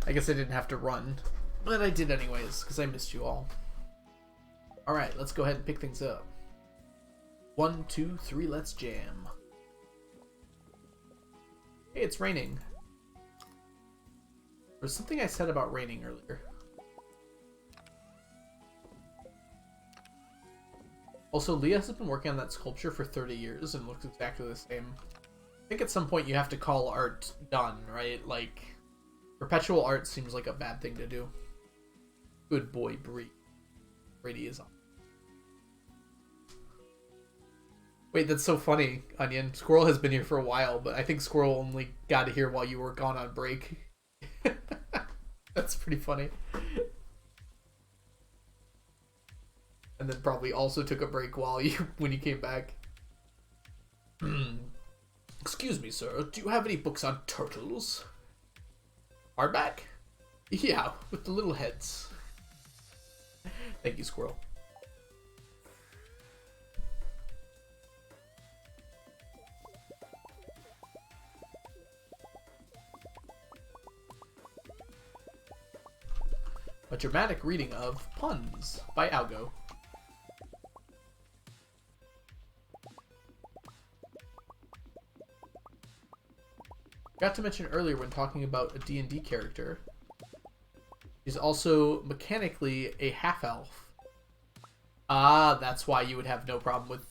I guess I didn't have to run. But I did anyways, because I missed you all. Alright, let's go ahead and pick things up. 1, 2, 3, let's jam. Hey, it's raining. There's something I said about raining earlier. Also, Leah has been working on that sculpture for 30 years and looks exactly the same. I think at some point you have to call art done, right? Like, perpetual art seems like a bad thing to do. Good boy, Brady is on. Wait, that's so funny, Onion. Squirrel has been here for a while, but I think Squirrel only got here while you were gone on break. That's pretty funny. And then probably also took a break while when you came back. Excuse me, sir. Do you have any books on turtles? Hardback? Yeah, with the little heads. Thank you, squirrel. A dramatic reading of Puns by Algo. Forgot to mention earlier when talking about a D&D character, he's also mechanically a half-elf. Ah, that's why you would have no problem with...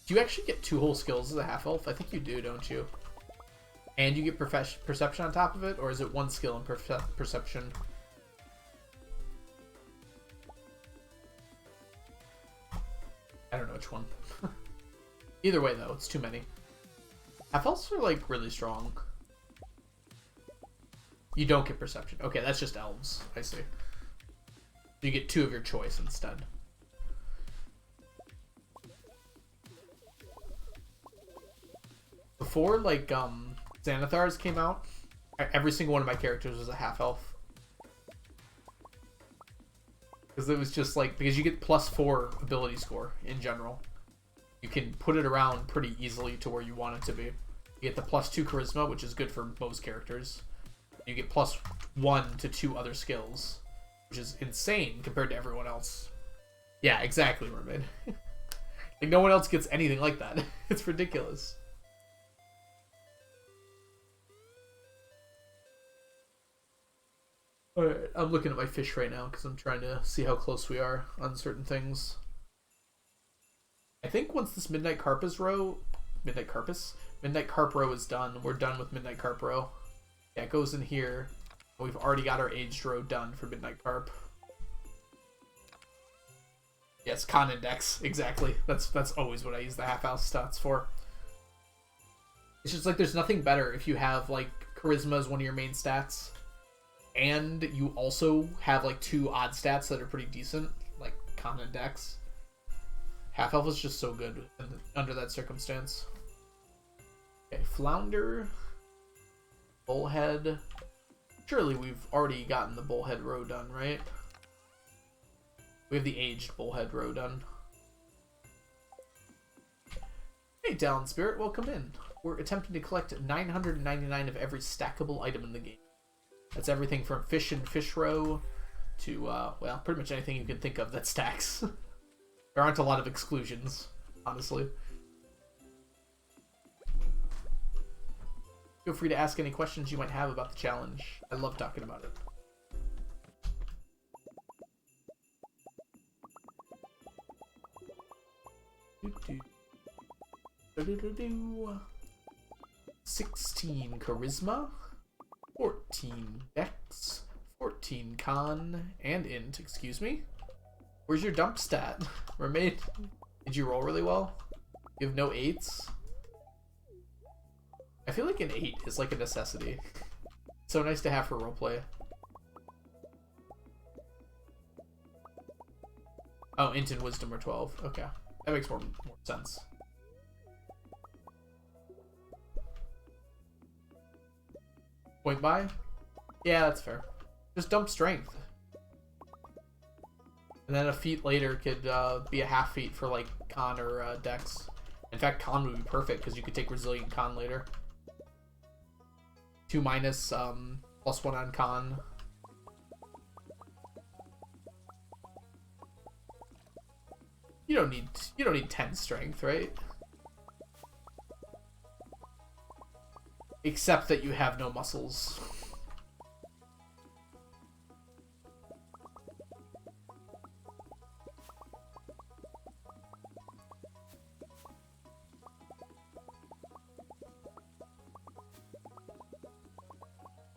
Do you actually get 2 whole skills as a half-elf? I think you do, don't you? And you get perception on top of it? Or is it 1 skill and perception? I don't know which one. Either way, though, it's too many. Half-elves are, like, really strong. You don't get perception. Okay, that's just elves. I see. You get 2 of your choice instead. Before, like, Xanathars came out, every single one of my characters was a half-elf. Because it was just, like, because you get +4 ability score in general. You can put it around pretty easily to where you want it to be. You get the +2 charisma, which is good for most characters. You get +1 to 2 other skills, which is insane compared to everyone else. Yeah, exactly, Mermaid. Like, no one else gets anything like that. It's ridiculous. Alright, I'm looking at my fish right now because I'm trying to see how close we are on certain things. I think once this Midnight Carp row is done, we're done with Midnight Carp row. Yeah, it goes in here. We've already got our aged row done for Midnight Carp. Yes, con index, exactly. That's always what I use the half-house stats for. It's just like there's nothing better if you have like charisma as one of your main stats, and you also have like 2 odd stats that are pretty decent, like con and dex. Half-elf is just so good under that circumstance. Okay, flounder, bullhead. Surely we've already gotten the bullhead row done, right? We have the aged bullhead row done. Hey, Talon Spirit, welcome in. We're attempting to collect 999 of every stackable item in the game. That's everything from fish and fish row to, well, pretty much anything you can think of that stacks. There aren't a lot of exclusions, honestly. Feel free to ask any questions you might have about the challenge. I love talking about it. Do-do-do-do-do. 16 charisma, 14 dex, 14 con, and int, excuse me. Where's your dump stat? Mermaid, did you roll really well? You have no 8s? I feel like an 8 is like a necessity. So nice to have for roleplay. Oh, int and wisdom are 12. Okay. That makes more sense. Point by? Yeah, that's fair. Just dump strength. And then a feat later could be a half feat for like con or dex. In fact, con would be perfect because you could take resilient con later. 2 minus, +1 on con. You don't need 10 strength, right? Except that you have no muscles.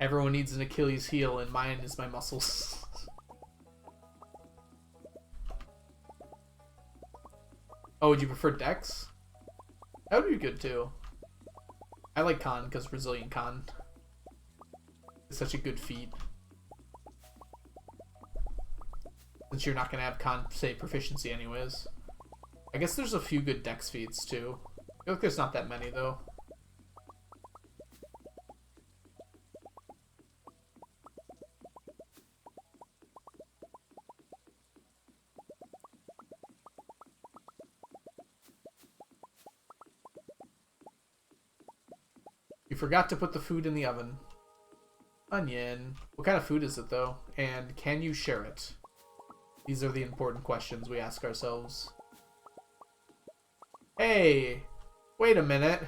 Everyone needs an Achilles heel, and mine is my muscles. Oh, would you prefer dex? That would be good too. I like con because resilient con is such a good feat. Since you're not going to have save proficiency anyways. I guess there's a few good dex feats too. I feel like there's not that many though. You forgot to put the food in the oven. Onion. What kind of food is it though? And can you share it? These are the important questions we ask ourselves. Hey! Wait a minute.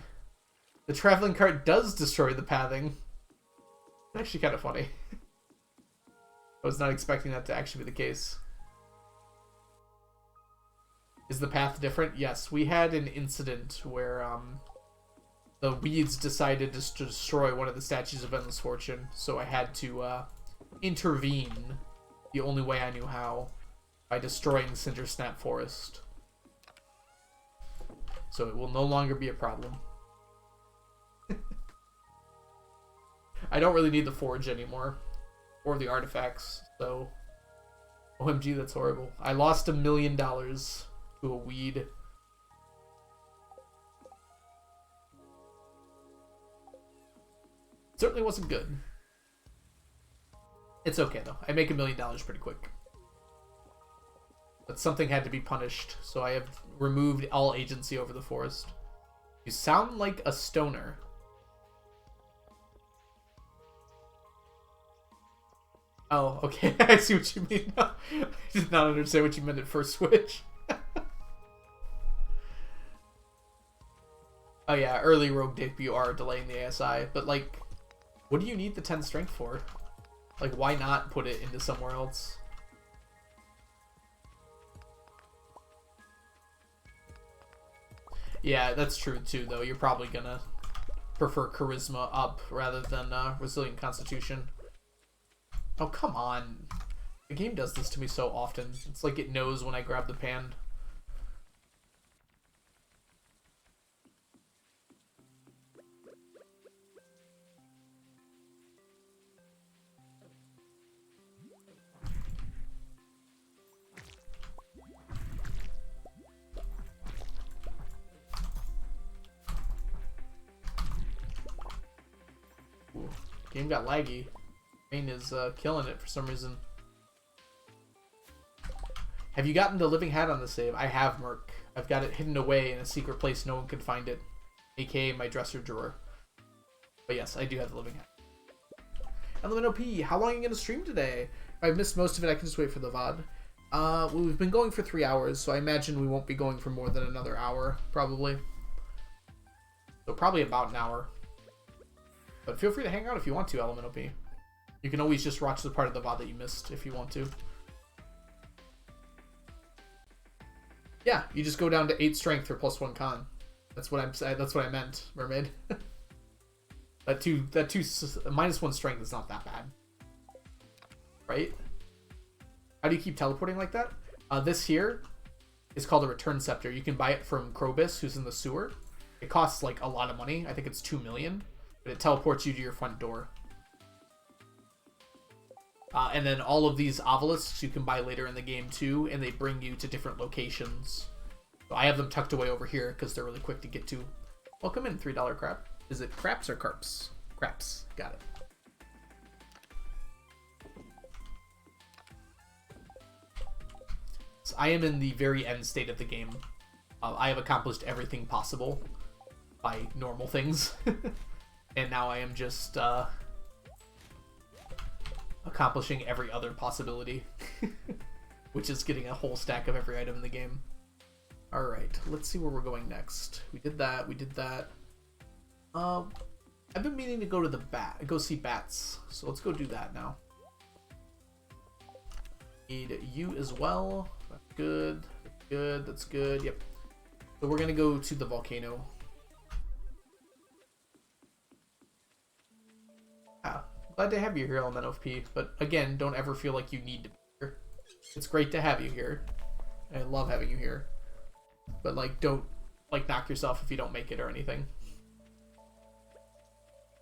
The traveling cart does destroy the pathing. It's actually kind of funny. I was not expecting that to actually be the case. Is the path different? Yes, we had an incident where the weeds decided to destroy one of the statues of Endless Fortune, so I had to intervene the only way I knew how, by destroying Cindersnap Forest. So it will no longer be a problem. I don't really need the forge anymore, or the artifacts, so OMG, that's horrible. I lost $1 million to a weed. Certainly wasn't good. It's okay though. I make $1 million pretty quick. But something had to be punished, so I have removed all agency over the forest. You sound like a stoner. Oh, okay. I see what you mean now. I did not understand what you meant at first switch. Oh yeah, early rogue debut are delaying the ASI, but like, what do you need the 10 strength for? Like, why not put it into somewhere else? Yeah, that's true too, though. You're probably gonna prefer charisma up rather than resilient constitution. Oh, come on. The game does this to me so often. It's like it knows when I grab the pan. Ooh, game got laggy. Rain is killing it for some reason. Have you gotten the living hat on the save? I have, Merc. I've got it hidden away in a secret place no one can find it, aka my dresser drawer. But yes, I do have the living hat. Element OP, how long are you going to stream today? If I've missed most of it, I can just wait for the VOD. Well, we've been going for 3 hours, so I imagine we won't be going for more than another hour, probably. So probably about an hour. But feel free to hang out if you want to, Element OP. You can always just watch the part of the VOD that you missed if you want to. Yeah, you just go down to 8 strength for +1 con. That's what I'm saying. That's what I meant, Mermaid. that two -1 strength is not that bad, right? How do you keep teleporting like that? This here is called a return scepter. You can buy it from Krobus, who's in the sewer. It costs like a lot of money. I think it's 2 million, but it teleports you to your front door. And then all of these obelisks you can buy later in the game too, and they bring you to different locations. So I have them tucked away over here because they're really quick to get to. Welcome in, $3 crap. Is it craps or carps? Craps. Got it. So I am in the very end state of the game. I have accomplished everything possible by normal things. And now I am just... accomplishing every other possibility, which is getting a whole stack of every item in the game. Alright, let's see where we're going next. We did that, we did that. I've been meaning to go to the go see bats, so let's go do that now. Need you as well. That's good, that's good, that's good, yep. So we're gonna go to the volcano. Glad to have you here, Element of P, but again, don't ever feel like you need to be here. It's great to have you here. I love having you here. But, like, don't, like, knock yourself if you don't make it or anything.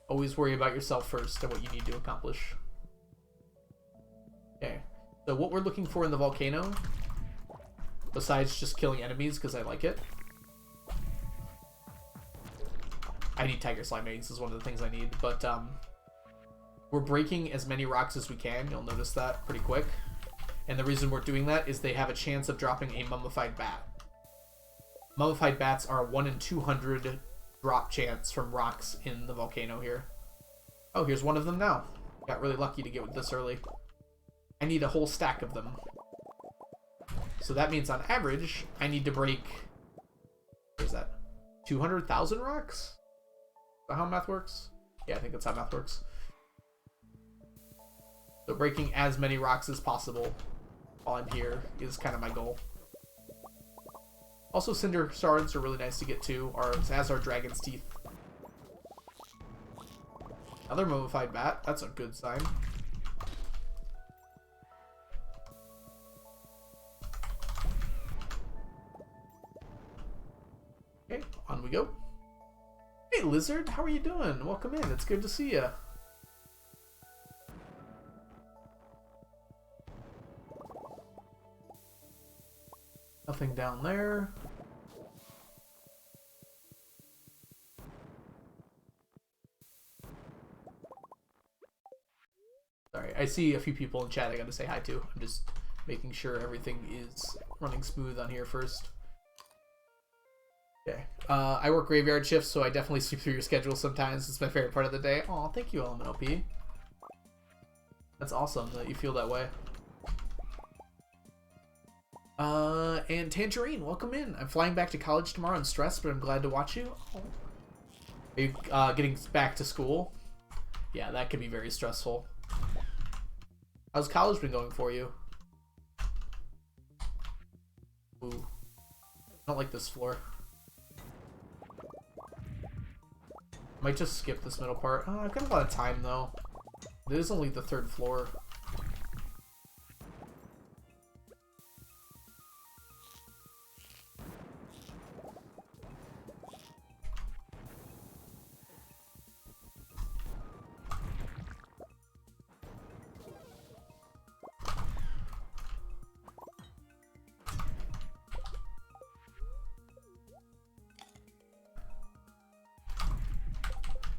Always worry about yourself first and what you need to accomplish. Okay. So what we're looking for in the volcano, besides just killing enemies because I like it, I need tiger slime eggs is one of the things I need, but we're breaking as many rocks as we can. You'll notice that pretty quick. And the reason we're doing that is they have a chance of dropping a mummified bat. Mummified bats are a 1 in 200 drop chance from rocks in the volcano here. Oh, here's one of them now. Got really lucky to get this early. I need a whole stack of them. So that means on average, I need to break... What is that? 200,000 rocks? Is that how math works? Yeah, I think that's how math works. So breaking as many rocks as possible while I'm here is kind of my goal. Also, cinder shards are really nice to get to, as are dragon's teeth. Another mummified bat. That's a good sign. Okay, on we go. Hey, Lizard, how are you doing? Welcome in. It's good to see you. Nothing down there. Sorry, I see a few people in chat I gotta say hi to. I'm just making sure everything is running smooth on here first. Okay. I work graveyard shifts, so I definitely sleep through your schedule sometimes. It's my favorite part of the day. Aw, thank you, LMNOP. That's awesome that you feel that way. And Tangerine, welcome in. I'm flying back to college tomorrow. I'm stressed, but I'm glad to watch you. Are you getting back to school? Yeah, that could be very stressful. How's college been going for you? Ooh. I don't like this floor. Might just skip this middle part. Oh, I've got a lot of time, though. It is only the 3rd floor.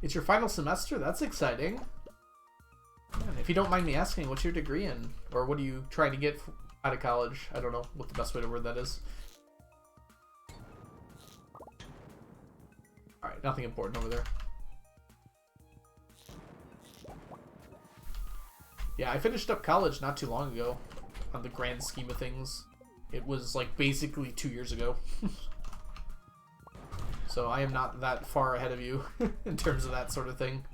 It's your final semester? That's exciting. Man, if you don't mind me asking, what's your degree in? Or what are you trying to get out of college? I don't know what the best way to word that is. Alright, nothing important over there. Yeah, I finished up college not too long ago. On the grand scheme of things. It was like basically 2 years ago. So I am not that far ahead of you in terms of that sort of thing.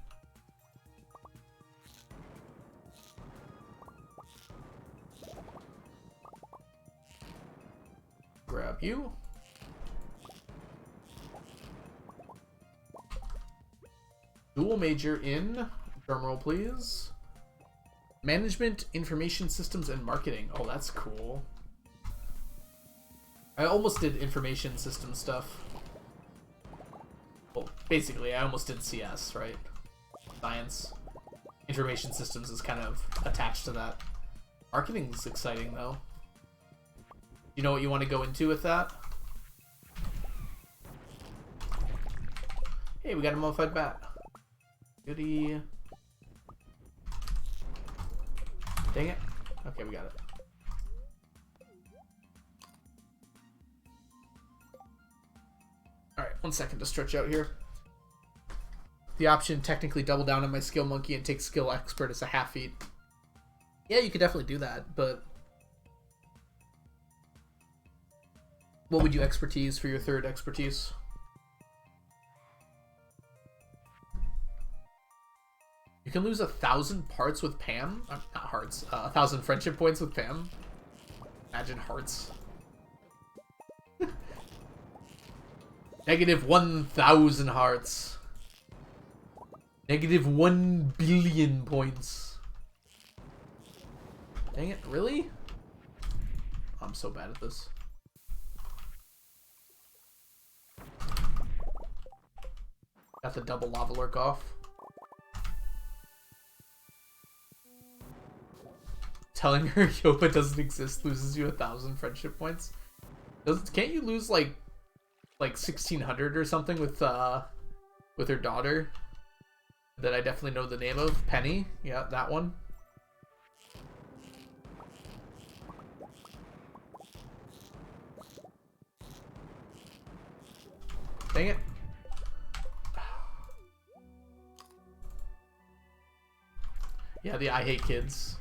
Grab you. Dual major in, drumroll please, Management, Information Systems, and Marketing. Oh, that's cool. I almost did information system stuff. Well, basically, I almost did CS, right? Science. Information systems is kind of attached to that. Marketing is exciting, though. You know what you want to go into with that? Hey, we got a mummified bat. Goody. Dang it. Okay, we got it. Alright, 1 second to stretch out here. The option technically double down on my skill monkey and take skill expert as a half feat. Yeah, you could definitely do that, but what would you expertise for your 3rd expertise? You can lose 1,000 parts with Pam. Not hearts. 1,000 friendship points with Pam. Imagine hearts. Negative 1,000 hearts. Negative 1 billion points. Dang it, really? I'm so bad at this. Got the double lava lurk off. Telling her Yopa doesn't exist loses you 1,000 friendship points. Can't you lose like 1,600 or something with her daughter? That I definitely know the name of. Penny. Yeah, that one. Dang it. Yeah, the I hate kids.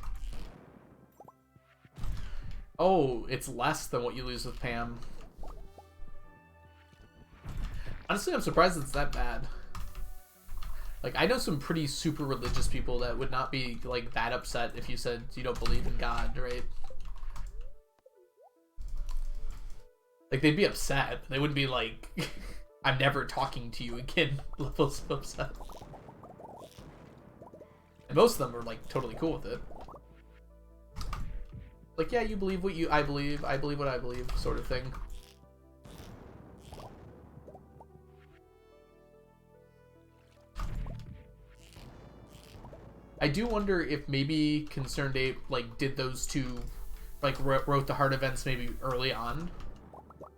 Oh, it's less than what you lose with Pam. Honestly, I'm surprised it's that bad. Like, I know some pretty super religious people that would not be, like, that upset if you said you don't believe in God, right? Like, they'd be upset. They wouldn't be like, I'm never talking to you again levels of upset. And most of them are, like, totally cool with it. Like, yeah, you believe what I believe what I believe, sort of thing. I do wonder if maybe Concerned Ape, like, did those two, like, wrote the hard events maybe early on.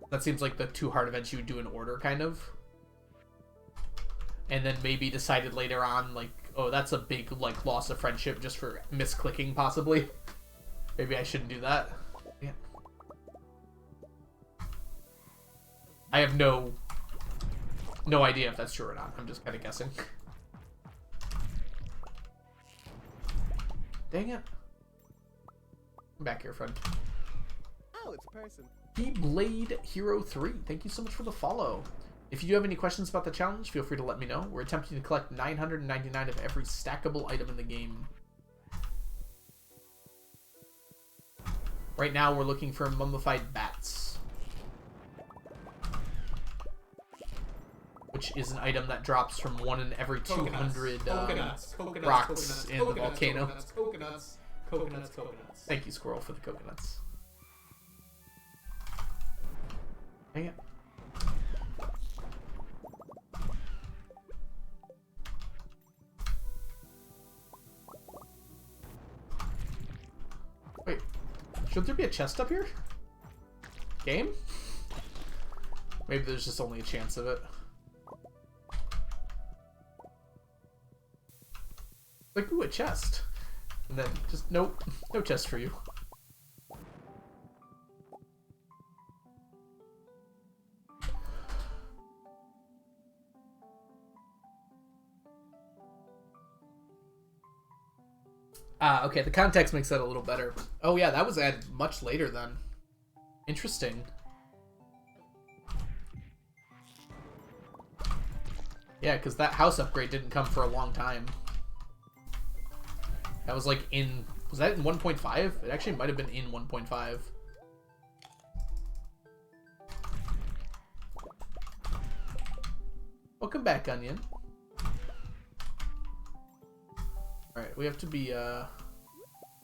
That seems like the 2 hard events you would do in order, kind of. And then maybe decided later on, like, oh, that's a big, like, loss of friendship just for misclicking, possibly. Maybe I shouldn't do that. Yeah. I have no idea if that's true or not. I'm just kind of guessing. Dang it. Come back here, friend. Oh, it's a person. Blade Hero 3, thank you so much for the follow. If you do have any questions about the challenge, feel free to let me know. We're attempting to collect 999 of every stackable item in the game. Right now, we're looking for mummified bats, which is an item that drops from 1 in every 200 rocks in the volcano. Coconuts. Thank you, Squirrel, for the coconuts. Dang it. Wait, should there be a chest up here? Game? Maybe there's just only a chance of it. Like, ooh, a chest. And then just, nope, no chest for you. Ah, okay, the context makes that a little better. Oh yeah, that was added much later then. Interesting. Yeah, because that house upgrade didn't come for a long time. That was like in... Was that in 1.5? It actually might have been in 1.5. Welcome back, Onion. Alright, we have to be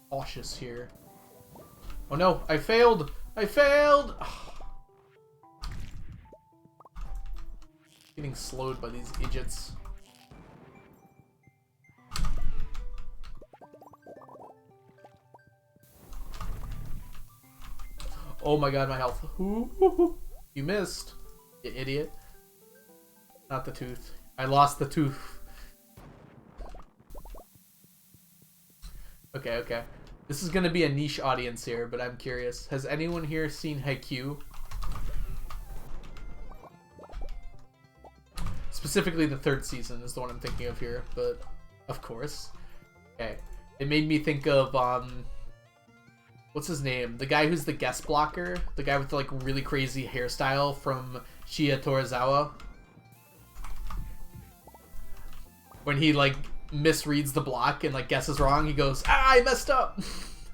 cautious here. Oh no, I failed! I failed! Getting slowed by these idiots. Oh my god, my health. Ooh, you missed, you idiot. Not the tooth. I lost the tooth. Okay, okay. This is gonna be a niche audience here, but I'm curious. Has anyone here seen Haikyuu? Specifically the 3rd season is the one I'm thinking of here, but of course. Okay. It made me think of, what's his name? The guy who's the guest blocker? The guy with the, like, really crazy hairstyle from Shia Torizawa? When he, like, misreads the block and, like, guesses wrong, he goes, ah, I messed up!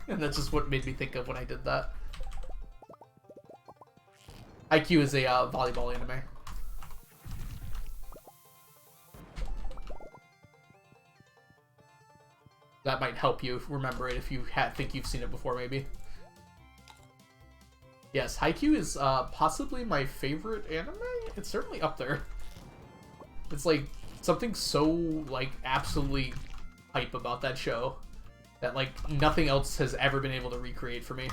And that's just what made me think of when I did that. Haikyuu is a volleyball anime. That might help you remember it if you think you've seen it before, maybe. Yes, Haikyuu is possibly my favorite anime. It's certainly up there. It's like something so like absolutely hype about that show. that like nothing else has ever been able to recreate for me.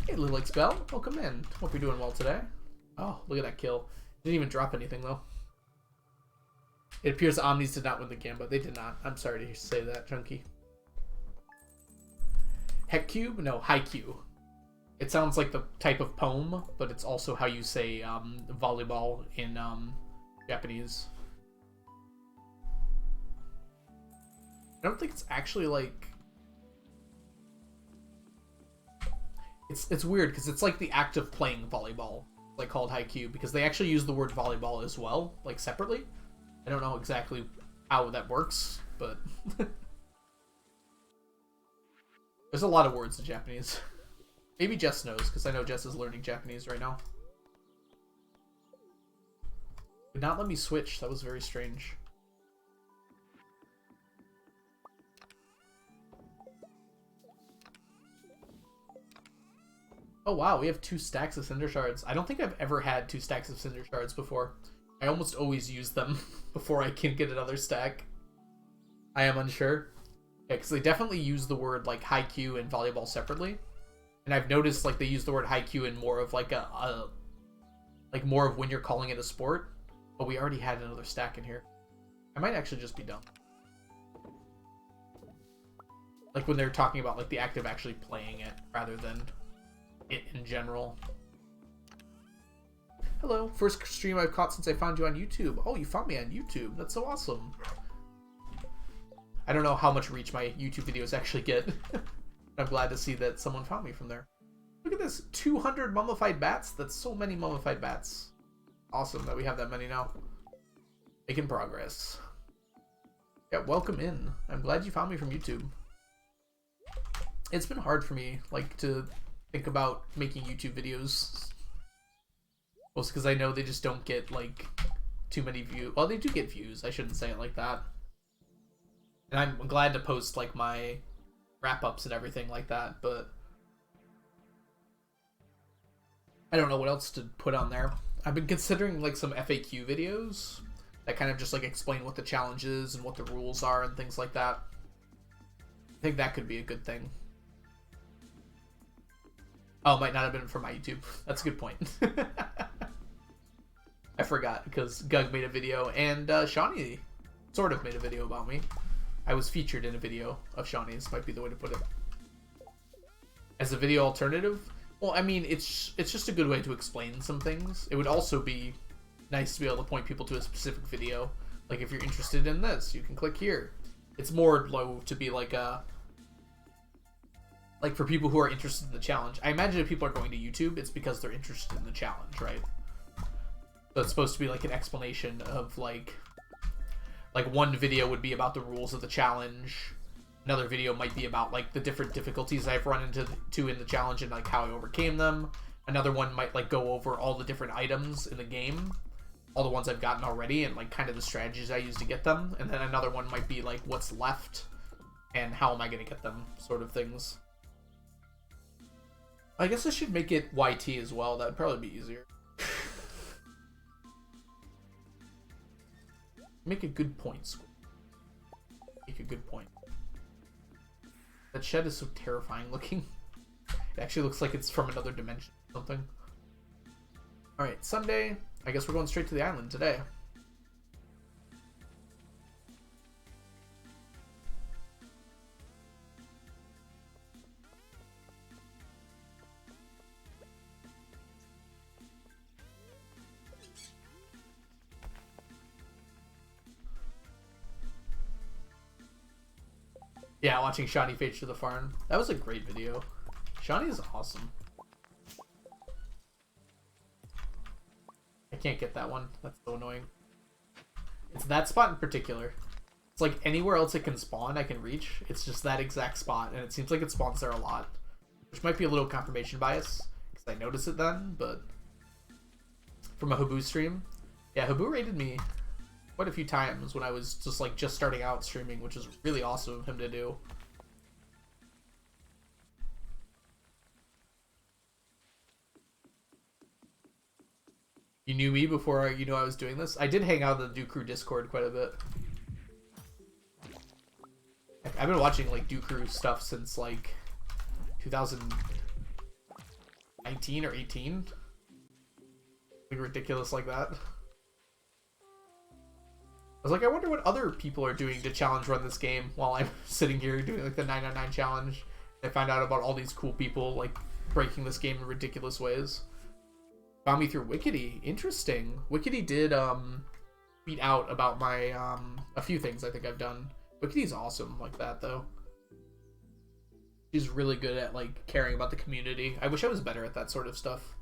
Hey, Little Bell, welcome in. Hope you're doing well today. Oh, look at that kill. Didn't even drop anything though. It appears Omnis did not win the game, but they did not. I'm sorry to say that, Chunky. Heck Cube? No, Haikyuu. It sounds like the type of poem, but it's also how you say volleyball in Japanese. I don't think it's actually like... It's weird, because it's like the act of playing volleyball, like called Haikyuu, because they actually use the word volleyball as well, like separately. I don't know exactly how that works, but... There's a lot of words in Japanese. Maybe Jess knows, because I know Jess is learning Japanese right now. Did not let me switch. That was very strange. Oh wow, we have 2 stacks of Cinder Shards. I don't think I've ever had 2 stacks of Cinder Shards before. I almost always use them before I can get another stack. I am unsure. Yeah, because they definitely use the word like Haikyuu and volleyball separately. And I've noticed like they use the word Haikyuu in more of like like more of when you're calling it a sport. But we already had another stack in here. I might actually just be dumb. Like when they're talking about like the act of actually playing it rather than it in general. Hello, first stream I've caught since I found you on YouTube. Oh, you found me on YouTube. That's so awesome. I don't know how much reach my YouTube videos actually get. I'm glad to see that someone found me from there. Look at this, 200 mummified bats. That's so many mummified bats. Awesome that we have that many now. Making progress. Yeah, welcome in. I'm glad you found me from YouTube. It's been hard for me, like, to think about making YouTube videos. Mostly because I know they just don't get, like, too many views. Well, they do get views. I shouldn't say it like that. And I'm glad to post, like, my wrap-ups and everything like that, but I don't know what else to put on there. I've been considering, like, some FAQ videos that kind of just, like, explain what the challenge is and what the rules are and things like that. I think that could be a good thing. Oh, it might not have been for my YouTube. That's a good point. I forgot, because Gug made a video, and Shawnee sort of made a video about me. I was featured in a video of Shawnee's, might be the way to put it. As a video alternative? Well, I mean, it's just a good way to explain some things. It would also be nice to be able to point people to a specific video. Like, if you're interested in this, you can click here. It's more low to be like a... Like, for people who are interested in the challenge. I imagine if people are going to YouTube, it's because they're interested in the challenge, right? So it's supposed to be like an explanation of, like one video would be about the rules of the challenge. Another video might be about, like, the different difficulties I've run into in the challenge and, like, how I overcame them. Another one might, like, go over all the different items in the game. All the ones I've gotten already and, like, kind of the strategies I use to get them. And then another one might be, like, what's left and how am I going to get them, sort of things. I guess I should make it YT as well. That'd probably be easier. Make a good point, Squid. Make a good point. That shed is so terrifying looking. It actually looks like it's from another dimension or something. Alright, Sunday. I guess we're going straight to the island today. Yeah, watching Shawnee fade to the farm. That was a great video. Shawnee is awesome. I can't get that one. That's so annoying. It's that spot in particular. It's like anywhere else it can spawn, I can reach. It's just that exact spot, and it seems like it spawns there a lot. Which might be a little confirmation bias, because I noticed it then, but... From a Habu stream. Yeah, Habu raided me quite a few times when I was just starting out streaming, which was really awesome of him to do. You knew me before you knew I was doing this? I did hang out in the Do Crew Discord quite a bit. I've been watching like Do Crew stuff since like 2019 or 18. Something ridiculous like that. I was like, I wonder what other people are doing to challenge run this game while I'm sitting here doing like the 999 challenge. I found out about all these cool people like breaking this game in ridiculous ways. Found me through Wickedy. Interesting. Wickedy did tweet out about my a few things I think I've done. Wickedy's awesome like that though. She's really good at like caring about the community. I wish I was better at that sort of stuff.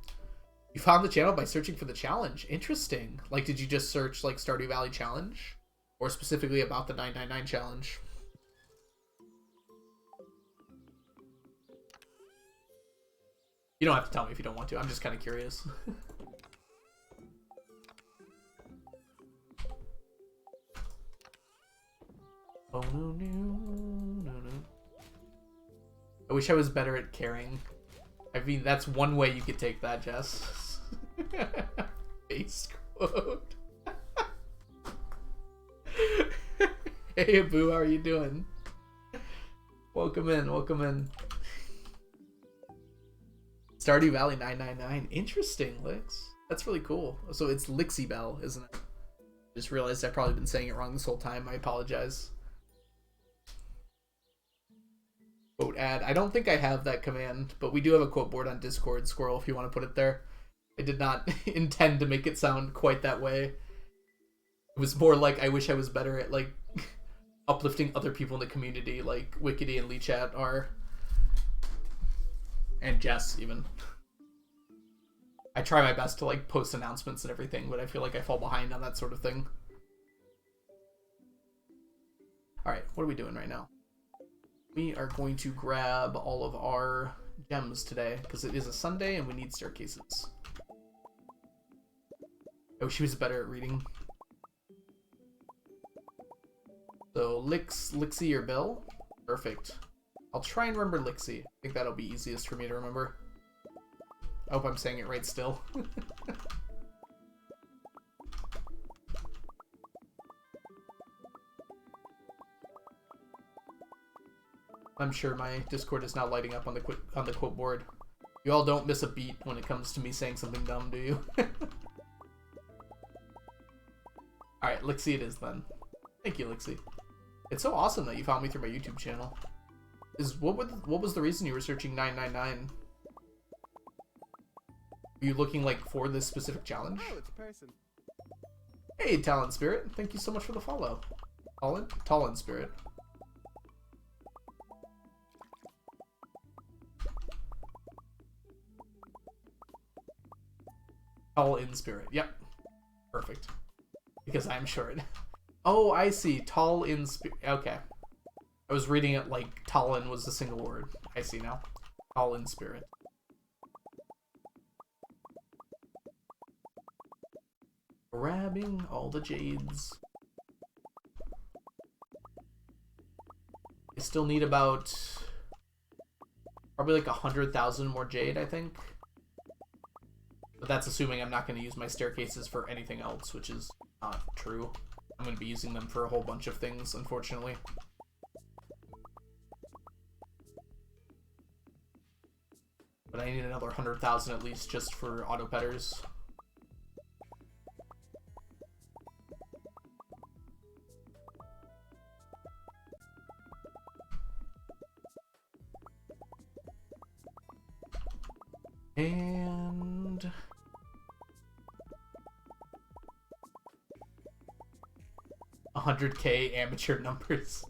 You found the channel by searching for the challenge. Interesting. Like, did you just search like Stardew Valley challenge, or specifically about the 999 challenge? You don't have to tell me if you don't want to. I'm just kind of curious. Oh no, no. I wish I was better at caring. I mean, that's one way you could take that, Jess. Face quote. Hey, Abu, how are you doing? Welcome in, welcome in. Stardew Valley 999. Interesting, Lix. That's really cool. So it's Lixie Bell, isn't it? Just realized I've probably been saying it wrong this whole time. I apologize. Quote add. I don't think I have that command, but we do have a quote board on Discord, Squirrel, if you want to put it there. I did not intend to make it sound quite that way. It was more like I wish I was better at like uplifting other people in the community, like Wickedy and LeeChat are. And Jess, even. I try my best to like post announcements and everything, but I feel like I fall behind on that sort of thing. Alright, what are we doing right now? We are going to grab all of our gems today, because it is a Sunday and we need staircases. Oh, she was better at reading. So, Lixie or Bill? Perfect. I'll try and remember Lixie. I think that'll be easiest for me to remember. I hope I'm saying it right still. I'm sure my Discord is now lighting up on the quote board. You all don't miss a beat when it comes to me saying something dumb, do you? Alright, Lixie it is then. Thank you, Lixie. It's so awesome that you found me through my YouTube channel. What was the reason you were searching 999? Were you looking like for this specific challenge? Oh, it's a person. Hey, Talon Spirit. Thank you so much for the follow. Talon Spirit. Tall in spirit. Yep. Perfect. Because I'm short. Oh, I see. Tall in spirit. Okay. I was reading it like Talon was a single word. I see now. Tall in spirit. Grabbing all the jades. I still need about probably like 100,000 more jade, I think. But that's assuming I'm not going to use my staircases for anything else, which is not true. I'm going to be using them for a whole bunch of things, unfortunately. But I need another 100,000 at least just for auto petters. And 100K amateur numbers.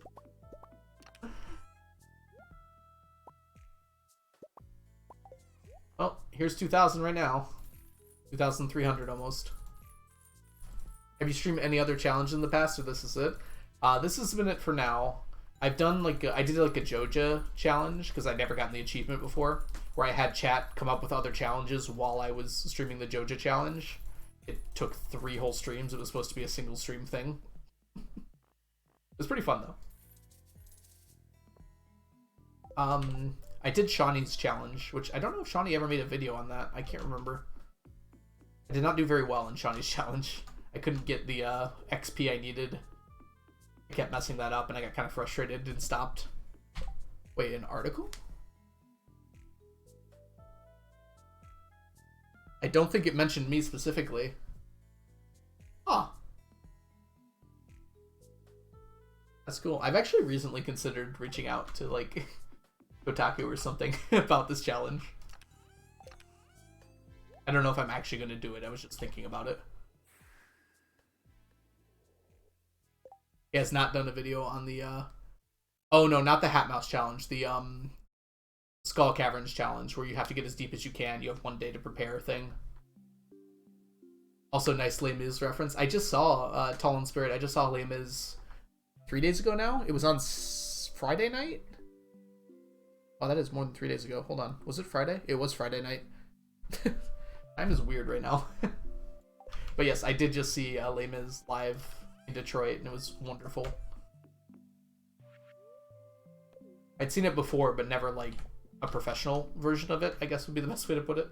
Well, here's 2,000 right now. 2,300 almost. Have you streamed any other challenge in the past, or this is it? This has been it for now. I've done like I did like a Joja challenge because I'd never gotten the achievement before, where I had chat come up with other challenges while I was streaming the Joja challenge. It took 3 whole streams. It was supposed to be a single stream thing. It was pretty fun though. I did Shawnee's challenge, which I don't know if Shawnee ever made a video on that. I can't remember. I did not do very well in Shawnee's challenge. I couldn't get the XP I needed. I kept messing that up and I got kind of frustrated and stopped. Wait, an article? I don't think it mentioned me specifically. Huh. That's cool. I've actually recently considered reaching out to, like, Kotaku or something about this challenge. I don't know if I'm actually going to do it. I was just thinking about it. He has not done a video on the, oh no, not the Hat Mouse challenge. The, Skull Caverns challenge, where you have to get as deep as you can. You have 1 day to prepare thing. Also, nice Les Mis reference. I just saw, Tall in Spirit, I just saw Les Mis 3 days ago now. It was on Friday night? Oh, that is more than 3 days ago. Hold on. Was it Friday? It was Friday night. Time is weird right now. But yes, I did just see Les Mis live in Detroit, and it was wonderful. I'd seen it before, but never, like, a professional version of it, I guess would be the best way to put it.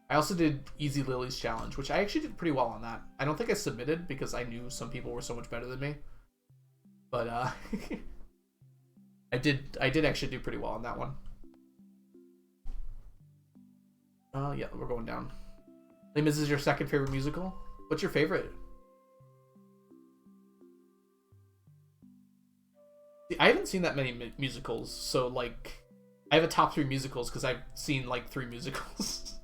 I also did Easy Lily's challenge, which I actually did pretty well on that. I don't think I submitted because I knew some people were so much better than me. But I did actually do pretty well on that one. Yeah, we're going down. Les Mis is your second favorite musical? What's your favorite? See, I haven't seen that many musicals, so like I have a top 3 musicals because I've seen like 3 musicals.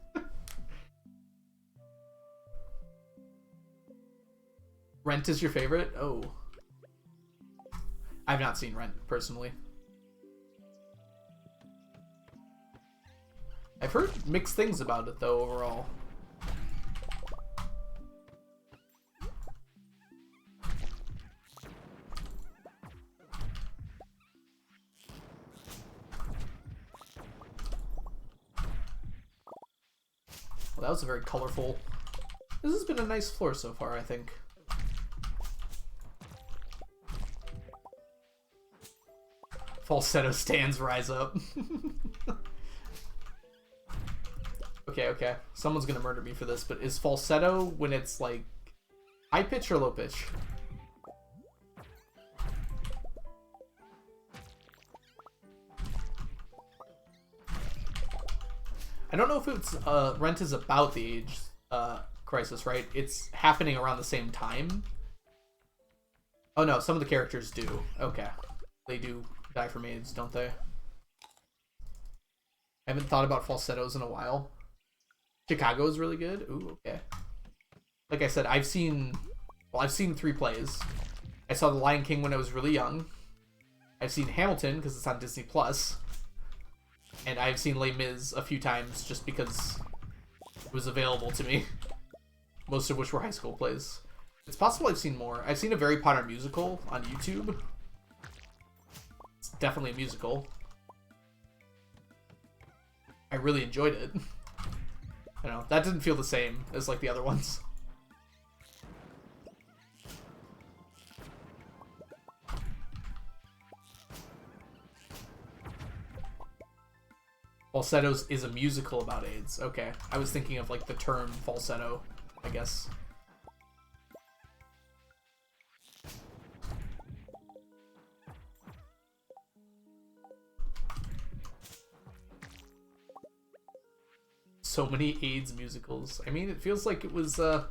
Rent is your favorite? Oh. I've not seen Rent, personally. I've heard mixed things about it, though, overall. Well, that was a very colorful... This has been a nice floor so far, I think. Falsetto stands rise up. Okay. Someone's gonna murder me for this, but is falsetto when it's like high pitch or low pitch? I don't know if it's Rent is about the AIDS crisis, right? It's happening around the same time. Oh no, some of the characters do. Okay, they do die from AIDS, don't they? I haven't thought about falsettos in a while. Chicago is really good. Ooh, okay. Like I said, I've seen 3 plays. I saw The Lion King when I was really young. I've seen Hamilton because it's on Disney Plus, and I've seen Les Mis a few times just because it was available to me. Most of which were high school plays. It's possible I've seen more. I've seen a Harry Potter musical on YouTube. It's definitely a musical. I really enjoyed it. I don't know, that didn't feel the same as like the other ones. Falsettos is a musical about AIDS. Okay, I was thinking of like the term falsetto, I guess. So many AIDS musicals. I mean, it feels like it was it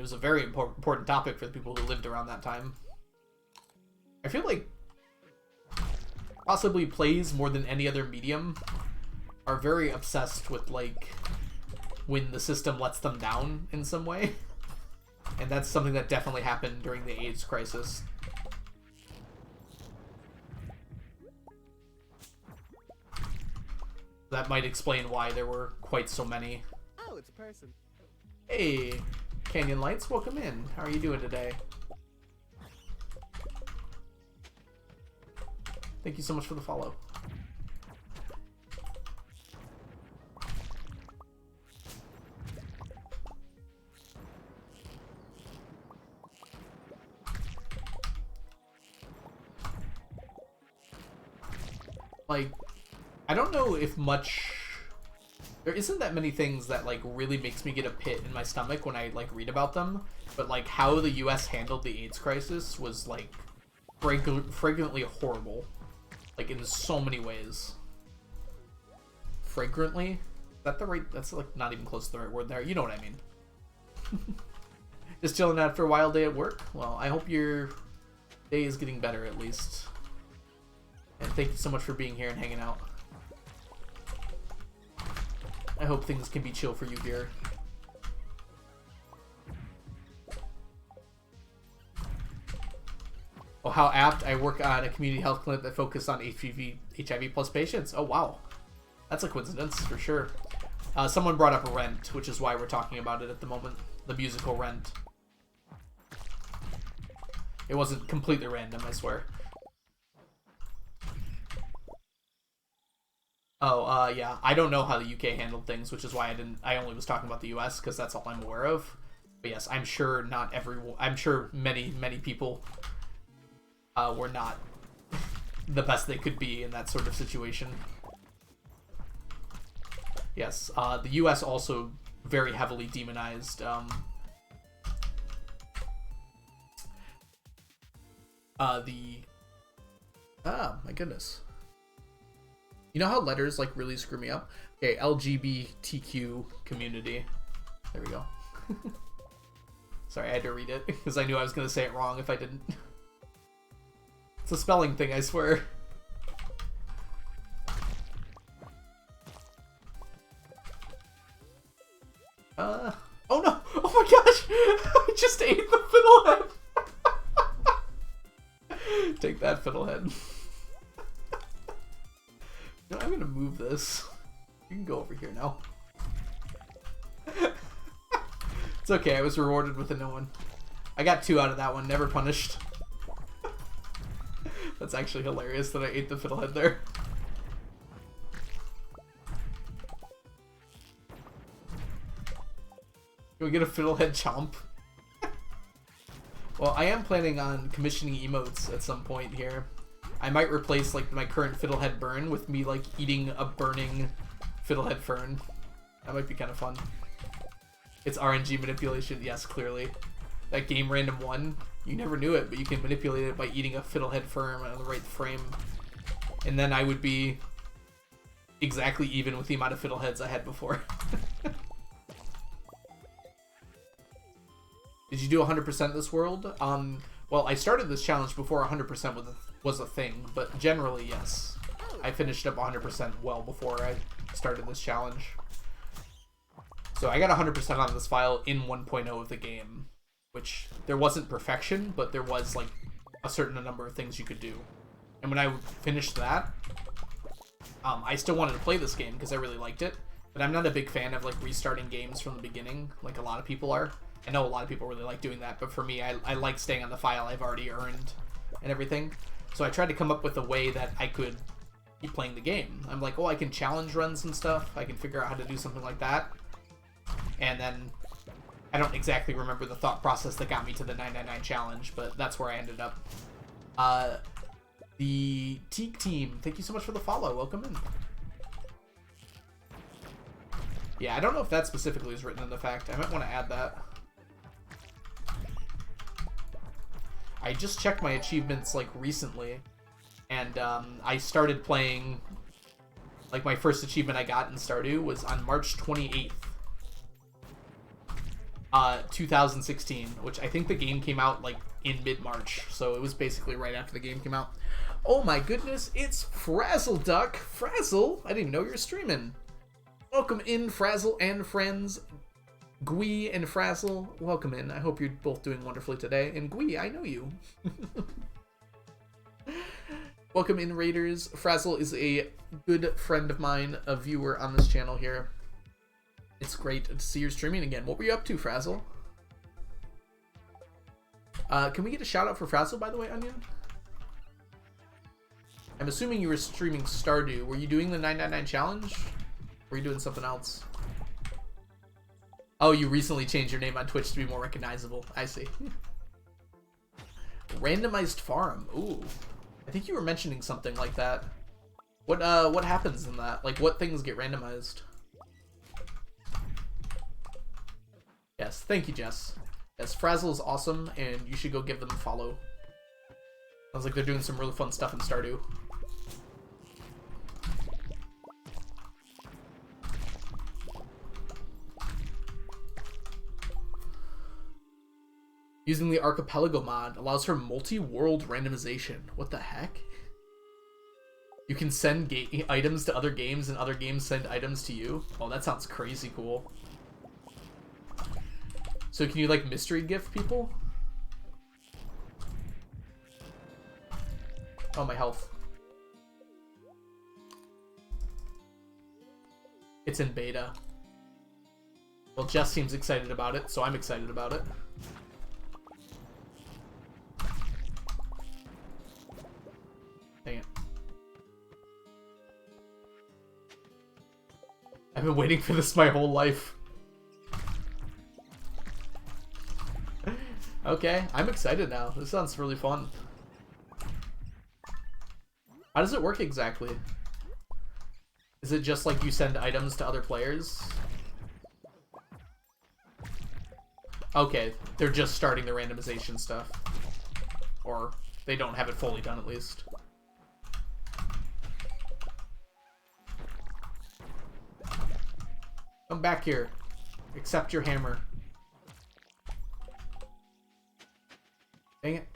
was a very important topic for the people who lived around that time. I feel like possibly plays more than any other medium are very obsessed with like when the system lets them down in some way. And that's something that definitely happened during the AIDS crisis. That might explain why there were quite so many. Oh, it's a person. Hey, Canyon Lights, welcome in. How are you doing today? Thank you so much for the follow. like, I don't know if much... There isn't that many things that, like, really makes me get a pit in my stomach when I, like, read about them. But, like, how the U.S. handled the AIDS crisis was, like, fragrantly horrible. Like, in so many ways. Fragrantly? Is that the right... That's, like, not even close to the right word there. You know what I mean. Just chilling out for a wild day at work? Well, I hope your day is getting better, at least. And thank you so much for being here and hanging out. I hope things can be chill for you, dear. Oh, how apt. I work on a community health clinic that focuses on HIV plus patients. Oh, wow. That's a coincidence, for sure. Someone brought up Rent, which is why we're talking about it at the moment. The musical Rent. It wasn't completely random, I swear. Oh, yeah. I don't know how the UK handled things, which is why I only was talking about the US, because that's all I'm aware of. But yes, I'm sure not everyone... I'm sure many, many people were not the best they could be in that sort of situation. Yes, the US also very heavily demonized my goodness. You know how letters, like, really screw me up? Okay, LGBTQ community. There we go. Sorry, I had to read it, because I knew I was going to say it wrong if I didn't. It's a spelling thing, I swear. Oh no! Oh my gosh! I just ate the fiddlehead! Take that, fiddlehead. No, I'm gonna move this. You can go over here now. It's okay, I was rewarded with a new one. I got 2 out of that one, never punished. That's actually hilarious that I ate the fiddlehead there. Can we get a fiddlehead chomp? Well, I am planning on commissioning emotes at some point here. I might replace, like, my current fiddlehead burn with me, like, eating a burning fiddlehead fern. That might be kind of fun. It's RNG manipulation, yes, clearly. That game random 1, you never knew it, but you can manipulate it by eating a fiddlehead fern on the right frame. And then I would be exactly even with the amount of fiddleheads I had before. Did you do 100% this world? Well, I started this challenge before 100% was a thing, but generally, yes. I finished up 100% well before I started this challenge. So I got 100% on this file in 1.0 of the game, which there wasn't perfection, but there was, like, a certain number of things you could do. And when I finished that, I still wanted to play this game because I really liked it, but I'm not a big fan of, like, restarting games from the beginning, like a lot of people are. I know a lot of people really like doing that, but for me, I like staying on the file I've already earned and everything. So I tried to come up with a way that I could keep playing the game. I'm like, oh, I can challenge run some stuff. I can figure out how to do something like that. And then I don't exactly remember the thought process that got me to the 999 challenge, but that's where I ended up. The Teak team, thank you so much for the follow. Welcome in. Yeah, I don't know if that specifically is written in the fact. I might want to add that. I just checked my achievements, like, recently, and I started playing, like, my first achievement I got in Stardew was on March 28th, 2016, which I think the game came out, like, in mid-March, so it was basically right after the game came out. Oh my goodness, it's Frazzle Duck! Frazzle? I didn't even know you were streaming. Welcome in, Frazzle and friends. Gwee and Frazzle, welcome in. I hope you're both doing wonderfully today. And Gwee, I know you. Welcome in, Raiders. Frazzle is a good friend of mine, a viewer on this channel here. It's great to see you streaming again. What were you up to, Frazzle? Can we get a shout out for Frazzle, by the way, Onion? I'm assuming you were streaming Stardew. Were you doing the 999 challenge? Or were you doing something else? Oh, you recently changed your name on Twitch to be more recognizable. I see. Randomized farm. Ooh. I think you were mentioning something like that. What happens in that? Like, what things get randomized? Yes, thank you, Jess. Yes, Frazzle is awesome, and you should go give them a follow. Sounds like they're doing some really fun stuff in Stardew. Using the Archipelago mod allows for multi-world randomization. What the heck? You can send items to other games, and other games send items to you? Oh, that sounds crazy cool. So can you, like, mystery gift people? Oh, my health. It's in beta. Well, Jess seems excited about it, so I'm excited about it. Dang it. I've been waiting for this my whole life. Okay, I'm excited now. This sounds really fun. How does it work exactly? Is it just like you send items to other players? Okay, they're just starting the randomization stuff. Or they don't have it fully done at least. Come back here. Accept your hammer. Dang it.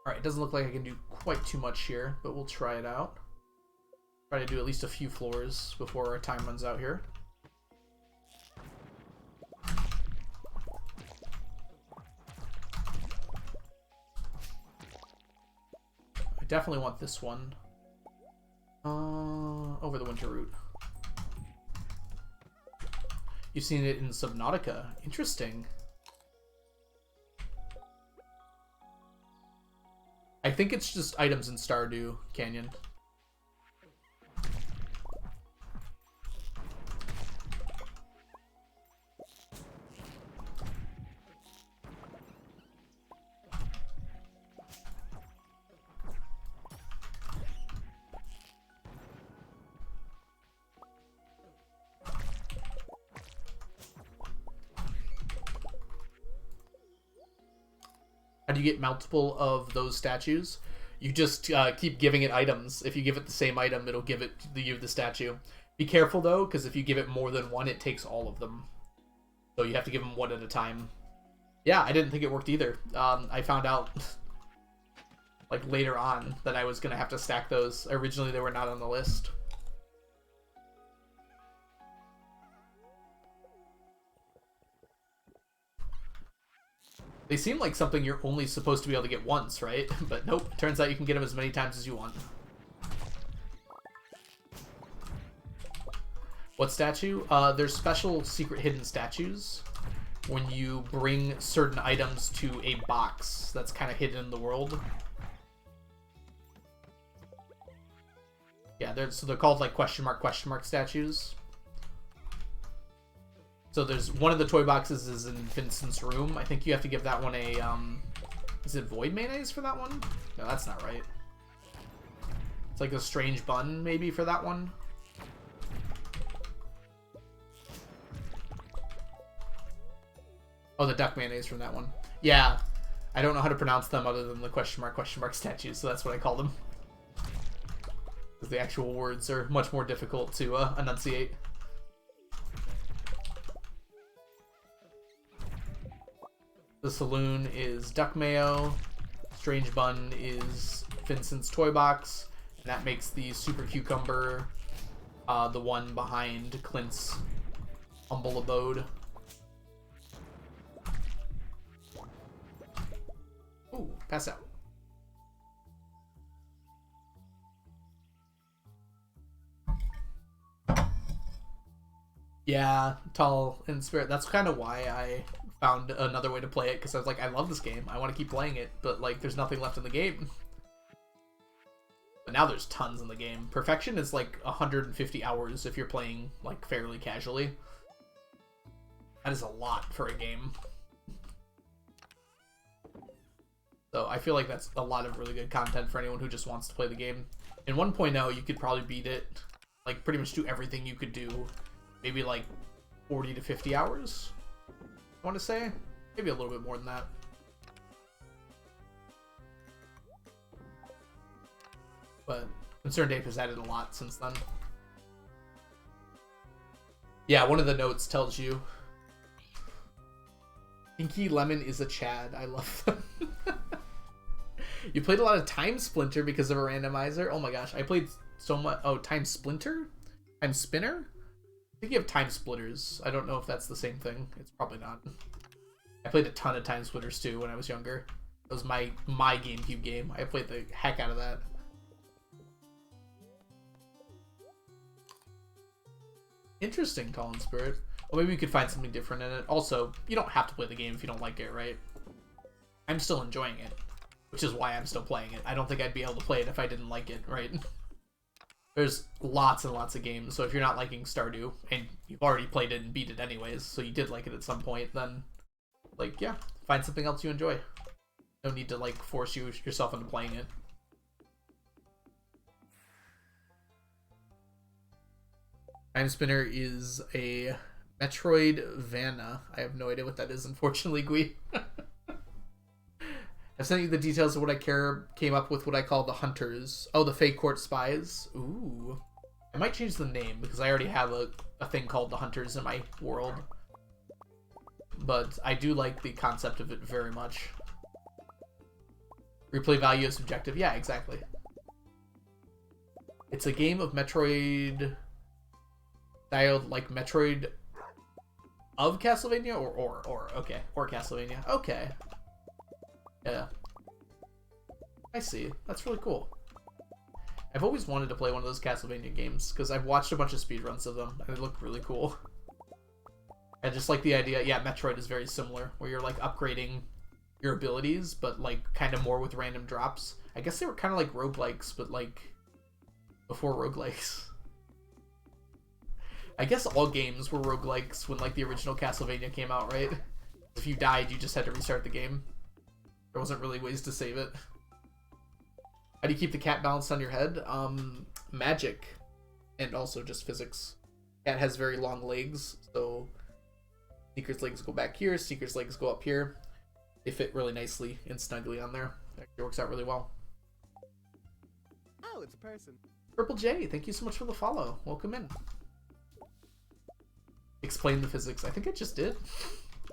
Alright, it doesn't look like I can do quite too much here, but we'll try it out. Try to do at least a few floors before our time runs out here. I definitely want this one. Over the winter route. You've seen it in Subnautica. Interesting. I think it's just items in Stardew Canyon. How do you get multiple of those statues? You just keep giving it items. If you give it the same item, it'll give it you the statue. Be careful though, because if you give it more than one, it takes all of them. So you have to give them one at a time. Yeah, I didn't think it worked either. I found out like later on that I was gonna have to stack those. Originally, they were not on the list. They seem like something you're only supposed to be able to get once, right? But nope, turns out you can get them as many times as you want. What statue? There's special secret hidden statues when you bring certain items to a box that's kind of hidden in the world. Yeah, they're called like question mark statues. So there's one of the toy boxes is in Vincent's room. I think you have to give that one a, is it void mayonnaise for that one? No, that's not right. It's like a strange bun, maybe, for that one. Oh, the duck mayonnaise from that one. Yeah, I don't know how to pronounce them other than the question mark statues, so that's what I call them. Because the actual words are much more difficult to enunciate. The saloon is Duck Mayo. Strange Bun is Vincent's toy box. And that makes the Super Cucumber the one behind Clint's humble abode. Ooh, pass out. Yeah, Tall in Spirit. That's kind of why I found another way to play it, because I was like, I love this game. I want to keep playing it, but like, there's nothing left in the game. But now there's tons in the game. Perfection is like 150 hours if you're playing like fairly casually. That is a lot for a game. So I feel like that's a lot of really good content for anyone who just wants to play the game. In 1.0, you could probably beat it, like pretty much do everything you could do, maybe like 40 to 50 hours, I want to say. Maybe a little bit more than that. But Concerned Ape has added a lot since then. Yeah, one of the notes tells you Pinky Lemon is a Chad. I love them. You played a lot of Time Splinter because of a randomizer? Oh my gosh, I played so much. Oh, Time Splinter? Time Spinner? I think you have Time Splitters. I don't know if that's the same thing. It's probably not. I played a ton of Time Splitters too when I was younger. It was my GameCube game. I played the heck out of that. Interesting, Colin Spirit. Well, maybe we could find something different in it. Also, you don't have to play the game if you don't like it, right? I'm still enjoying it, which is why I'm still playing it. I don't think I'd be able to play it if I didn't like it, right? There's lots and lots of games, so if you're not liking Stardew, and you've already played it and beat it anyways, so you did like it at some point, then, like, yeah, find something else you enjoy. No need to, like, force yourself into playing it. Time Spinner is a Metroidvania. I have no idea what that is, unfortunately, Gui. I've sent you the details of what I came up with what I call the Hunters. Oh, the Fey Court Spies. Ooh. I might change the name because I already have a thing called the Hunters in my world. But I do like the concept of it very much. Replay value is subjective. Yeah, exactly. It's a game of Metroid styled like Metroid of Castlevania or okay. Or Castlevania. Okay. Yeah. I see. That's really cool. I've always wanted to play one of those Castlevania games because I've watched a bunch of speedruns of them and they look really cool. I just like the idea. Yeah, Metroid is very similar where you're like upgrading your abilities but like kind of more with random drops. I guess they were kind of like roguelikes but like before roguelikes. I guess all games were roguelikes when like the original Castlevania came out, right? If you died, you just had to restart the game. There wasn't really ways to save it. How do you keep the cat balanced on your head? Magic. And also just physics. Cat has very long legs, so Sneaker's legs go back here, Sneaker's legs go up here. They fit really nicely and snugly on there. It works out really well. Oh, it's a person. Purple J, thank you so much for the follow. Welcome in. Explain the physics. I think I just did.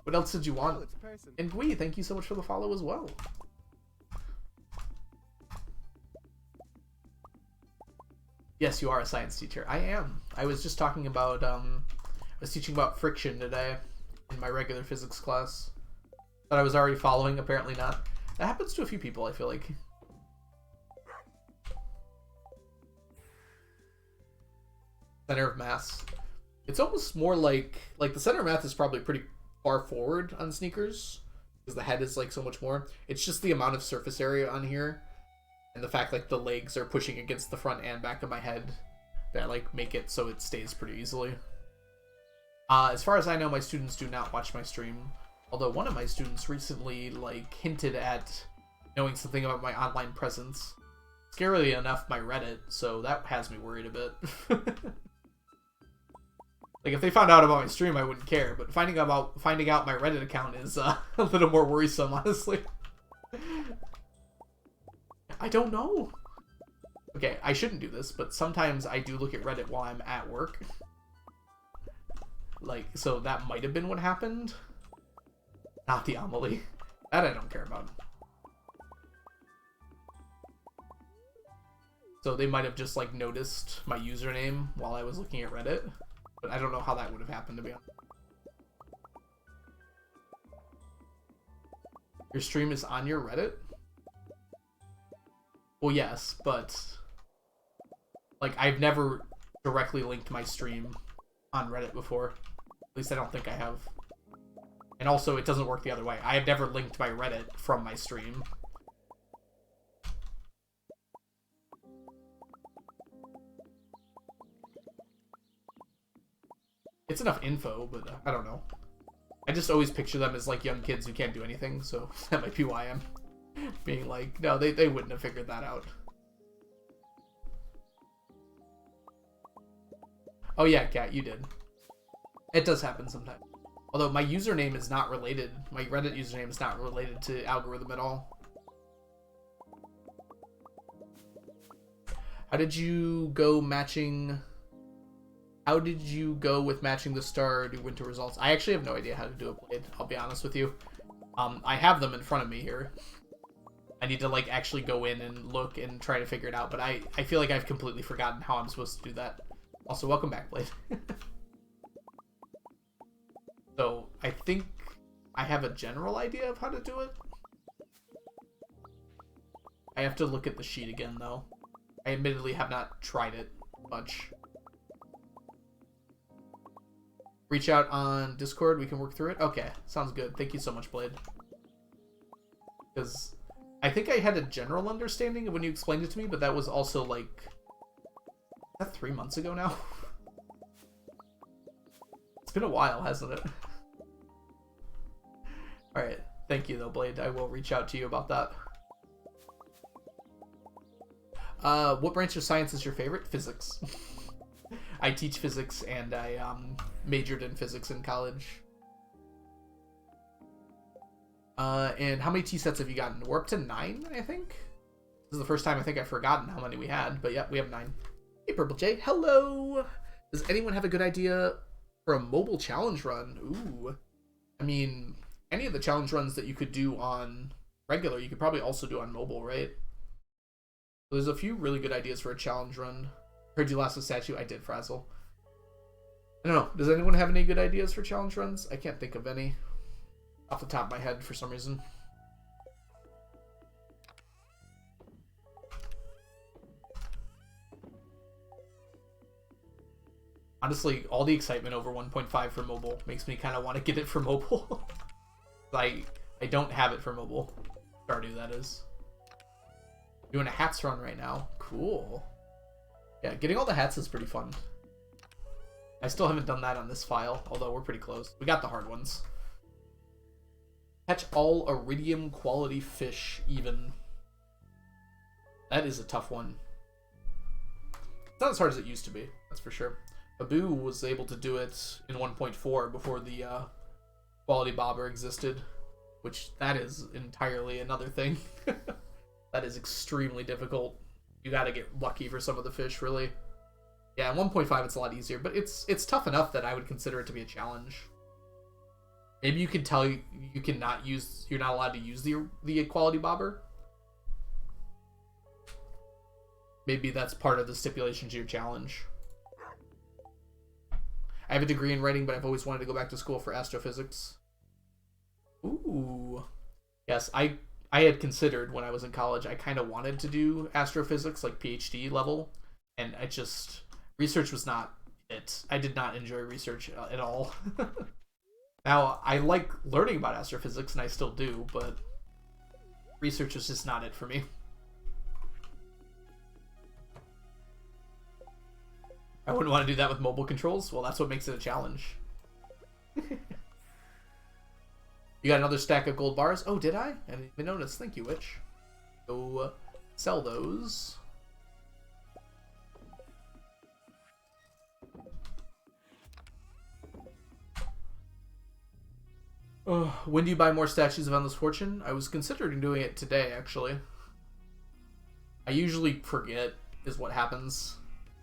What else did you want? Oh, it's a person. And Gui, thank you so much for the follow as well. Yes, you are a science teacher. I am. I was just talking about, I was teaching about friction today in my regular physics class. But I was already following, apparently not. That happens to a few people, I feel like. Center of mass. It's almost more like the center of mass is probably pretty far forward on Sneakers because the head is like so much more. It's just the amount of surface area on here and the fact like the legs are pushing against the front and back of my head that like make it so it stays pretty easily. As far as I know, my students do not watch my stream, although one of my students recently like hinted at knowing something about my online presence. Scarily enough, my Reddit, so that has me worried a bit. Like, if they found out about my stream, I wouldn't care, but finding out my Reddit account is a little more worrisome, honestly. I don't know. Okay, I shouldn't do this, but sometimes I do look at Reddit while I'm at work. Like, so that might have been what happened. Not the Amelie. That I don't care about. So they might have just, like, noticed my username while I was looking at Reddit. But I don't know how that would have happened, to be honest. Your stream is on your Reddit? Well, yes, but like I've never directly linked my stream on Reddit before. At least I don't think I have. And also, it doesn't work the other way. I have never linked my Reddit from my stream. It's enough info, but I don't know. I just always picture them as like young kids who can't do anything, so that might be why I'm being like, no, they wouldn't have figured that out. Oh yeah, Kat, you did. It does happen sometimes. Although my username is not related. My Reddit username is not related to algorithm at all. How did you go matching... How did you go with matching the Stardew winter results? I actually have no idea how to do it, Blade. I'll be honest with you. I have them in front of me here. I need to, like, actually go in and look and try to figure it out. But I feel like I've completely forgotten how I'm supposed to do that. Also, welcome back, Blade. So, I think I have a general idea of how to do it. I have to look at the sheet again, though. I admittedly have not tried it much. Reach out on Discord, we can work through it? Okay, sounds good. Thank you so much, Blade. Because I think I had a general understanding of when you explained it to me, but that was also like... Is that 3 months ago now? It's been a while, hasn't it? Alright, thank you though, Blade. I will reach out to you about that. What branch of science is your favorite? Physics. I teach physics and I majored in physics in college. And how many tea sets have you gotten? We're up to 9, I think. This is the first time I think I've forgotten how many we had, but yeah, we have 9. Hey, Purple J, hello! Does anyone have a good idea for a mobile challenge run? Ooh. I mean, any of the challenge runs that you could do on regular, you could probably also do on mobile, right? There's a few really good ideas for a challenge run. Heard you lost a statue. I did, Frazzle. I don't know. Does anyone have any good ideas for challenge runs? I can't think of any off the top of my head for some reason. Honestly, all the excitement over 1.5 for mobile makes me kind of want to get it for mobile. I don't have it for mobile. Stardew, that is. Doing a hats run right now. Cool. Yeah, getting all the hats is pretty fun. I still haven't done that on this file, although we're pretty close. We got the hard ones. Catch all iridium quality fish even. That is a tough one. It's not as hard as it used to be, that's for sure. Abu was able to do it in 1.4 before the quality bobber existed, which that is entirely another thing. That is extremely difficult. You gotta get lucky for some of the fish, really. Yeah, in 1.5 it's a lot easier, but it's tough enough that I would consider it to be a challenge. Maybe you can tell you cannot use, you're not allowed to use the equality bobber. Maybe that's part of the stipulation to your challenge. I have a degree in writing, but I've always wanted to go back to school for astrophysics. Ooh. Yes, I had considered when I was in college, I kind of wanted to do astrophysics, like PhD level, and research was not it. I did not enjoy research at all. Now, I like learning about astrophysics, and I still do, but research was just not it for me. I wouldn't want to do that with mobile controls. Well, that's what makes it a challenge. You got another stack of gold bars? Oh, did I? I didn't even notice. Thank you, Witch. Go sell those. When do you buy more statues of Endless Fortune? I was considering doing it today, actually. I usually forget, is what happens.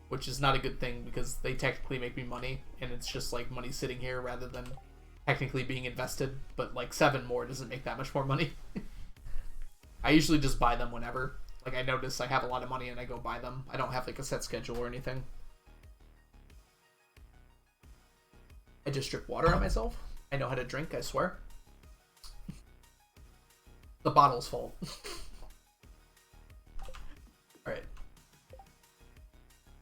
Which is not a good thing, because they technically make me money, and it's just like money sitting here rather than technically being invested, but like 7 more doesn't make that much more money. I usually just buy them whenever. Like, I notice I have a lot of money and I go buy them. I don't have like a set schedule or anything. I just drip water on myself. I know how to drink, I swear. The bottle's full. Alright.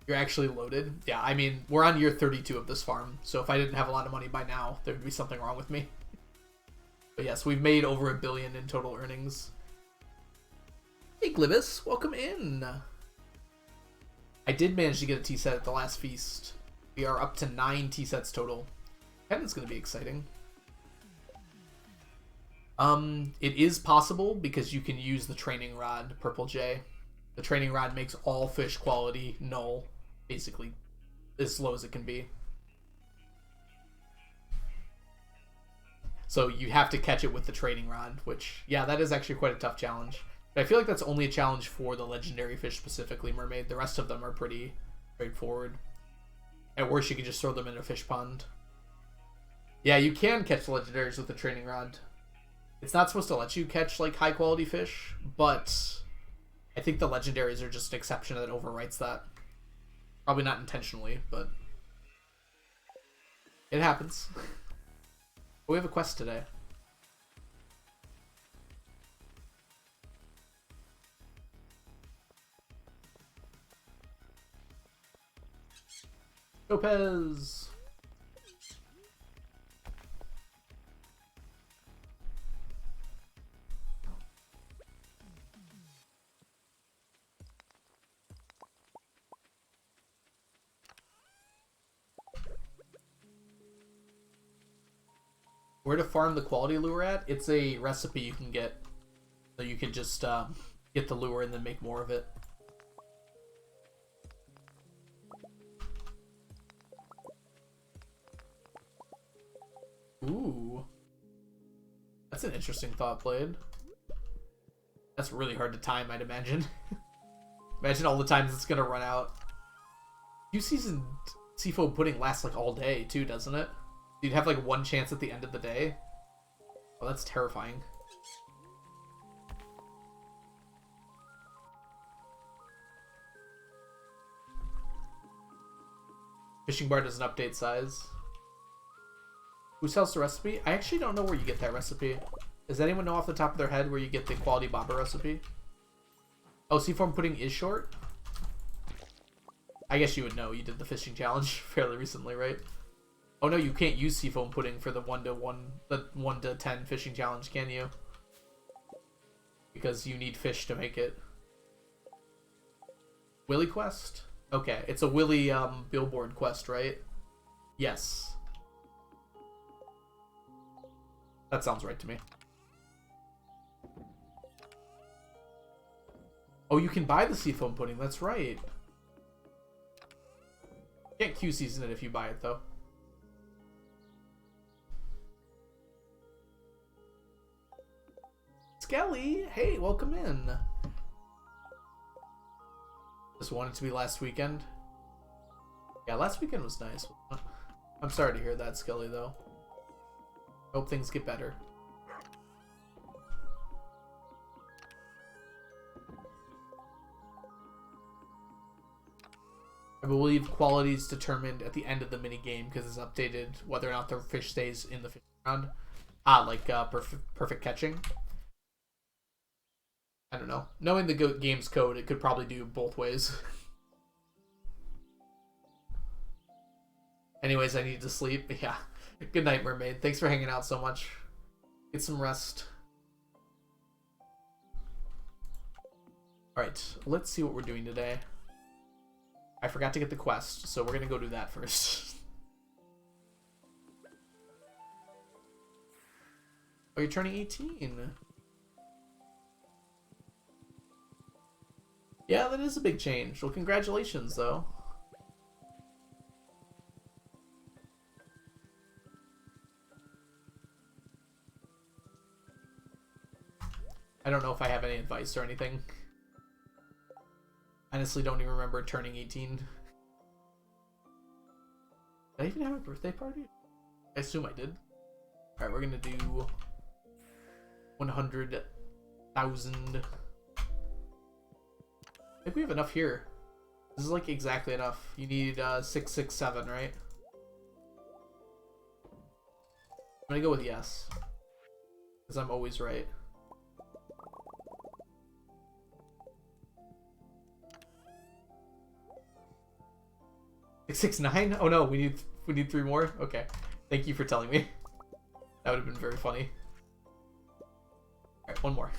You're actually loaded? Yeah, I mean, we're on year 32 of this farm, so if I didn't have a lot of money by now, there would be something wrong with me. But yes, we've made over $1 billion in total earnings. Hey, Glibus, welcome in. I did manage to get a tea set at the last feast. We are up to 9 tea sets total. Heaven's going to be exciting. It is possible because you can use the training rod, Purple J. The training rod makes all fish quality null, basically as low as it can be. So you have to catch it with the training rod, which, yeah, that is actually quite a tough challenge. But I feel like that's only a challenge for the legendary fish, specifically mermaid. The rest of them are pretty straightforward. At worst, you can just throw them in a fish pond. Yeah, you can catch the legendaries with the training rod. It's not supposed to let you catch, like, high-quality fish, but I think the legendaries are just an exception that overwrites that. Probably not intentionally, but it happens. We have a quest today. Lopez! Where to farm the quality lure at? It's a recipe you can get. So you can just get the lure and then make more of it. Ooh. That's an interesting thought, Blade. That's really hard to time, I'd imagine. Imagine all the times it's gonna run out. Q-season seafoam pudding lasts like all day too, doesn't it? You'd have like one chance at the end of the day. Oh, that's terrifying. Fishing bar doesn't update size. Who sells the recipe? I actually don't know where you get that recipe. Does anyone know off the top of their head where you get the quality bobber recipe? Oh, seafoam pudding is short? I guess you would know. You did the fishing challenge fairly recently, right? Oh no, you can't use seafoam pudding for the 1 to 10 fishing challenge, can you? Because you need fish to make it. Willy quest? Okay, it's a Willy billboard quest, right? Yes. That sounds right to me. Oh, you can buy the seafoam pudding, that's right. You can't Q-season it if you buy it, though. Skelly, hey, welcome in. Just wanted to be last weekend. Yeah, last weekend was nice. I'm sorry to hear that, Skelly, though. Hope things get better. I believe quality is determined at the end of the mini game because it's updated whether or not the fish stays in the fishing round. Like perfect catching. I don't know. Knowing the game's code, it could probably do both ways. Anyways, I need to sleep. Yeah. Good night, mermaid. Thanks for hanging out so much. Get some rest. Alright, let's see what we're doing today. I forgot to get the quest, so we're gonna go do that first. Oh, you're turning 18. Yeah, that is a big change. Well, congratulations, though. I don't know if I have any advice or anything. Honestly, don't even remember turning 18. Did I even have a birthday party? I assume I did. Alright, we're gonna do 100,000. I think we have enough here. This is like exactly enough. You need 667, right? I'm gonna go with yes. Because I'm always right. Six nine? Oh no, we need 3 more? Okay. Thank you for telling me. That would have been very funny. Alright, 1 more.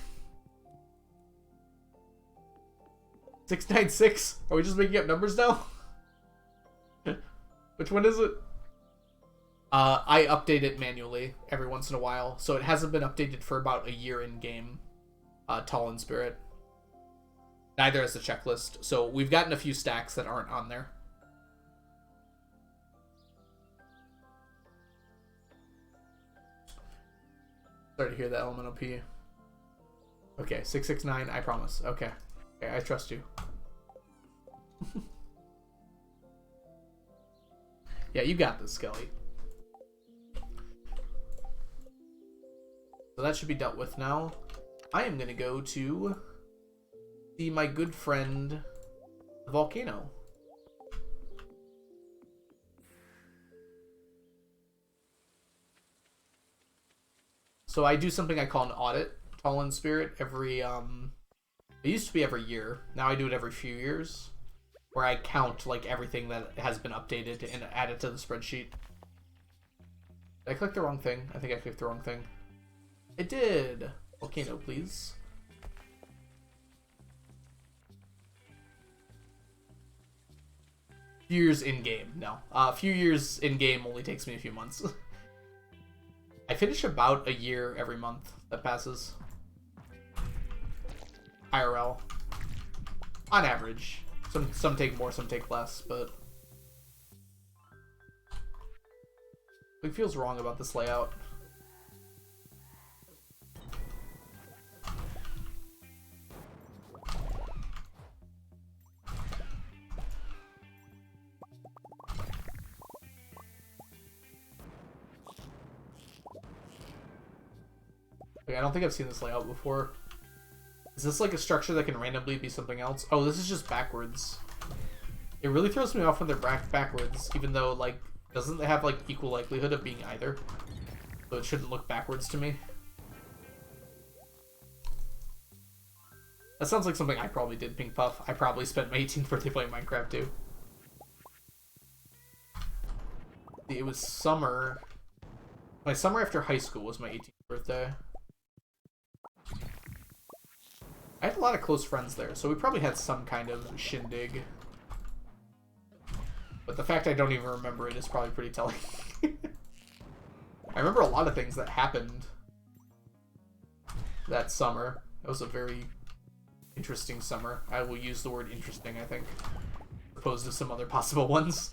696? Are we just making up numbers now? Which one is it? I update it manually every once in a while, so it hasn't been updated for about a year in game. Tall in Spirit. Neither has the checklist, so we've gotten a few stacks that aren't on there. Sorry to hear that, Elemental P. Okay, 669, I promise. Okay. Okay, I trust you. Yeah, you got this, Skelly. So that should be dealt with now. I am going to go to see my good friend, the volcano. So I do something I call an audit, Tall in Spirit, every, it used to be every year. Now I do it every few years, where I count, like, everything that has been updated and add it to the spreadsheet. Did I click the wrong thing? I think I clicked the wrong thing. It did! Volcano, please. Few years in-game, no. A few years in-game only takes me a few months. I finish about a year every month that passes. IRL. On average. Some take more, some take less, but... It feels wrong about this layout. I don't think I've seen this layout before. Is this like a structure that can randomly be something else? Oh, this is just backwards. It really throws me off when they're backwards, even though, like, doesn't it have, like, equal likelihood of being either? So it shouldn't look backwards to me. That sounds like something I probably did, Pink Puff. I probably spent my 18th birthday playing Minecraft, too. It was summer. My summer after high school was my 18th birthday. I had a lot of close friends there, so we probably had some kind of shindig. But the fact I don't even remember it is probably pretty telling. I remember a lot of things that happened that summer. It was a very interesting summer. I will use the word interesting, I think, opposed to some other possible ones.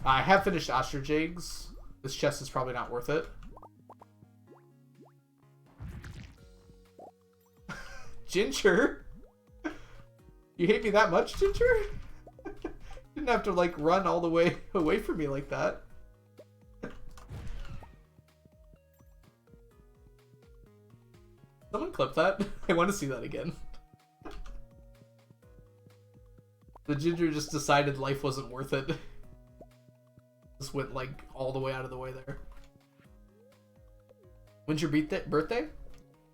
I have finished Ostrich Eggs. This chest is probably not worth it. Ginger? You hate me that much, Ginger? You didn't have to, like, run all the way away from me like that. Someone clip that. I want to see that again. The Ginger just decided life wasn't worth it. Just went, like, all the way out of the way there. When's your birthday?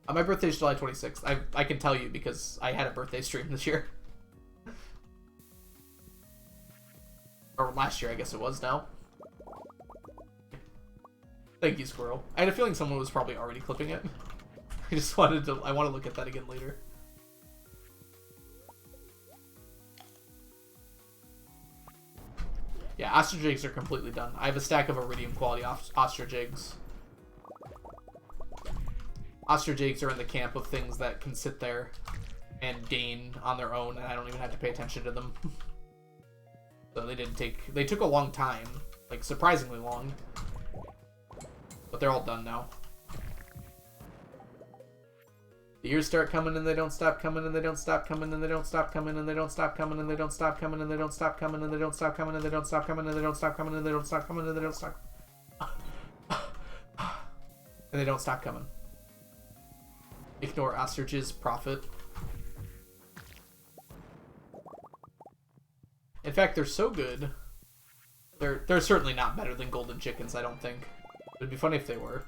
My birthday's July 26th. I can tell you because I had a birthday stream this year. Or last year, I guess it was now. Thank you, Squirrel. I had a feeling someone was probably already clipping it. I just wanted to... I want to look at that again later. Yeah, ostrich eggs are completely done. I have a stack of iridium quality ostrich eggs. Ostrich eggs are in the camp of things that can sit there and gain on their own, and I don't even have to pay attention to them. So they took a long time, like surprisingly long, but they're all done now. The years start coming and they don't stop coming and they don't stop coming and they don't stop coming and they don't stop coming and they don't stop coming and they don't stop coming and they don't stop coming and they don't stop coming and they don't stop coming and they don't stop coming and they don't stop and they don't stop coming. Ignore ostriches, profit. In fact, they're so good. They're certainly not better than golden chickens, I don't think. It'd be funny if they were.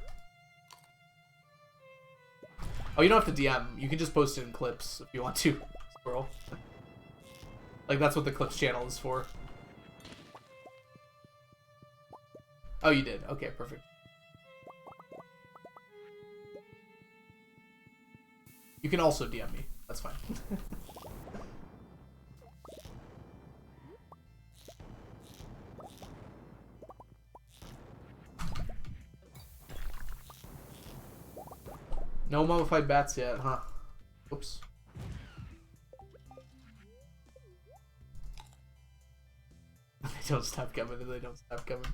Oh, you don't have to DM. You can just post it in clips if you want to, Squirrel. Like, that's what the clips channel is for. Oh, you did. Okay, perfect. You can also DM me. That's fine. No mummified bats yet, huh? Oops. They don't stop coming. They don't stop coming.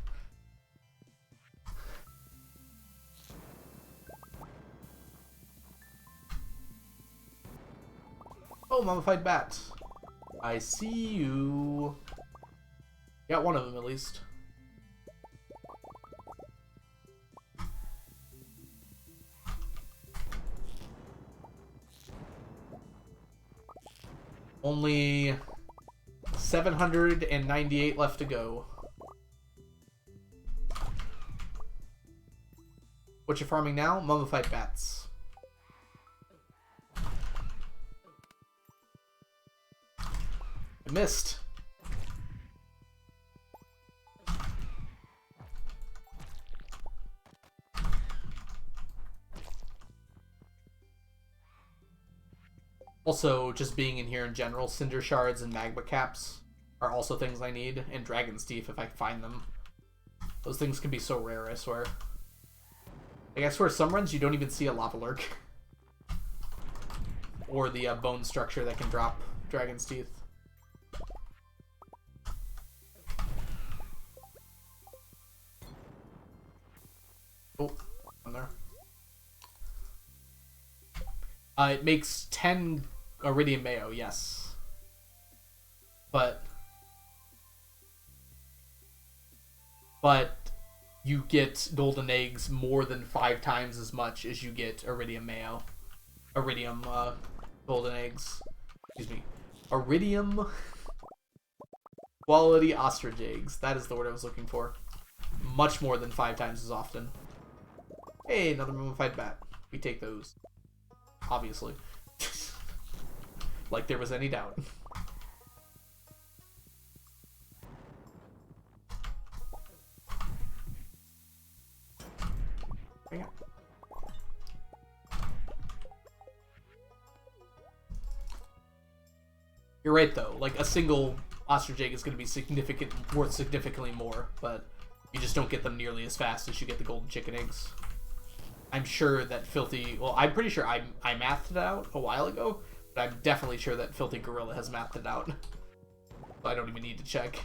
Oh, mummified bat. I see you. Got one of them at least. Only 798 left to go. What you farming now? Mummified bats. I missed. Also, just being in here in general, cinder shards and magma caps are also things I need, and dragon's teeth if I find them. Those things can be so rare, I swear. Like, I swear some runs you don't even see a lava lurk. Or the bone structure that can drop dragon's teeth. Oh, on there. It makes 10 iridium mayo, yes. But you get golden eggs more than 5 times as much as you get iridium mayo. Iridium golden eggs. Excuse me. Iridium quality ostrich eggs. That is the word I was looking for. Much more than 5 times as often. Hey, another mummified bat. We take those. Obviously. Like there was any doubt. Hang on. You're right though, like a single ostrich egg is going to be worth significantly more, but you just don't get them nearly as fast as you get the golden chicken eggs. I'm sure that I'm pretty sure I mathed it out a while ago, but I'm definitely sure that Filthy Gorilla has mathed it out. So I don't even need to check.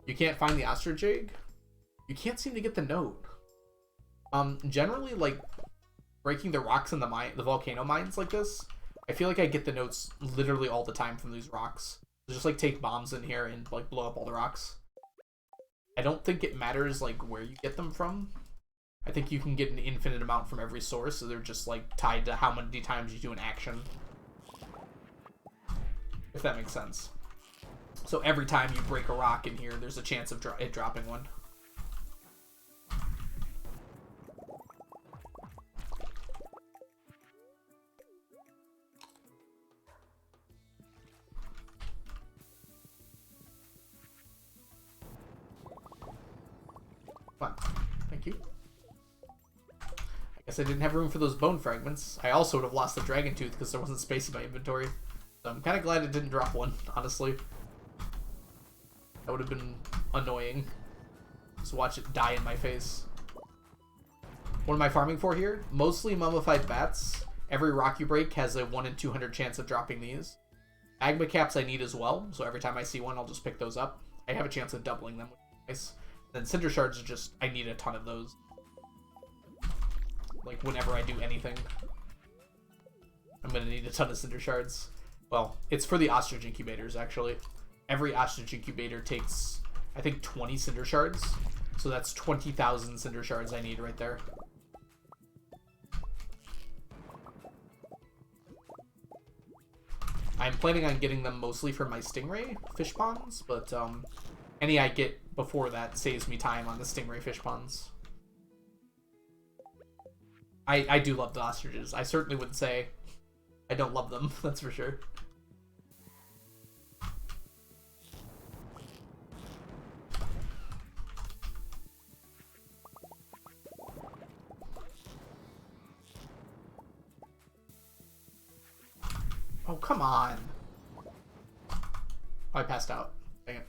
You can't find the ostrich egg? You can't seem to get the note. Generally, like, breaking the rocks in the volcano mines like this, I feel like I get the notes literally all the time from these rocks. Just, like, take bombs in here and, like, blow up all the rocks. I don't think it matters, like, where you get them from. I think you can get an infinite amount from every source, so they're just, like, tied to how many times you do an action. If that makes sense. So every time you break a rock in here, there's a chance of it dropping one. Fun. Thank you. I guess I didn't have room for those bone fragments. I also would have lost the dragon tooth because there wasn't space in my inventory. So I'm kind of glad it didn't drop one, honestly. That would have been annoying. Just watch it die in my face. What am I farming for here? Mostly mummified bats. Every rock you break has a 1 in 200 chance of dropping these. Magma caps I need as well, so every time I see one, I'll just pick those up. I have a chance of doubling them, which is nice. Then cinder shards are just, I need a ton of those. Like, whenever I do anything, I'm gonna need a ton of cinder shards. Well, it's for the ostrich incubators, actually. Every ostrich incubator takes, I think, 20 cinder shards. So that's 20,000 cinder shards I need right there. I'm planning on getting them mostly from my stingray fish ponds, but any I get before that saves me time on the stingray fish ponds. I do love the ostriches. I certainly wouldn't say I don't love them, that's for sure. Oh, come on. Oh, I passed out. Dang it.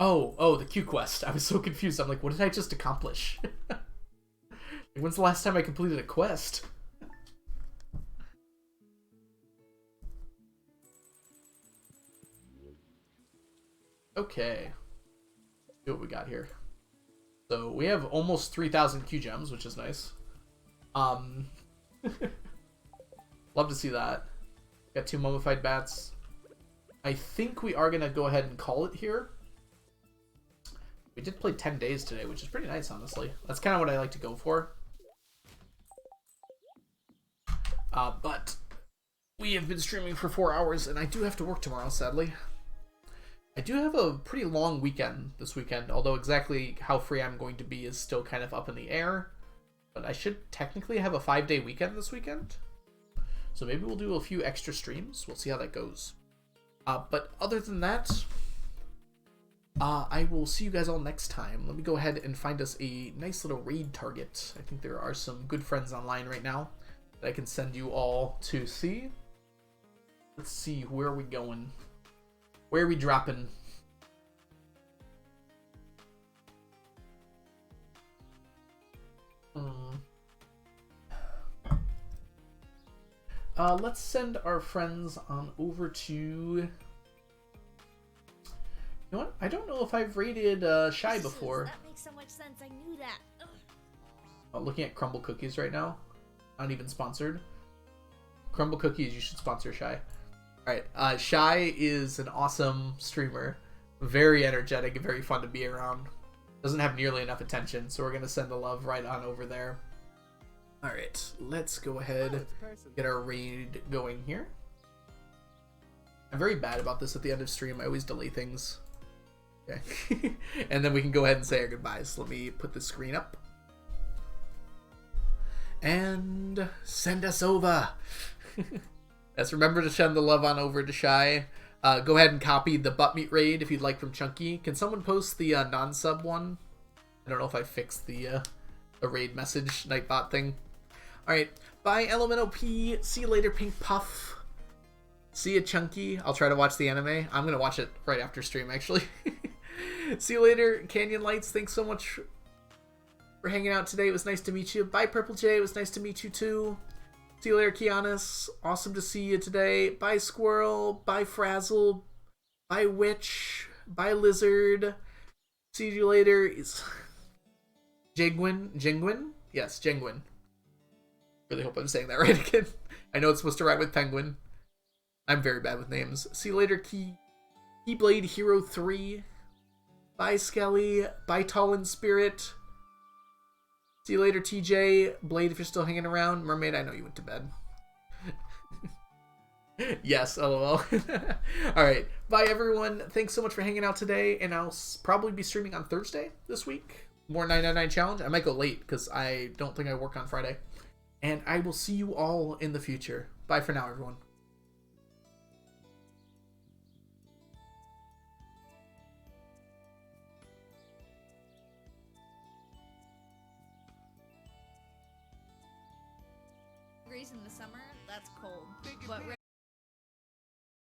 Oh, the Q quest. I was so confused. I'm like, what did I just accomplish? When's the last time I completed a quest? Okay. Let's see what we got here. So we have almost 3,000 Q gems, which is nice. Love to see that. Got 2 mummified bats. I think we are gonna go ahead and call it here. We did play 10 days today, which is pretty nice, honestly. That's kind of what I like to go for. But we have been streaming for 4 hours, and I do have to work tomorrow, sadly. I do have a pretty long weekend this weekend, although exactly how free I'm going to be is still kind of up in the air. But I should technically have a 5-day weekend this weekend. So maybe we'll do a few extra streams. We'll see how that goes. But other than that, I will see you guys all next time. Let me go ahead and find us a nice little raid target. I think there are some good friends online right now that I can send you all to see. Let's see, where are we going? Where are we dropping? Let's send our friends on over to... You know what? I don't know if I've raided Shy before. That makes so much sense. I knew that. Looking at Crumble Cookies right now. Not even sponsored. Crumble Cookies, you should sponsor Shy. Alright, Shy is an awesome streamer. Very energetic and very fun to be around. Doesn't have nearly enough attention, so we're going to send the love right on over there. Alright, let's go ahead, get our raid going here. I'm very bad about this at the end of stream. I always delay things. Okay. And then we can go ahead and say our goodbyes. Let me put the screen up. And send us over. Yes, remember to send the love on over to Shy. Go ahead and copy the butt meat raid if you'd like from Chunky. Can someone post the non-sub one? I don't know if I fixed the raid message Nightbot thing. Alright, bye LMNOP. See you later, Pink Puff. See you, Chunky. I'll try to watch the anime. I'm going to watch it right after stream, actually. See you later, Canyon Lights. Thanks so much for hanging out today. It was nice to meet you. Bye, Purple J. It was nice to meet you, too. See you later, Kianis. Awesome to see you today. Bye, Squirrel. Bye, Frazzle. Bye, Witch. Bye, Lizard. See you later. Jingwin? Yes, Jingwin. Really hope I'm saying that right again. I know it's supposed to rhyme with penguin. I'm very bad with names. See you later, Keyblade Hero 3. Bye, Skelly. Bye, Tallin Spirit. See you later, TJ. Blade, if you're still hanging around. Mermaid, I know you went to bed. Yes, lol. Alright, bye everyone. Thanks so much for hanging out today, and I'll probably be streaming on Thursday this week. More 999 challenge. I might go late, because I don't think I work on Friday. And I will see you all in the future. Bye for now, everyone. Degrees in the summer, that's cold. But